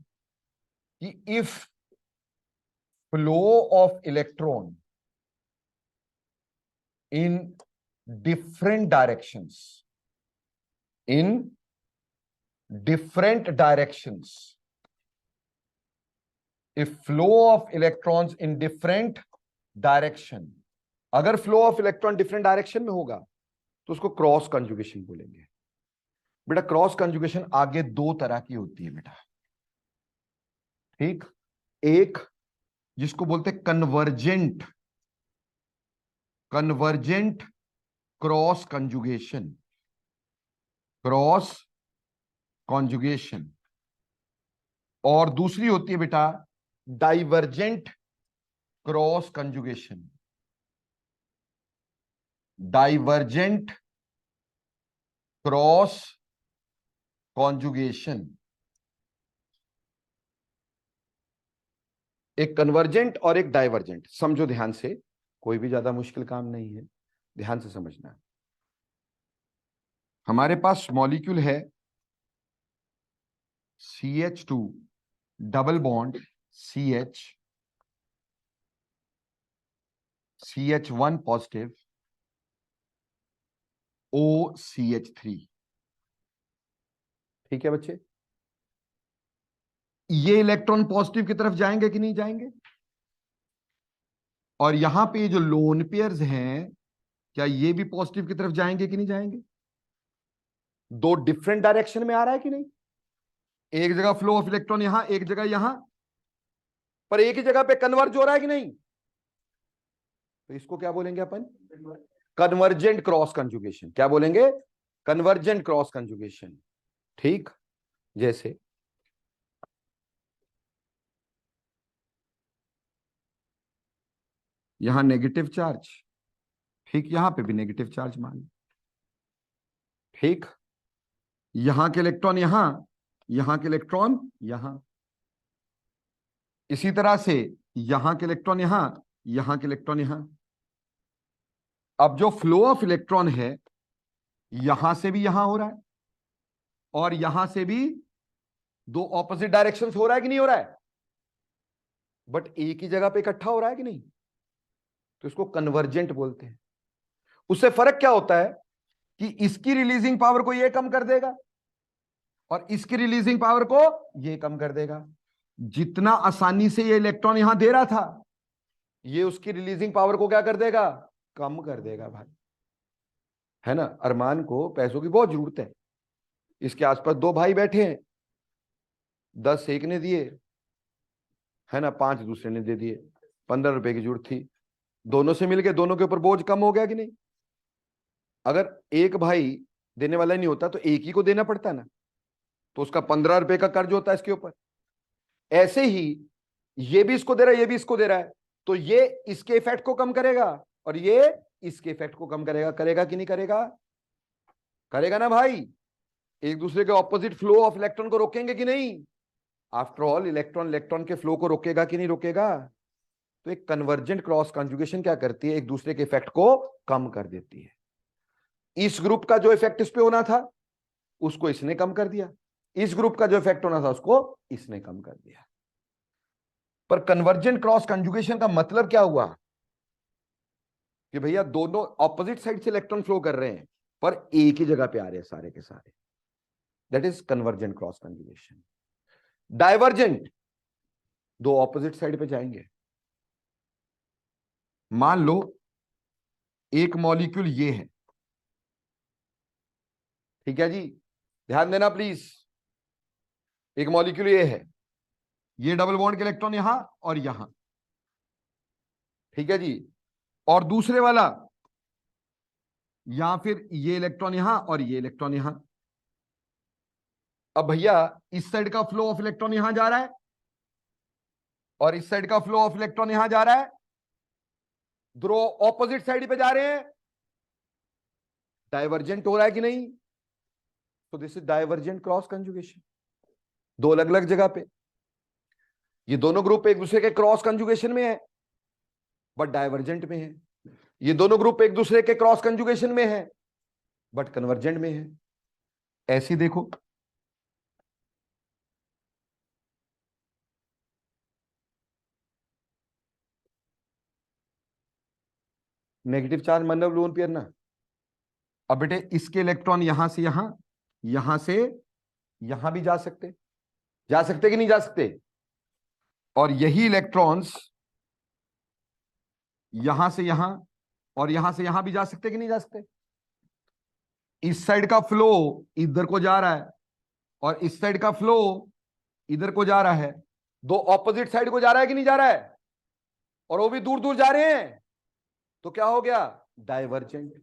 कि if flow of electron in different directions, in different directions, if flow of electrons in different direction, अगर flow of electron different direction में होगा तो उसको क्रॉस कंजुगेशन बोलेंगे। बेटा क्रॉस कंजुगेशन आगे दो तरह की होती है बेटा। ठीक, एक जिसको बोलते हैं convergent, convergent cross conjugation, cross conjugation. और दूसरी होती है बेटा divergent cross conjugation, divergent cross conjugation. एक कन्वर्जेंट और एक डाइवर्जेंट, समझो ध्यान से, कोई भी ज्यादा मुश्किल काम नहीं है, ध्यान से समझना। हमारे पास मॉलिक्यूल है CH2 double bond CH1 positive OCH3। ठीक है बच्चे, ये इलेक्ट्रॉन पॉजिटिव की तरफ जाएंगे कि नहीं जाएंगे? और यहां पे जो लोन पेयर्स हैं, क्या ये भी पॉजिटिव की तरफ जाएंगे कि नहीं जाएंगे? दो डिफरेंट डायरेक्शन में आ रहा है कि नहीं? एक जगह फ्लो ऑफ इलेक्ट्रॉन यहां, एक जगह यहां, पर एक ही जगह पे कन्वर्ज हो रहा है कि नहीं? तो इसको क्या बोलेंगे अपन? Convergent cross conjugation. क्या बोलेंगे? Convergent cross conjugation. ठीक, जैसे यहां नेगेटिव चार्ज, ठीक, यहां पे भी नेगेटिव चार्ज मान, ठीक, यहां के इलेक्ट्रॉन यहां, यहां के इलेक्ट्रॉन यहां, इसी तरह से यहां के इलेक्ट्रॉन यहां, यहां के इलेक्ट्रॉन यहां। अब जो फ्लो ऑफ इलेक्ट्रॉन है, यहां से भी यहां हो रहा है और यहां से भी, दो ऑपोजिट डायरेक्शन हो रहा है कि नहीं हो रहा है? बट एक ही जगह पे इकट्ठा हो रहा है कि नहीं? तो इसको कन्वर्जेंट बोलते हैं। उससे फर्क क्या होता है कि इसकी रिलीजिंग पावर को ये कम कर देगा और इसकी रिलीजिंग पावर को ये कम कर देगा। जितना आसानी से ये इलेक्ट्रॉन यहां दे रहा था, ये उसकी रिलीजिंग पावर को क्या कर देगा? कम कर देगा भाई। है ना? अरमान को पैसों की बहुत जरूरत है। इसके आसपास दो भाई बैठे हैं, 10 एक ने दिए, है ना, 5 दूसरे ने दे दिए, 15 रुपए की जरूरत थी। दोनों से मिलके दोनों के ऊपर बोझ कम हो गया कि नहीं? अगर एक भाई देने वाला नहीं होता तो एक ही को देना पड़ता ना, तो उसका 15 रुपए का कर्ज होता है इसके ऊपर। ऐसे ही ये भी इसको दे रहा है, ये भी इसको दे रहा है, तो ये इसके इफेक्ट को कम करेगा और ये इसके इफेक्ट को कम करेगा। करेगा कि नहीं करेगा? करेगा ना भाई। एक दूसरे के ऑपोजिट फ्लो ऑफ इलेक्ट्रॉन को रोकेंगे कि नहीं? आफ्टर ऑल इलेक्ट्रॉन इलेक्ट्रॉन के फ्लो को रोकेगा कि नहीं रोकेगा? तो एक कन्वर्जेंट क्रॉस कंजुगेशन क्या करती है? एक दूसरे के इफेक्ट को कम कर देती है। इस ग्रुप का जो इफेक्ट इस पे होना था उसको इसने कम कर दिया, इस ग्रुप का जो इफेक्ट होना था उसको इसने कम कर दिया। पर कन्वर्जेंट क्रॉस कंजुगेशन का मतलब क्या हुआ? कि भैया दोनों ऑपोजिट साइड से इलेक्ट्रॉन फ्लो कर रहे हैं पर एक ही जगह पे आ रहे हैं सारे के सारे। That is convergent cross conjugation. Divergent, दो ऑपोजिट साइड पे जाएंगे। मान लो एक मॉलिक्यूल ये है, ठीक है जी, ध्यान देना प्लीज। एक मॉलिक्यूल ये है, ये डबल बॉन्ड के इलेक्ट्रॉन यहां और यहां, ठीक है जी, और दूसरे वाला, या फिर ये इलेक्ट्रॉन यहां और ये इलेक्ट्रॉन यहां। अब भैया इस साइड का फ्लो ऑफ इलेक्ट्रॉन यहां जा रहा है और इस साइड का फ्लो ऑफ इलेक्ट्रॉन यहां जा रहा है, दोनों ऑपोजिट साइड पे जा रहे हैं, डाइवर्जेंट हो रहा है कि नहीं? तो this is divergent cross conjugation. दो अलग अलग जगह पे ये दोनों ग्रुप एक दूसरे के क्रॉस कंजुगेशन में है बट डाइवर्जेंट में है। ये दोनों ग्रुप एक दूसरे के क्रॉस कंजुगेशन में है बट कन्वर्जेंट में है। ऐसे देखो, नेगेटिव चार्ज मतलब लोन पेयर ना। अब बेटे इसके इलेक्ट्रॉन यहां से यहां, यहां से यहां भी जा सकते, जा सकते कि नहीं जा सकते? और यही इलेक्ट्रॉन्स यहां से यहां और यहां से यहां भी जा सकते कि नहीं जा सकते? इस साइड का फ्लो इधर को जा रहा है और इस साइड का फ्लो इधर को जा रहा है, दो ऑपोजिट साइड को जा रहा है कि नहीं जा रहा है? और वो भी दूर दूर जा रहे हैं, तो क्या हो गया? Divergent.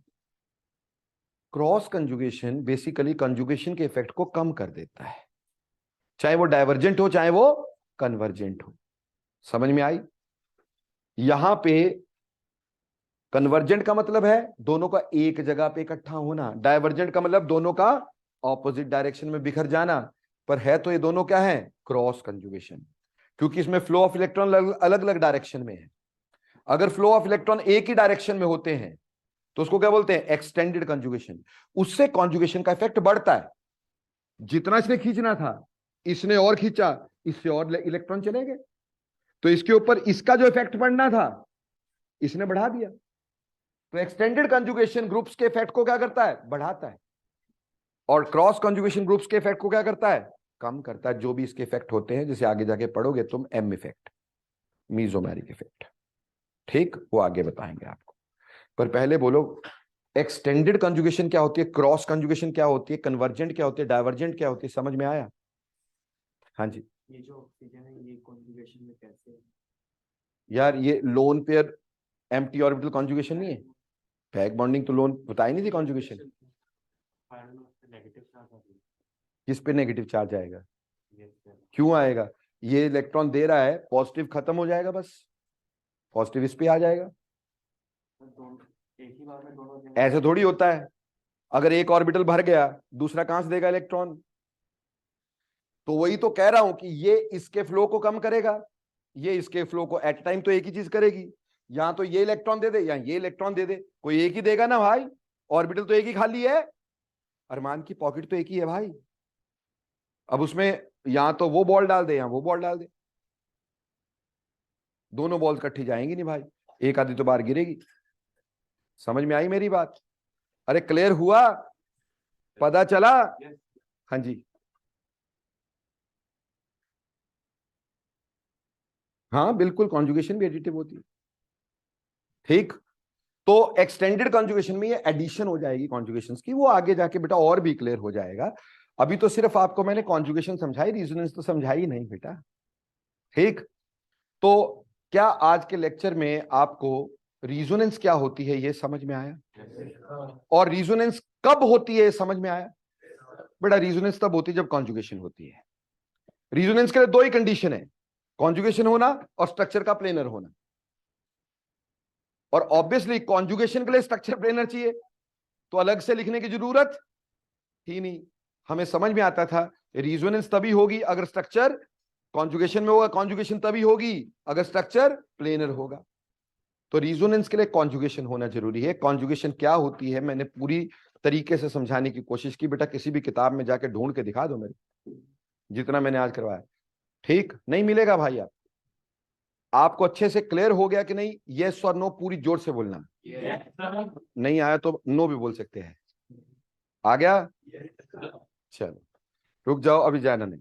Cross conjugation basically conjugation के इफेक्ट को कम कर देता है, चाहे वो डाइवर्जेंट हो चाहे वो कन्वर्जेंट हो। समझ में आई? यहां पे कन्वर्जेंट का मतलब है दोनों का एक जगह पे इकट्ठा होना, डाइवर्जेंट का मतलब दोनों का ऑपोजिट डायरेक्शन में बिखर जाना। पर है तो ये दोनों क्या है? क्रॉस कंजुगेशन, क्योंकि इसमें फ्लो ऑफ इलेक्ट्रॉन अलग अलग डायरेक्शन में है। अगर फ्लो ऑफ इलेक्ट्रॉन एक ही डायरेक्शन में होते हैं तो उसको क्या बोलते हैं? Extended conjugation. उससे कंजुगेशन का इफेक्ट बढ़ता है। जितना इसने खींचना था इसने और खींचा इससे और इलेक्ट्रॉन चलेंगे, तो इसके ऊपर इसका जो इफेक्ट पड़ना था इसने बढ़ा दिया। तो एक्सटेंडेड कंजुगेशन ग्रुप्स के इफेक्ट को क्या करता है, बढ़ाता है, और क्रॉस कंजुगेशन ग्रुप्स के इफेक्ट को क्या करता है, कम करता है। जो भी इसके इफेक्ट होते हैं, जैसे आगे जाके पढ़ोगे तुम, एम इफेक्ट, मीजोमेरिक इफेक्ट, ठीक, वो आगे बताएंगे आपको। पर पहले बोलो एक्सटेंडेड कंजुगेशन क्या होती है, क्रॉस कंजुगेशन क्या होती है, कन्वर्जेंट क्या होती है, डाइवर्जेंट क्या होती है, समझ में आया? हाँ जी। ये जो ऑक्सीजन है ये कॉन्जुगेशन में कैसे है? यार ये lone pair empty orbital conjugation नहीं है, बैक बॉन्डिंग तो लोन बताई नहीं थी कॉन्जुगेशन। नेगेटिव चार्ज आ गई। किस पे नेगेटिव चार्ज आएगा, Yes, sir. क्यों आएगा? ये इलेक्ट्रॉन दे रहा है, पॉजिटिव खत्म हो जाएगा, बस पॉजिटिव इस पे आ जाएगा। एक ही बार में दोनों ऐसे थोड़ी होता है, अगर एक ऑर्बिटल भर गया दूसरा कहां से देगा इलेक्ट्रॉन? तो वही तो कह रहा हूं कि ये इसके फ्लो को कम करेगा, ये इसके फ्लो को एट टाइम तो एक ही चीज करेगी, यहां तो ये इलेक्ट्रॉन दे दे या ये इलेक्ट्रॉन दे दे, कोई एक ही देगा ना भाई, ऑर्बिटल तो एक ही खाली है, अरमान की पॉकेट तो एक ही है भाई। अब उसमें यहां तो वो बॉल डाल दे, यहां वो बॉल डाल दे, दोनों बॉल इकट्ठी जाएंगी नहीं भाई, एक आधी तो बाहर गिरेगी। समझ में आई मेरी बात? अरे क्लियर हुआ, पता चला? हाँ जी, हाँ बिल्कुल, कॉन्जुगेशन भी एडिटिव होती है, ठीक। तो एक्सटेंडेड कॉन्जुगेशन में ये एडिशन हो जाएगी कॉन्जुगेशंस की, वो आगे जाके बेटा और भी क्लियर हो जाएगा। अभी तो सिर्फ आपको मैंने कॉन्जुगेशन समझाई, रेजोनेंस तो समझाई नहीं बेटा, ठीक। तो क्या आज के लेक्चर में आपको रेजोनेंस क्या होती है ये समझ में आया, और रेजोनेंस कब होती है समझ में आया? बेटा रेजोनेंस तब होती है जब कॉन्जुगेशन होती है। रेजोनेंस के लिए दो ही कंडीशन है, कॉन्जुगेशन होना और स्ट्रक्चर का प्लेनर होना, और ऑब्वियसली कॉन्जुगेशन के लिए स्ट्रक्चर प्लेनर चाहिए, तो अलग से लिखने की जरूरत ही नहीं। हमें समझ में आता था रेजोनेंस तभी होगी अगर स्ट्रक्चर कॉन्जुगेशन में होगा, कॉन्जुगेशन तभी होगी अगर स्ट्रक्चर प्लेनर होगा। तो रेजोनेंस के लिए कॉन्जुगेशन होना जरूरी है। कॉन्जुगेशन क्या होती है मैंने पूरी तरीके से समझाने की कोशिश की, बेटा किसी भी किताब में जाके ढूंढ के दिखा दो मेरे, जितना मैंने आज करवाया, ठीक नहीं मिलेगा भाई। आपको अच्छे से क्लियर हो गया कि नहीं? यस और नो पूरी जोर से बोलना, नहीं आया तो नो भी बोल सकते हैं। आ गया? चलो रुक जाओ, अभी जाना नहीं।